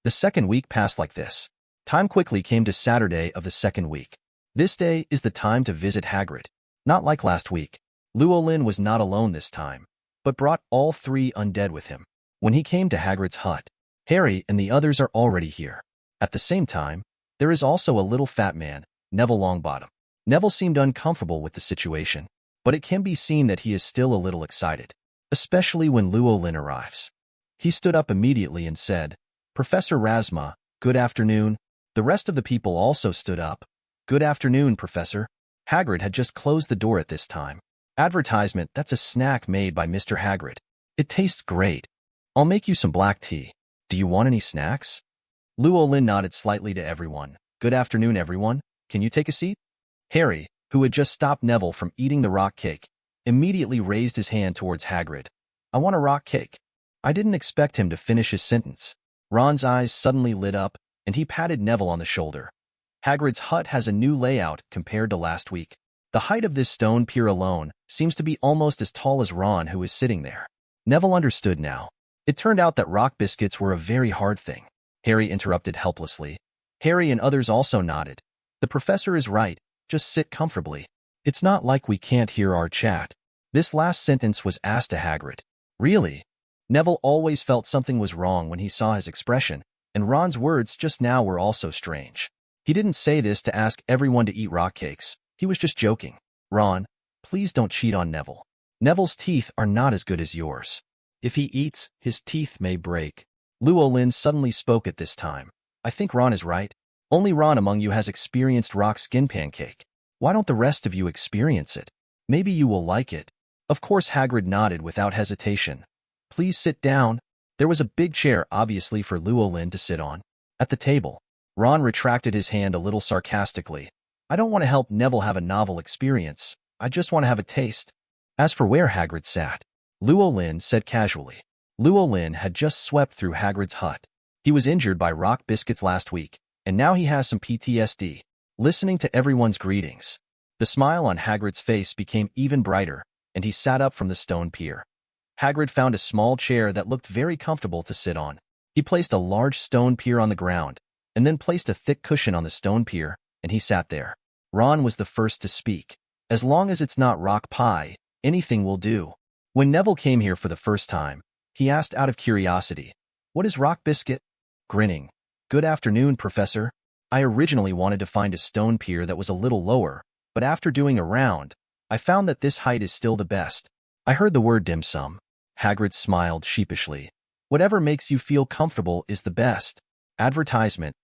The second week passed like this. Time quickly came to Saturday of the second week. This day is the time to visit Hagrid. Not like last week. Luo Lin was not alone this time, but brought all 3 undead with him. When he came to Hagrid's hut, Harry and the others are already here. At the same time, there is also a little fat man, Neville Longbottom. Neville seemed uncomfortable with the situation, but it can be seen that he is still a little excited, especially when Luo Lin arrives. He stood up immediately and said, "Professor Razma, good afternoon." The rest of the people also stood up. "Good afternoon, Professor." Hagrid had just closed the door at this time. Advertisement, that's a snack made by Mr. Hagrid. It tastes great. I'll make you some black tea. Do you want any snacks? Luo Lin nodded slightly to everyone. "Good afternoon, everyone. Can you take a seat?" Harry, who had just stopped Neville from eating the rock cake, immediately raised his hand towards Hagrid. "I want a rock cake." I didn't expect him to finish his sentence. Ron's eyes suddenly lit up, and he patted Neville on the shoulder. Hagrid's hut has a new layout compared to last week. The height of this stone pier alone seems to be almost as tall as Ron, who is sitting there. Neville understood now. It turned out that rock biscuits were a very hard thing. Harry interrupted helplessly. Harry and others also nodded. "The professor is right. Just sit comfortably. It's not like we can't hear our chat." This last sentence was asked to Hagrid. Really? Neville always felt something was wrong when he saw his expression, and Ron's words just now were also strange. He didn't say this to ask everyone to eat rock cakes. He was just joking. "Ron, please don't cheat on Neville. Neville's teeth are not as good as yours. If he eats, his teeth may break." Luo Lin suddenly spoke at this time. "I think Ron is right. Only Ron among you has experienced rock skin pancake. Why don't the rest of you experience it? Maybe you will like it." Of course, Hagrid nodded without hesitation. "Please sit down." There was a big chair, obviously for Luo Lin to sit on. At the table, Ron retracted his hand a little sarcastically. "I don't want to help Neville have a novel experience. I just want to have a taste." As for where Hagrid sat, Luo Lin said casually. Luo Lin had just swept through Hagrid's hut. He was injured by rock biscuits last week, and now he has some PTSD. Listening to everyone's greetings, the smile on Hagrid's face became even brighter, and he sat up from the stone pier. Hagrid found a small chair that looked very comfortable to sit on. He placed a large stone pier on the ground, and then placed a thick cushion on the stone pier, and he sat there. Ron was the first to speak. "As long as it's not rock pie, anything will do." When Neville came here for the first time, he asked out of curiosity, "What is rock biscuit?" Grinning, "Good afternoon, Professor. I originally wanted to find a stone pier that was a little lower, but after doing a round, I found that this height is still the best." I heard the word dim sum. Hagrid smiled sheepishly. "Whatever makes you feel comfortable is the best." Advertisement.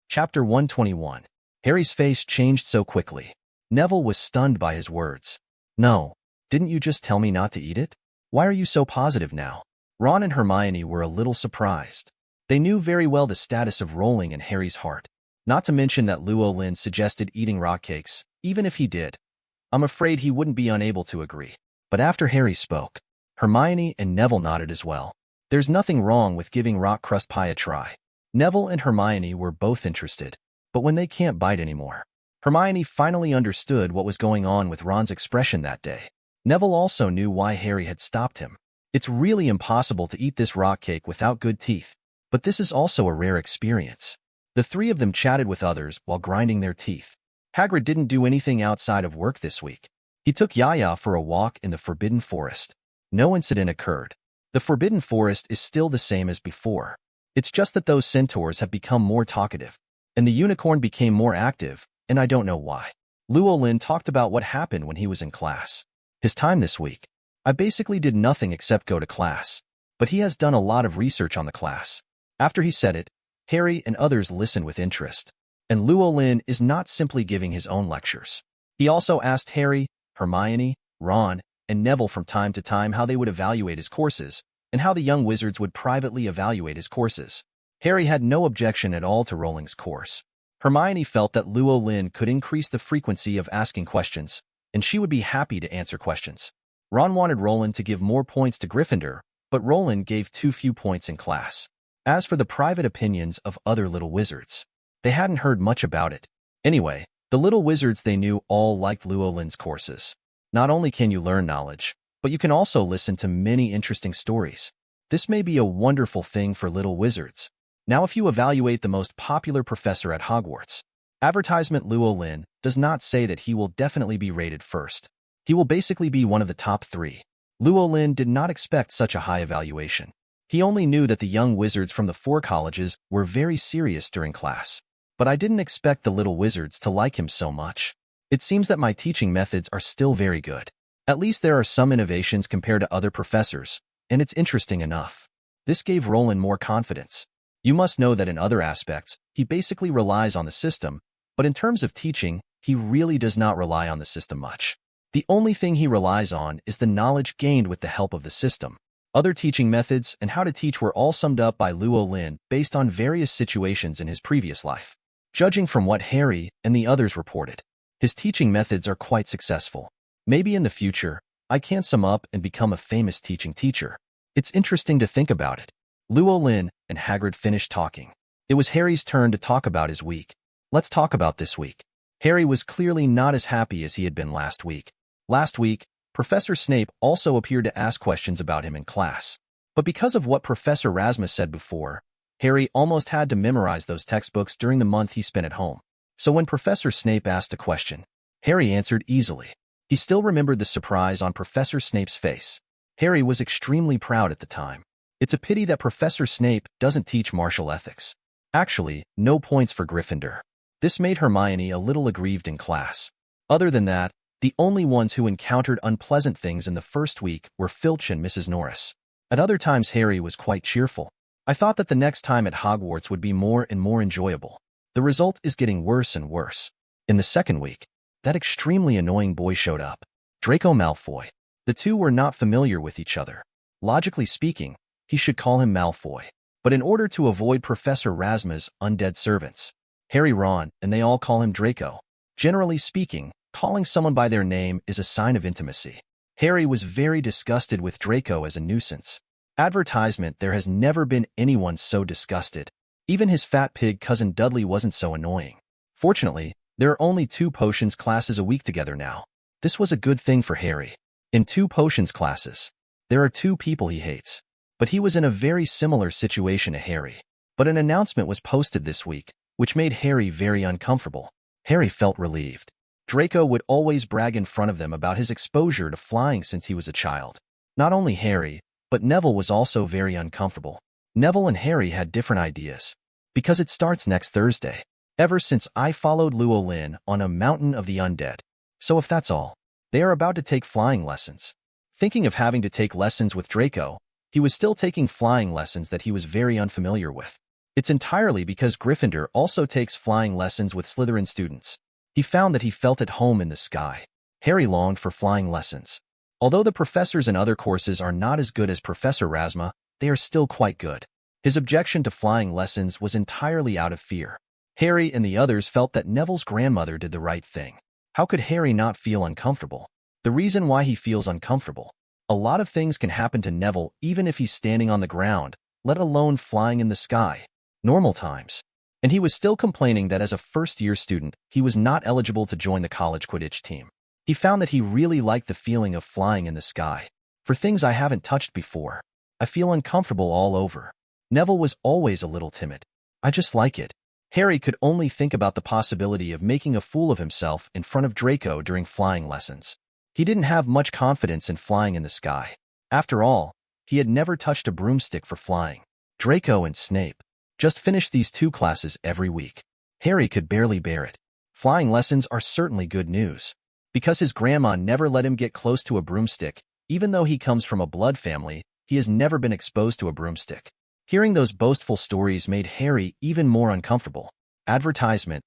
Chapter 121. Harry's face changed so quickly. Neville was stunned by his words. "No, didn't you just tell me not to eat it? Why are you so positive now?" Ron and Hermione were a little surprised. They knew very well the status of Rowling in Harry's heart. Not to mention that Luo Lin suggested eating rock cakes, even if he did. I'm afraid he wouldn't be unable to agree. But after Harry spoke, Hermione and Neville nodded as well. There's nothing wrong with giving rock crust pie a try. Neville and Hermione were both interested, but when they can't bite anymore. Hermione finally understood what was going on with Ron's expression that day. Neville also knew why Harry had stopped him. It's really impossible to eat this rock cake without good teeth, but this is also a rare experience. The 3 of them chatted with others while grinding their teeth. Hagrid didn't do anything outside of work this week. He took Yaya for a walk in the Forbidden Forest. No incident occurred. The Forbidden Forest is still the same as before. It's just that those centaurs have become more talkative, and the unicorn became more active, and I don't know why. Luo Lin talked about what happened when he was in class. His time this week. I basically did nothing except go to class. But he has done a lot of research on the class. After he said it, Harry and others listened with interest. And Luo Lin is not simply giving his own lectures. He also asked Harry, Hermione, Ron, and Neville from time to time how they would evaluate his courses, and how the young wizards would privately evaluate his courses. Harry had no objection at all to Rowling's course. Hermione felt that Luo Lin could increase the frequency of asking questions, and she would be happy to answer questions. Ron wanted Rolin to give more points to Gryffindor, but Rolin gave too few points in class. As for the private opinions of other little wizards, they hadn't heard much about it. Anyway, the little wizards they knew all liked Luo Lin's courses. Not only can you learn knowledge, but you can also listen to many interesting stories. This may be a wonderful thing for little wizards. Now if you evaluate the most popular professor at Hogwarts, advertisement Luo Lin does not say that he will definitely be rated first. He will basically be one of the top 3. Luo Lin did not expect such a high evaluation. He only knew that the young wizards from the 4 colleges were very serious during class. But I didn't expect the little wizards to like him so much. It seems that my teaching methods are still very good. At least there are some innovations compared to other professors, and it's interesting enough. This gave Rolin more confidence. You must know that in other aspects, he basically relies on the system, but in terms of teaching, he really does not rely on the system much. The only thing he relies on is the knowledge gained with the help of the system. Other teaching methods and how to teach were all summed up by Luo Lin based on various situations in his previous life. Judging from what Harry and the others reported, his teaching methods are quite successful. Maybe in the future, I can sum up and become a famous teaching teacher. It's interesting to think about it. Luo Lin and Hagrid finished talking. It was Harry's turn to talk about his week. Let's talk about this week. Harry was clearly not as happy as he had been last week. Last week, Professor Snape also appeared to ask questions about him in class. But because of what Professor Rasmus said before, Harry almost had to memorize those textbooks during the month he spent at home. So when Professor Snape asked a question, Harry answered easily. He still remembered the surprise on Professor Snape's face. Harry was extremely proud at the time. It's a pity that Professor Snape doesn't teach martial ethics. Actually, no points for Gryffindor. This made Hermione a little aggrieved in class. Other than that, the only ones who encountered unpleasant things in the first week were Filch and Mrs. Norris. At other times Harry was quite cheerful. I thought that the next time at Hogwarts would be more and more enjoyable. The result is getting worse and worse. In the second week, that extremely annoying boy showed up. Draco Malfoy. The two were not familiar with each other. Logically speaking, he should call him Malfoy. But in order to avoid Professor Rasmus' undead servants, Harry, Ron, and they all call him Draco. Generally speaking, calling someone by their name is a sign of intimacy. Harry was very disgusted with Draco as a nuisance. Advertisement: there has never been anyone so disgusted. Even his fat pig cousin Dudley wasn't so annoying. Fortunately, there are only 2 potions classes a week together now. This was a good thing for Harry. In 2 potions classes, there are 2 people he hates. But he was in a very similar situation to Harry. But an announcement was posted this week, which made Harry very uncomfortable. Harry felt relieved. Draco would always brag in front of them about his exposure to flying since he was a child. Not only Harry, but Neville was also very uncomfortable. Neville and Harry had different ideas. Because it starts next Thursday. Ever since I followed Luo Lin on a mountain of the undead. So if that's all, they are about to take flying lessons. Thinking of having to take lessons with Draco, he was still taking flying lessons that he was very unfamiliar with. It's entirely because Gryffindor also takes flying lessons with Slytherin students. He found that he felt at home in the sky. Harry longed for flying lessons. Although the professors in other courses are not as good as Professor Rasmus, they are still quite good. His objection to flying lessons was entirely out of fear. Harry and the others felt that Neville's grandmother did the right thing. How could Harry not feel uncomfortable? The reason why he feels uncomfortable: a lot of things can happen to Neville even if he's standing on the ground, let alone flying in the sky. Normal times. And he was still complaining that as a first-year student, he was not eligible to join the college Quidditch team. He found that he really liked the feeling of flying in the sky. For things I haven't touched before, I feel uncomfortable all over. Neville was always a little timid. I just like it. Harry could only think about the possibility of making a fool of himself in front of Draco during flying lessons. He didn't have much confidence in flying in the sky. After all, he had never touched a broomstick for flying. Draco and Snape just finished these 2 classes every week. Harry could barely bear it. Flying lessons are certainly good news. Because his grandma never let him get close to a broomstick, Even though he comes from a blood family, he has never been exposed to a broomstick. Hearing those boastful stories made Harry even more uncomfortable. Advertisement.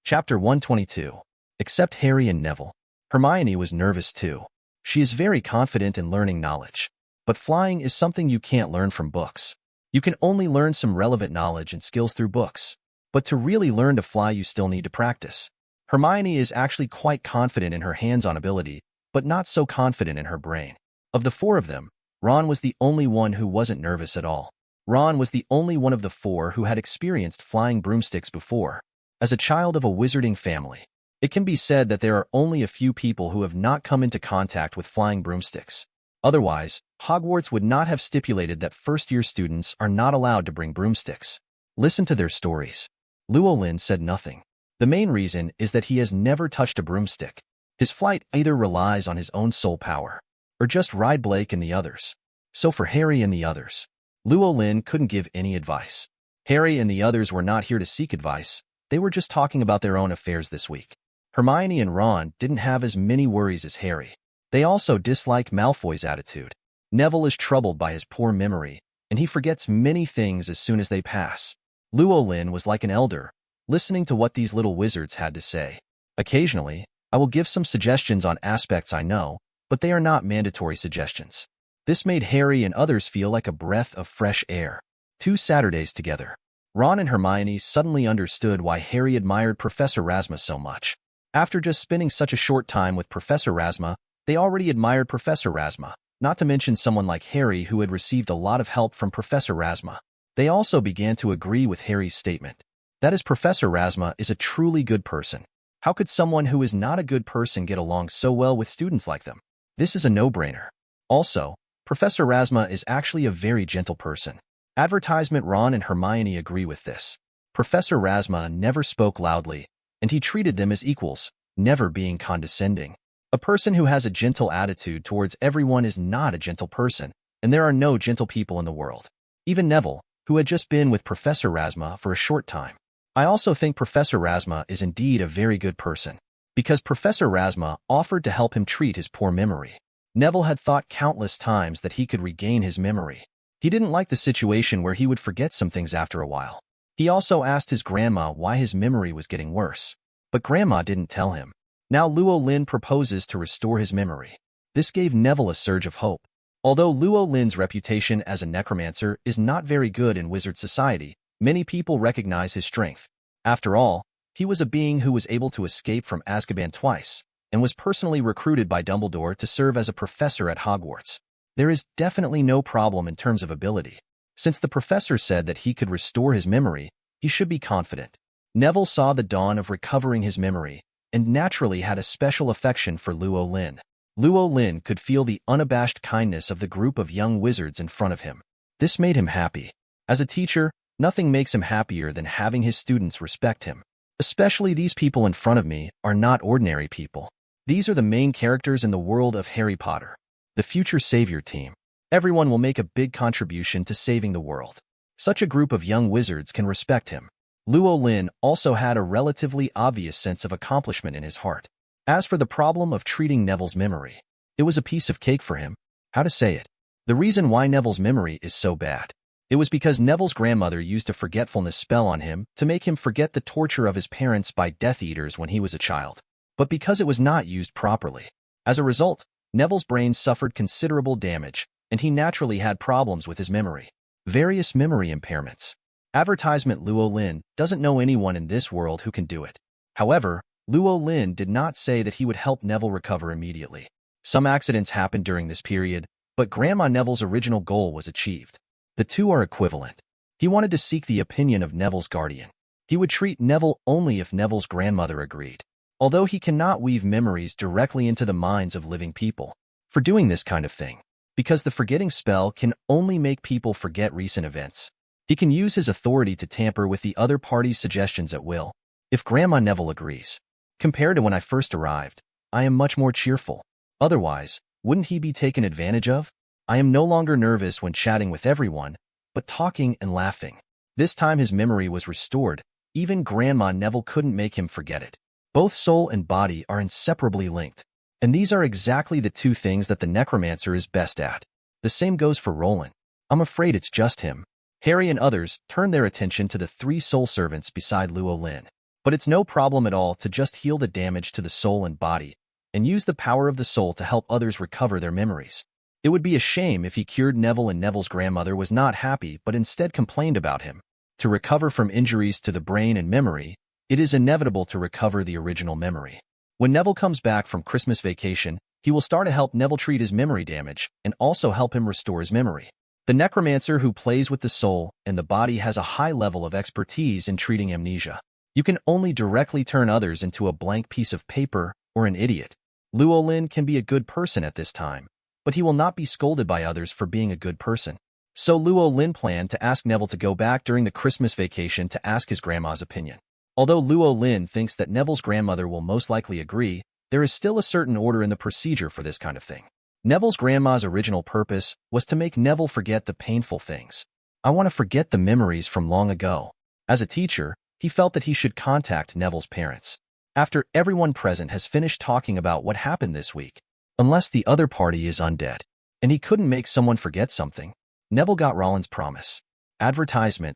Chapter 122. Except Harry and Neville. Hermione was nervous too. She is very confident in learning knowledge. But flying is something you can't learn from books. You can only learn some relevant knowledge and skills through books. But to really learn to fly, you still need to practice. Hermione is actually quite confident in her hands-on ability, but not so confident in her brain. Of the four of them, Ron was the only one who wasn't nervous at all. Ron was the only one of the four who had experienced flying broomsticks before. As a child of a wizarding family, it can be said that there are only a few people who have not come into contact with flying broomsticks. Otherwise, Hogwarts would not have stipulated that first-year students are not allowed to bring broomsticks. Listen to their stories. Luo Lin said nothing. The main reason is that he has never touched a broomstick. His flight either relies on his own soul power, or just ride Blake and the others. So for Harry and the others, Luo Lin couldn't give any advice. Harry and the others were not here to seek advice. They were just talking about their own affairs this week. Hermione and Ron didn't have as many worries as Harry. They also dislike Malfoy's attitude. Neville is troubled by his poor memory, and he forgets many things as soon as they pass. Luo Lin was like an elder, listening to what these little wizards had to say. Occasionally, I will give some suggestions on aspects I know, but they are not mandatory suggestions. This made Harry and others feel like a breath of fresh air. 2 Saturdays together. Ron and Hermione suddenly understood why Harry admired Professor Razma so much. After just spending such a short time with Professor Razma, they already admired Professor Razma, not to mention someone like Harry who had received a lot of help from Professor Razma. They also began to agree with Harry's statement. That is, Professor Razma is a truly good person. How could someone who is not a good person get along so well with students like them? This is a no-brainer. Also, Professor Razma is actually a very gentle person. Advertisement. Ron and Hermione agree with this. Professor Razma never spoke loudly, and he treated them as equals, never being condescending. A person who has a gentle attitude towards everyone is not a gentle person, and there are no gentle people in the world. Even Neville, who had just been with Professor Razma for a short time. I also think Professor Razma is indeed a very good person, because Professor Razma offered to help him treat his poor memory. Neville had thought countless times that he could regain his memory. He didn't like the situation where he would forget some things after a while. He also asked his grandma why his memory was getting worse, but Grandma didn't tell him. Now Luo Lin proposes to restore his memory. This gave Neville a surge of hope. Although Luo Lin's reputation as a necromancer is not very good in wizard society, many people recognize his strength. After all, he was a being who was able to escape from Azkaban twice, and was personally recruited by Dumbledore to serve as a professor at Hogwarts. There is definitely no problem in terms of ability. Since the professor said that he could restore his memory, he should be confident. Neville saw the dawn of recovering his memory, and naturally had a special affection for Luo Lin. Luo Lin could feel the unabashed kindness of the group of young wizards in front of him. This made him happy. As a teacher, nothing makes him happier than having his students respect him. Especially these people in front of me are not ordinary people. These are the main characters in the world of Harry Potter. The future savior team. Everyone will make a big contribution to saving the world. Such a group of young wizards can respect him. Luo Lin also had a relatively obvious sense of accomplishment in his heart. As for the problem of treating Neville's memory, it was a piece of cake for him. How to say it? The reason why Neville's memory is so bad. It was because Neville's grandmother used a forgetfulness spell on him to make him forget the torture of his parents by Death Eaters when he was a child. But because it was not used properly. As a result, Neville's brain suffered considerable damage, and he naturally had problems with his memory. Various memory impairments. Advertisement. Luo Lin doesn't know anyone in this world who can do it. However, Luo Lin did not say that he would help Neville recover immediately. Some accidents happened during this period, but Grandma Neville's original goal was achieved. The two are equivalent. He wanted to seek the opinion of Neville's guardian. He would treat Neville only if Neville's grandmother agreed. Although he cannot weave memories directly into the minds of living people. For doing this kind of thing. Because the forgetting spell can only make people forget recent events. He can use his authority to tamper with the other party's suggestions at will. If Grandma Neville agrees. Compared to when I first arrived, I am much more cheerful. Otherwise, wouldn't he be taken advantage of? I am no longer nervous when chatting with everyone, but talking and laughing. This time his memory was restored. Even Grandma Neville couldn't make him forget it. Both soul and body are inseparably linked. And these are exactly the two things that the necromancer is best at. The same goes for Rolin. I'm afraid it's just him. Harry and others turn their attention to the three soul servants beside Luo Lin. But it's no problem at all to just heal the damage to the soul and body, and use the power of the soul to help others recover their memories. It would be a shame if he cured Neville and Neville's grandmother was not happy but instead complained about him. To recover from injuries to the brain and memory, it is inevitable to recover the original memory. When Neville comes back from Christmas vacation, he will start to help Neville treat his memory damage and also help him restore his memory. The necromancer who plays with the soul and the body has a high level of expertise in treating amnesia. You can only directly turn others into a blank piece of paper or an idiot. Luo Lin can be a good person at this time, but he will not be scolded by others for being a good person. So Luo Lin planned to ask Neville to go back during the Christmas vacation to ask his grandma's opinion. Although Luo Lin thinks that Neville's grandmother will most likely agree, there is still a certain order in the procedure for this kind of thing. Neville's grandma's original purpose was to make Neville forget the painful things. I want to forget the memories from long ago. As a teacher, he felt that he should contact Neville's parents. After everyone present has finished talking about what happened this week, unless the other party is undead, and he couldn't make someone forget something, Neville got Rolin's promise. Advertisement.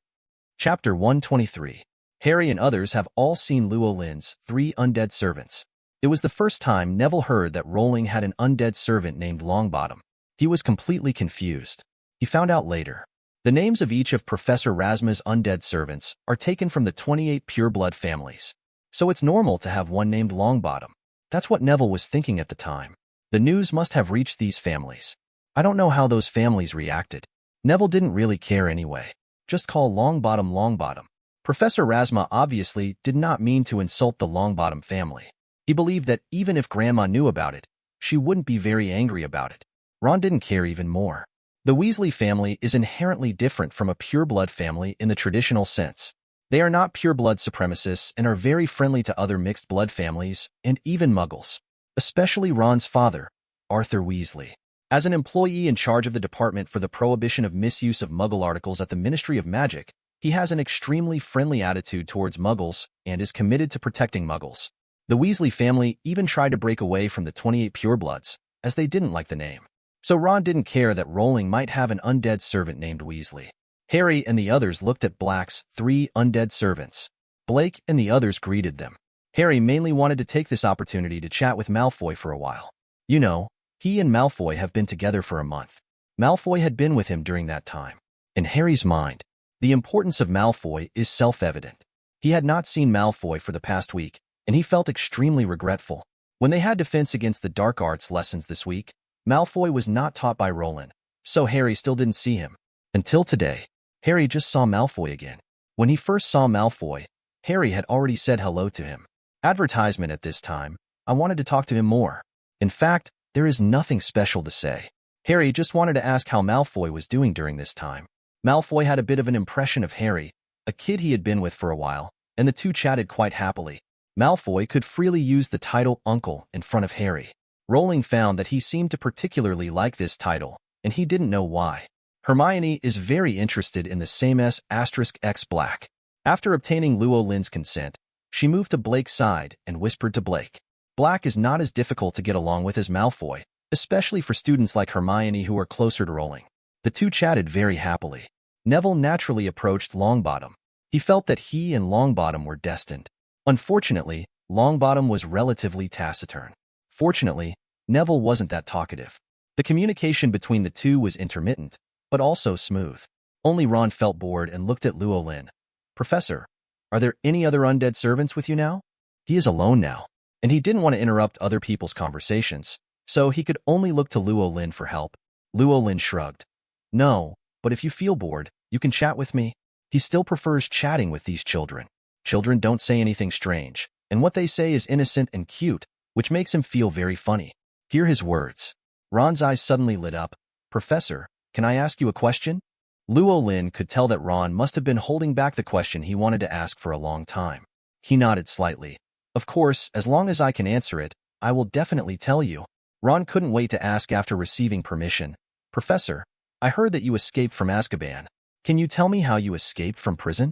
Chapter 123. Harry and others have all seen Luo Lin's 3 undead servants. It was the first time Neville heard that Rowling had an undead servant named Longbottom. He was completely confused. He found out later. The names of each of Professor Rasma's undead servants are taken from the 28 pureblood families. So it's normal to have one named Longbottom. That's what Neville was thinking at the time. The news must have reached these families. I don't know how those families reacted. Neville didn't really care anyway. Just call Longbottom Longbottom. Professor Rasma obviously did not mean to insult the Longbottom family. He believed that even if Grandma knew about it, she wouldn't be very angry about it. Ron didn't care even more. The Weasley family is inherently different from a pureblood family in the traditional sense. They are not pureblood supremacists and are very friendly to other mixed blood families and even Muggles, especially Ron's father, Arthur Weasley. As an employee in charge of the Department for the Prohibition of Misuse of Muggle Articles at the Ministry of Magic, he has an extremely friendly attitude towards Muggles and is committed to protecting Muggles. The Weasley family even tried to break away from the 28 purebloods, as they didn't like the name. So Ron didn't care that Rowling might have an undead servant named Weasley. Harry and the others looked at Black's 3 undead servants. Blake and the others greeted them. Harry mainly wanted to take this opportunity to chat with Malfoy for a while. You know, he and Malfoy have been together for a month. Malfoy had been with him during that time. In Harry's mind, the importance of Malfoy is self-evident. He had not seen Malfoy for the past week, and he felt extremely regretful. When they had defense against the dark arts lessons this week, Malfoy was not taught by Rolin, so Harry still didn't see him. Until today, Harry just saw Malfoy again. When he first saw Malfoy, Harry had already said hello to him. Advertisement at this time, I wanted to talk to him more. In fact, there is nothing special to say. Harry just wanted to ask how Malfoy was doing during this time. Malfoy had a bit of an impression of Harry, a kid he had been with for a while, and the two chatted quite happily. Malfoy could freely use the title Uncle in front of Harry. Rowling found that he seemed to particularly like this title, and he didn't know why. Hermione is very interested in the same *X Black. After obtaining Luo Lin's consent, she moved to Blake's side and whispered to Blake. Black is not as difficult to get along with as Malfoy, especially for students like Hermione who are closer to Rowling. The two chatted very happily. Neville naturally approached Longbottom. He felt that he and Longbottom were destined. Unfortunately, Longbottom was relatively taciturn. Fortunately, Neville wasn't that talkative. The communication between the two was intermittent, but also smooth. Only Ron felt bored and looked at Luo Lin. Professor, are there any other undead servants with you now? He is alone now, and he didn't want to interrupt other people's conversations, so he could only look to Luo Lin for help. Luo Lin shrugged. No, but if you feel bored, you can chat with me. He still prefers chatting with these children. Children don't say anything strange, and what they say is innocent and cute, which makes him feel very funny. Hear his words. Ron's eyes suddenly lit up. Professor, can I ask you a question? Luo Lin could tell that Ron must have been holding back the question he wanted to ask for a long time. He nodded slightly. Of course, as long as I can answer it, I will definitely tell you. Ron couldn't wait to ask after receiving permission. Professor, I heard that you escaped from Azkaban. Can you tell me how you escaped from prison?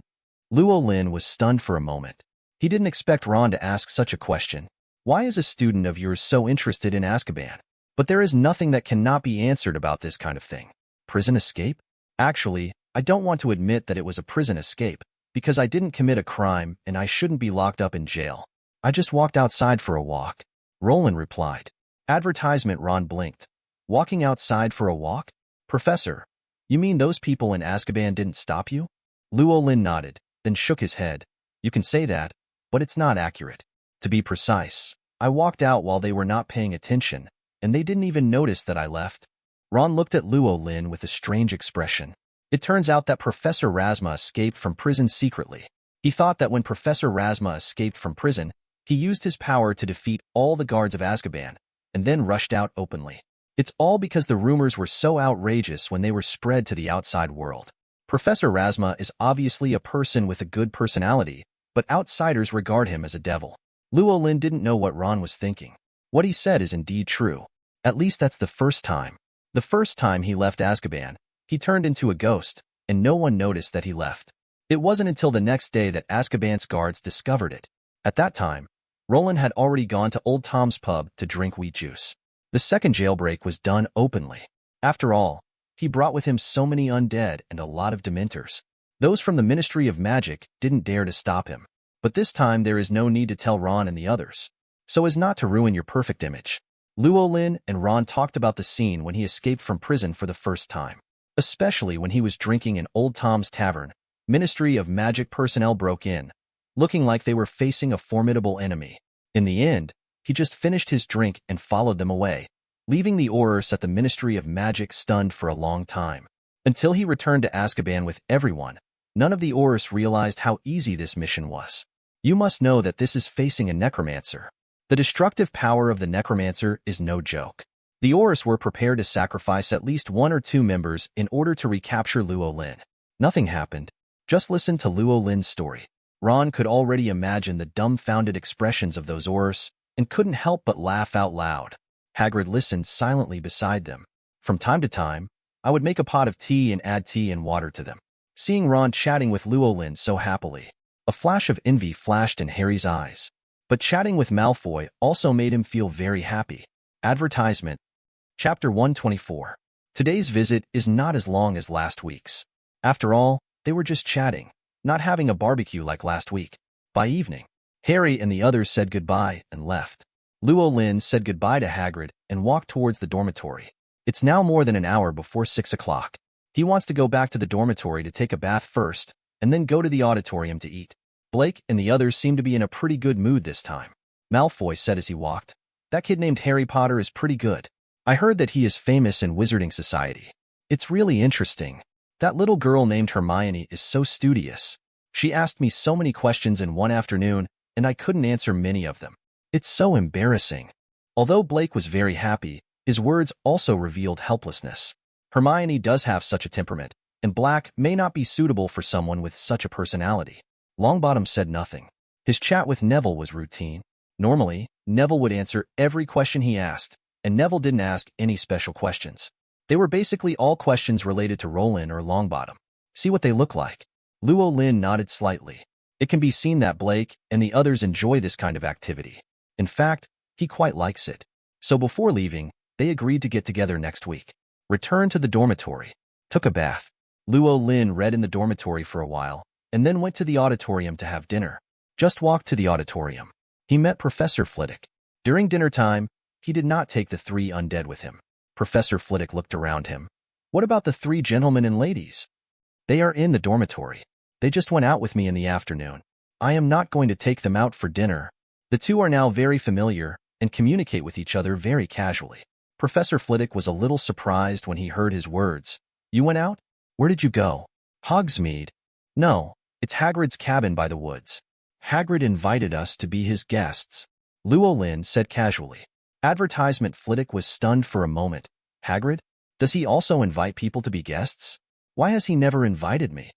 Luo Lin was stunned for a moment. He didn't expect Ron to ask such a question. Why is a student of yours so interested in Azkaban? But there is nothing that cannot be answered about this kind of thing. Prison escape? Actually, I don't want to admit that it was a prison escape, because I didn't commit a crime and I shouldn't be locked up in jail. I just walked outside for a walk. Rolin replied. Advertisement. Ron blinked. Walking outside for a walk? Professor, you mean those people in Azkaban didn't stop you? Luo Lin nodded, then shook his head. You can say that, but it's not accurate. To be precise, I walked out while they were not paying attention, and they didn't even notice that I left. Ron looked at Luo Lin with a strange expression. It turns out that Professor Razma escaped from prison secretly. He thought that when Professor Razma escaped from prison, he used his power to defeat all the guards of Azkaban, and then rushed out openly. It's all because the rumors were so outrageous when they were spread to the outside world. Professor Razma is obviously a person with a good personality, but outsiders regard him as a devil. Luo Lin didn't know what Ron was thinking. What he said is indeed true. At least that's the first time. The first time he left Azkaban, he turned into a ghost, and no one noticed that he left. It wasn't until the next day that Azkaban's guards discovered it. At that time, Rolin had already gone to Old Tom's pub to drink wheat juice. The second jailbreak was done openly. After all, he brought with him so many undead and a lot of dementors. Those from the Ministry of Magic didn't dare to stop him. But this time there is no need to tell Ron and the others, so as not to ruin your perfect image. Luo Lin and Ron talked about the scene when he escaped from prison for the first time. Especially when he was drinking in Old Tom's Tavern, Ministry of Magic personnel broke in, looking like they were facing a formidable enemy. In the end, he just finished his drink and followed them away, leaving the Aurors at the Ministry of Magic stunned for a long time. Until he returned to Azkaban with everyone, none of the Aurors realized how easy this mission was. You must know that this is facing a necromancer. The destructive power of the necromancer is no joke. The Aurors were prepared to sacrifice at least 1 or 2 members in order to recapture Luo Lin. Nothing happened. Just listen to Luo Lin's story. Ron could already imagine the dumbfounded expressions of those Aurors and couldn't help but laugh out loud. Hagrid listened silently beside them. From time to time, I would make a pot of tea and add tea and water to them. Seeing Ron chatting with Luo Lin so happily, a flash of envy flashed in Harry's eyes. But chatting with Malfoy also made him feel very happy. Advertisement. Chapter 124. Today's visit is not as long as last week's. After all, they were just chatting, not having a barbecue like last week. By evening, Harry and the others said goodbye and left. Luo Lin said goodbye to Hagrid and walked towards the dormitory. It's now more than an hour before 6 o'clock. He wants to go back to the dormitory to take a bath first, and then go to the auditorium to eat. Blake and the others seem to be in a pretty good mood this time. Malfoy said as he walked, "That kid named Harry Potter is pretty good. I heard that he is famous in Wizarding Society. It's really interesting. That little girl named Hermione is so studious. She asked me so many questions in one afternoon, and I couldn't answer many of them. It's so embarrassing." Although Blake was very happy, his words also revealed helplessness. Hermione does have such a temperament, and Black may not be suitable for someone with such a personality. Longbottom said nothing. His chat with Neville was routine. Normally, Neville would answer every question he asked, and Neville didn't ask any special questions. They were basically all questions related to Rolin or Longbottom. See what they look like. Luo Lin nodded slightly. It can be seen that Blake and the others enjoy this kind of activity. In fact, he quite likes it. So before leaving, they agreed to get together next week. Returned to the dormitory. Took a bath. Luo Lin read in the dormitory for a while, and then went to the auditorium to have dinner. Just walked to the auditorium. He met Professor Flitwick. During dinner time, he did not take the 3 undead with him. Professor Flitwick looked around him. What about the 3 gentlemen and ladies? They are in the dormitory. They just went out with me in the afternoon. I am not going to take them out for dinner. The 2 are now very familiar and communicate with each other very casually. Professor Flitwick was a little surprised when he heard his words. You went out? Where did you go? Hogsmeade. No, it's Hagrid's cabin by the woods. Hagrid invited us to be his guests. Luo Lin said casually. Advertisement. Flitwick was stunned for a moment. Hagrid? Does he also invite people to be guests? Why has he never invited me?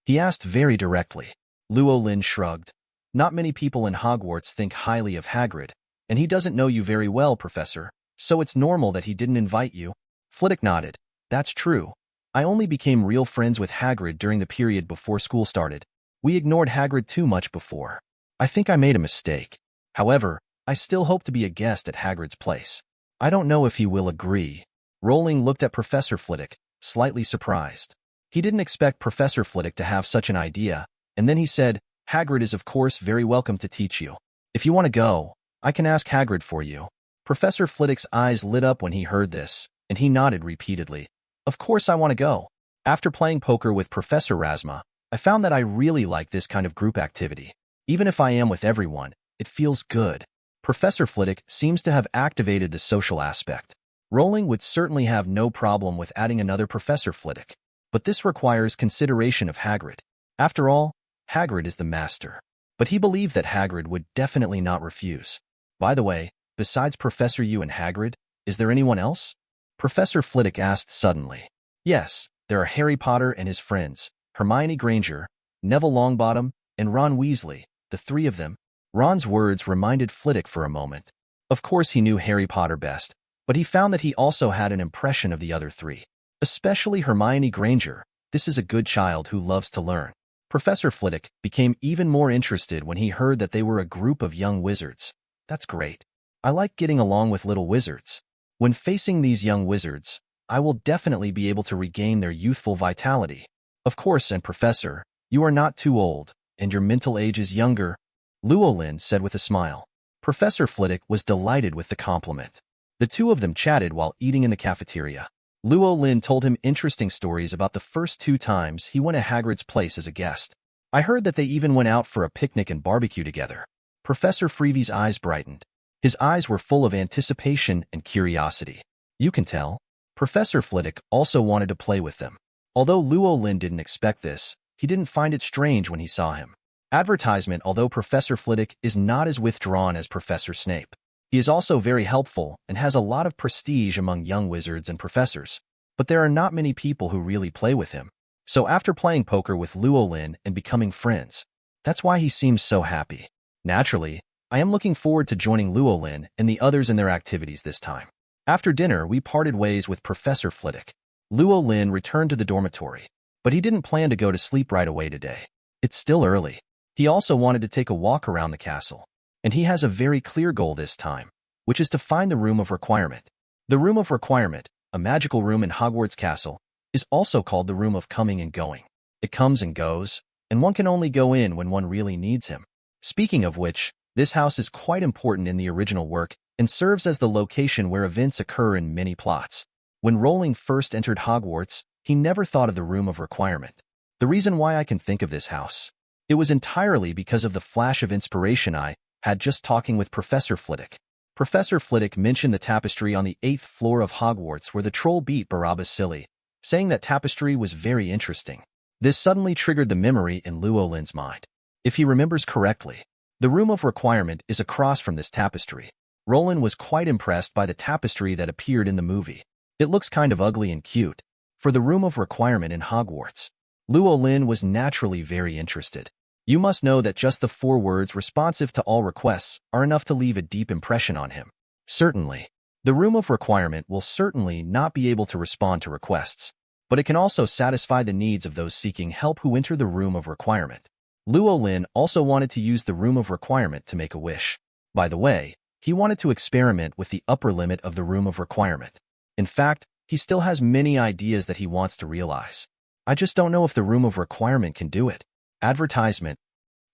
He asked very directly. Luo Lin shrugged. Not many people in Hogwarts think highly of Hagrid, and he doesn't know you very well, Professor, so it's normal that he didn't invite you. Flitwick nodded. That's true. I only became real friends with Hagrid during the period before school started. We ignored Hagrid too much before. I think I made a mistake. However, I still hope to be a guest at Hagrid's place. I don't know if he will agree. Rowling looked at Professor Flitwick, slightly surprised. He didn't expect Professor Flitwick to have such an idea, and then he said, Hagrid is of course very welcome to teach you. If you want to go, I can ask Hagrid for you. Professor Flitwick's eyes lit up when he heard this, and he nodded repeatedly. Of course I want to go. After playing poker with Professor Rasma, I found that I really like this kind of group activity. Even if I am with everyone, it feels good. Professor Flitwick seems to have activated the social aspect. Rowling would certainly have no problem with adding another Professor Flitwick, but this requires consideration of Hagrid. After all, Hagrid is the master. But he believed that Hagrid would definitely not refuse. By the way, besides Professor Yu and Hagrid, is there anyone else? Professor Flitwick asked suddenly. Yes, there are Harry Potter and his friends, Hermione Granger, Neville Longbottom, and Ron Weasley, the three of them. Ron's words reminded Flitwick for a moment. Of course he knew Harry Potter best, but he found that he also had an impression of the other three. Especially Hermione Granger. This is a good child who loves to learn. Professor Flitwick became even more interested when he heard that they were a group of young wizards. That's great. I like getting along with little wizards. When facing these young wizards, I will definitely be able to regain their youthful vitality. Of course, and Professor, you are not too old, and your mental age is younger, Luo Lin said with a smile. Professor Flitwick was delighted with the compliment. The two of them chatted while eating in the cafeteria. Luo Lin told him interesting stories about the first 2 times he went to Hagrid's place as a guest. I heard that they even went out for a picnic and barbecue together. Professor Freevy's eyes brightened. His eyes were full of anticipation and curiosity. You can tell. Professor Flitwick also wanted to play with them. Although Luo Lin didn't expect this, he didn't find it strange when he saw him. Advertisement. Although Professor Flitwick is not as withdrawn as Professor Snape, he is also very helpful and has a lot of prestige among young wizards and professors. But there are not many people who really play with him. So after playing poker with Luo Lin and becoming friends, that's why he seems so happy. Naturally, I am looking forward to joining Luo Lin and the others in their activities this time. After dinner, we parted ways with Professor Flitwick. Luo Lin returned to the dormitory, but he didn't plan to go to sleep right away today. It's still early. He also wanted to take a walk around the castle. And he has a very clear goal this time, which is to find the Room of Requirement. The Room of Requirement, a magical room in Hogwarts Castle, is also called the Room of Coming and Going. It comes and goes, and one can only go in when one really needs him. Speaking of which, this house is quite important in the original work and serves as the location where events occur in many plots. When Rowling first entered Hogwarts, he never thought of the Room of Requirement. The reason why I can think of this house, it was entirely because of the flash of inspiration I had just talking with Professor Flitwick. Professor Flitwick mentioned the tapestry on the 8th floor of Hogwarts where the troll beat Barabbas silly, saying that tapestry was very interesting. This suddenly triggered the memory in Luo Lin's mind. If he remembers correctly, the Room of Requirement is across from this tapestry. Rolin was quite impressed by the tapestry that appeared in the movie. It looks kind of ugly and cute. For the Room of Requirement in Hogwarts, Luo Lin was naturally very interested. You must know that just the 4 words responsive to all requests are enough to leave a deep impression on him. Certainly, the Room of Requirement will certainly not be able to respond to requests, but it can also satisfy the needs of those seeking help who enter the Room of Requirement. Luo Lin also wanted to use the Room of Requirement to make a wish. By the way, he wanted to experiment with the upper limit of the Room of Requirement. In fact, he still has many ideas that he wants to realize. I just don't know if the Room of Requirement can do it. Advertisement.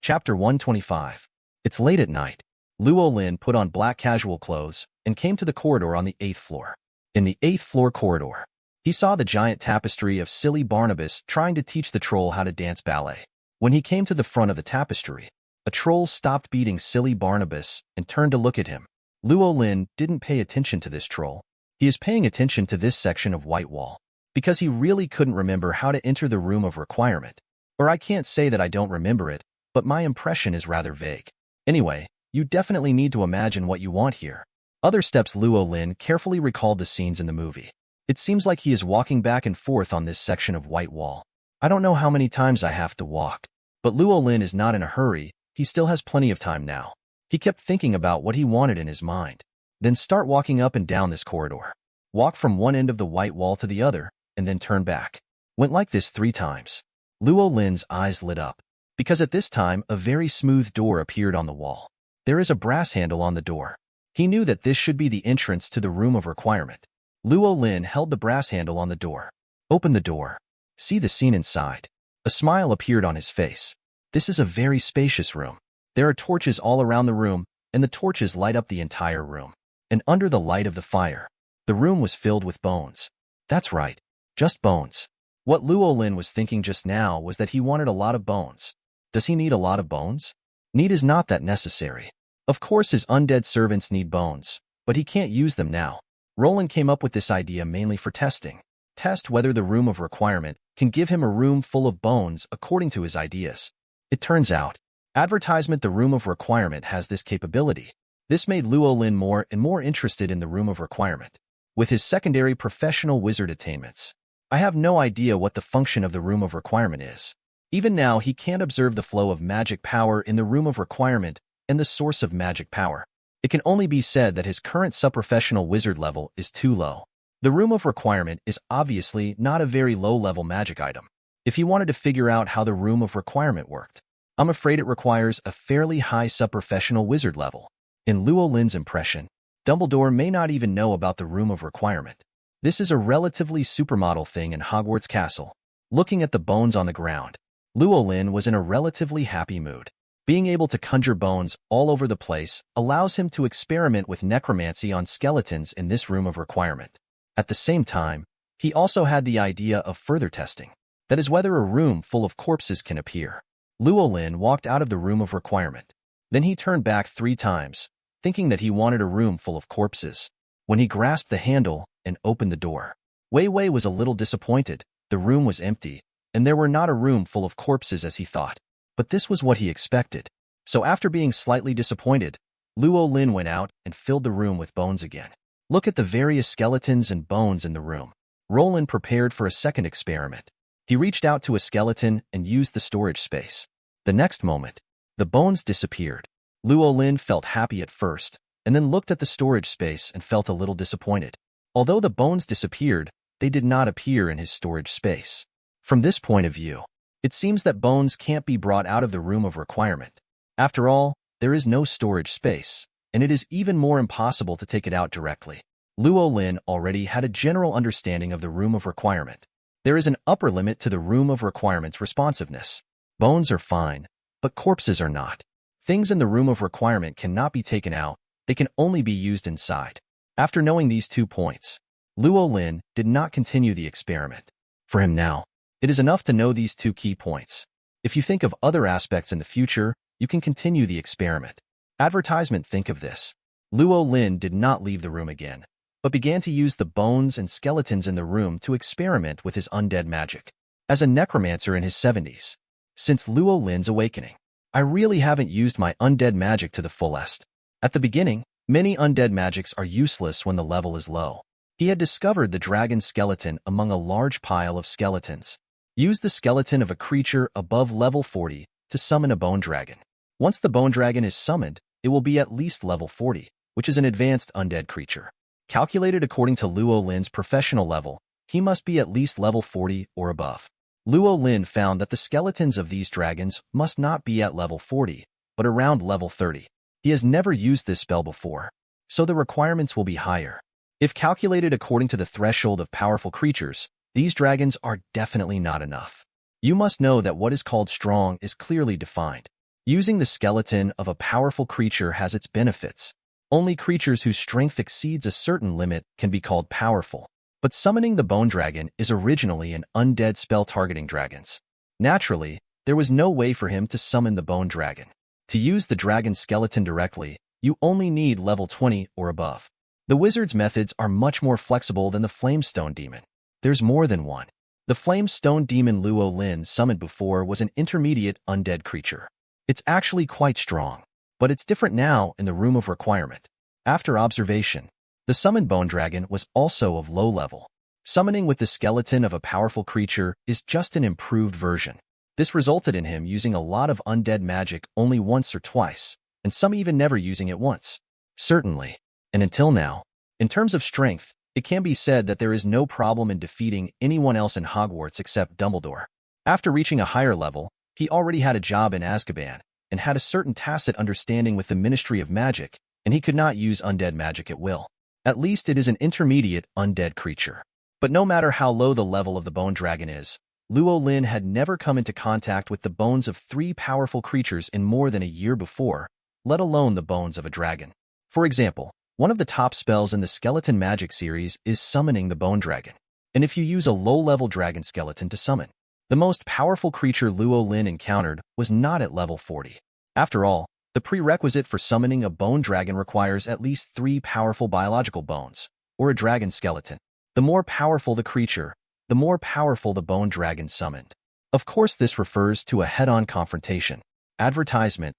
Chapter 125. It's late at night. Luo Lin put on black casual clothes and came to the corridor on the 8th floor. In the 8th floor corridor, he saw the giant tapestry of silly Barnabas trying to teach the troll how to dance ballet. When he came to the front of the tapestry, a troll stopped beating silly Barnabas and turned to look at him. Luo Lin didn't pay attention to this troll. He is paying attention to this section of white wall, because he really couldn't remember how to enter the Room of Requirement. Or I can't say that I don't remember it, but my impression is rather vague. Anyway, you definitely need to imagine what you want here. Other steps. Luo Lin carefully recalled the scenes in the movie. It seems like he is walking back and forth on this section of white wall. I don't know how many times I have to walk. But Luo Lin is not in a hurry. He still has plenty of time now. He kept thinking about what he wanted in his mind. Then start walking up and down this corridor. Walk from one end of the white wall to the other, and then turn back. Went like this 3 times. Luo Lin's eyes lit up, because at this time a very smooth door appeared on the wall. There is a brass handle on the door. He knew that this should be the entrance to the room of requirement. Luo Lin held the brass handle on the door. Open the door. See the scene inside. A smile appeared on his face. This is a very spacious room. There are torches all around the room, and the torches light up the entire room. And under the light of the fire, the room was filled with bones. That's right, just bones. What Luo Lin was thinking just now was that he wanted a lot of bones. Does he need a lot of bones? Need is not that necessary. Of course his undead servants need bones, but he can't use them now. Rolin came up with this idea mainly for testing. Test whether the room of requirement can give him a room full of bones according to his ideas. It turns out, advertisement the room of requirement has this capability. This made Luo Lin more and more interested in the room of requirement. With his secondary professional wizard attainments, I have no idea what the function of the room of requirement is. Even now, he can't observe the flow of magic power in the room of requirement and the source of magic power. It can only be said that his current subprofessional wizard level is too low. The room of requirement is obviously not a very low-level magic item. If he wanted to figure out how the room of requirement worked, I'm afraid it requires a fairly high subprofessional wizard level. In Luo Lin's impression, Dumbledore may not even know about the room of requirement. This is a relatively supermodel thing in Hogwarts Castle. Looking at the bones on the ground, Luo Lin was in a relatively happy mood. Being able to conjure bones all over the place allows him to experiment with necromancy on skeletons in this room of requirement. At the same time, he also had the idea of further testing. That is whether a room full of corpses can appear. Luo Lin walked out of the room of requirement. Then he turned back 3 times, thinking that he wanted a room full of corpses. When he grasped the handle and opened the door, Wei Wei was a little disappointed. The room was empty, and there were not a room full of corpses as he thought. But this was what he expected. So after being slightly disappointed, Luo Lin went out and filled the room with bones again. Look at the various skeletons and bones in the room. Rolin prepared for a second experiment. He reached out to a skeleton and used the storage space. The next moment, the bones disappeared. Luo Lin felt happy at first, and then looked at the storage space and felt a little disappointed. Although the bones disappeared, they did not appear in his storage space. From this point of view, it seems that bones can't be brought out of the room of requirement. After all, there is no storage space, and it is even more impossible to take it out directly. Luo Lin already had a general understanding of the room of requirement. There is an upper limit to the room of requirement's responsiveness. Bones are fine, but corpses are not. Things in the room of requirement cannot be taken out, they can only be used inside. After knowing these 2 points, Luo Lin did not continue the experiment. For him now, it is enough to know these 2 key points. If you think of other aspects in the future, you can continue the experiment. Advertisement, think of this. Luo Lin did not leave the room again, but began to use the bones and skeletons in the room to experiment with his undead magic. As a necromancer in his 70s, since Luo Lin's awakening, I really haven't used my undead magic to the fullest. At the beginning, many undead magics are useless when the level is low. He had discovered the dragon skeleton among a large pile of skeletons. Use the skeleton of a creature above level 40 to summon a bone dragon. Once the bone dragon is summoned, it will be at least level 40, which is an advanced undead creature. Calculated according to Luo Lin's professional level, he must be at least level 40 or above. Luo Lin found that the skeletons of these dragons must not be at level 40, but around level 30. He has never used this spell before, so the requirements will be higher. If calculated according to the threshold of powerful creatures, these dragons are definitely not enough. You must know that what is called strong is clearly defined. Using the skeleton of a powerful creature has its benefits. Only creatures whose strength exceeds a certain limit can be called powerful. But summoning the bone dragon is originally an undead spell targeting dragons. Naturally, there was no way for him to summon the bone dragon. To use the dragon skeleton directly, you only need level 20 or above. The wizard's methods are much more flexible than the flamestone demon. There's more than one. The flamestone demon Luo Lin summoned before was an intermediate undead creature. It's actually quite strong, but it's different now in the room of requirement. After observation, the summoned bone dragon was also of low level. Summoning with the skeleton of a powerful creature is just an improved version. This resulted in him using a lot of undead magic only once or twice, and some even never using it once. Certainly, and until now, in terms of strength, it can be said that there is no problem in defeating anyone else in Hogwarts except Dumbledore. After reaching a higher level, he already had a job in Azkaban, and had a certain tacit understanding with the Ministry of Magic, and he could not use undead magic at will. At least it is an intermediate undead creature. But no matter how low the level of the bone dragon is, Luo Lin had never come into contact with the bones of 3 powerful creatures in more than a year before, let alone the bones of a dragon. For example, one of the top spells in the skeleton magic series is summoning the bone dragon. And if you use a low-level dragon skeleton to summon, the most powerful creature Luo Lin encountered was not at level 40. After all, the prerequisite for summoning a bone dragon requires at least 3 powerful biological bones, or a dragon skeleton. The more powerful the creature, the more powerful the bone dragon summoned. Of course, this refers to a head-on confrontation. Advertisement.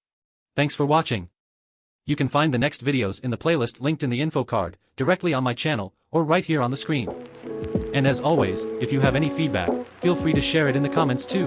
Thanks for watching. You can find the next videos in the playlist linked in the info card, directly on my channel, or right here on the screen. And as always, if you have any feedback, feel free to share it in the comments too.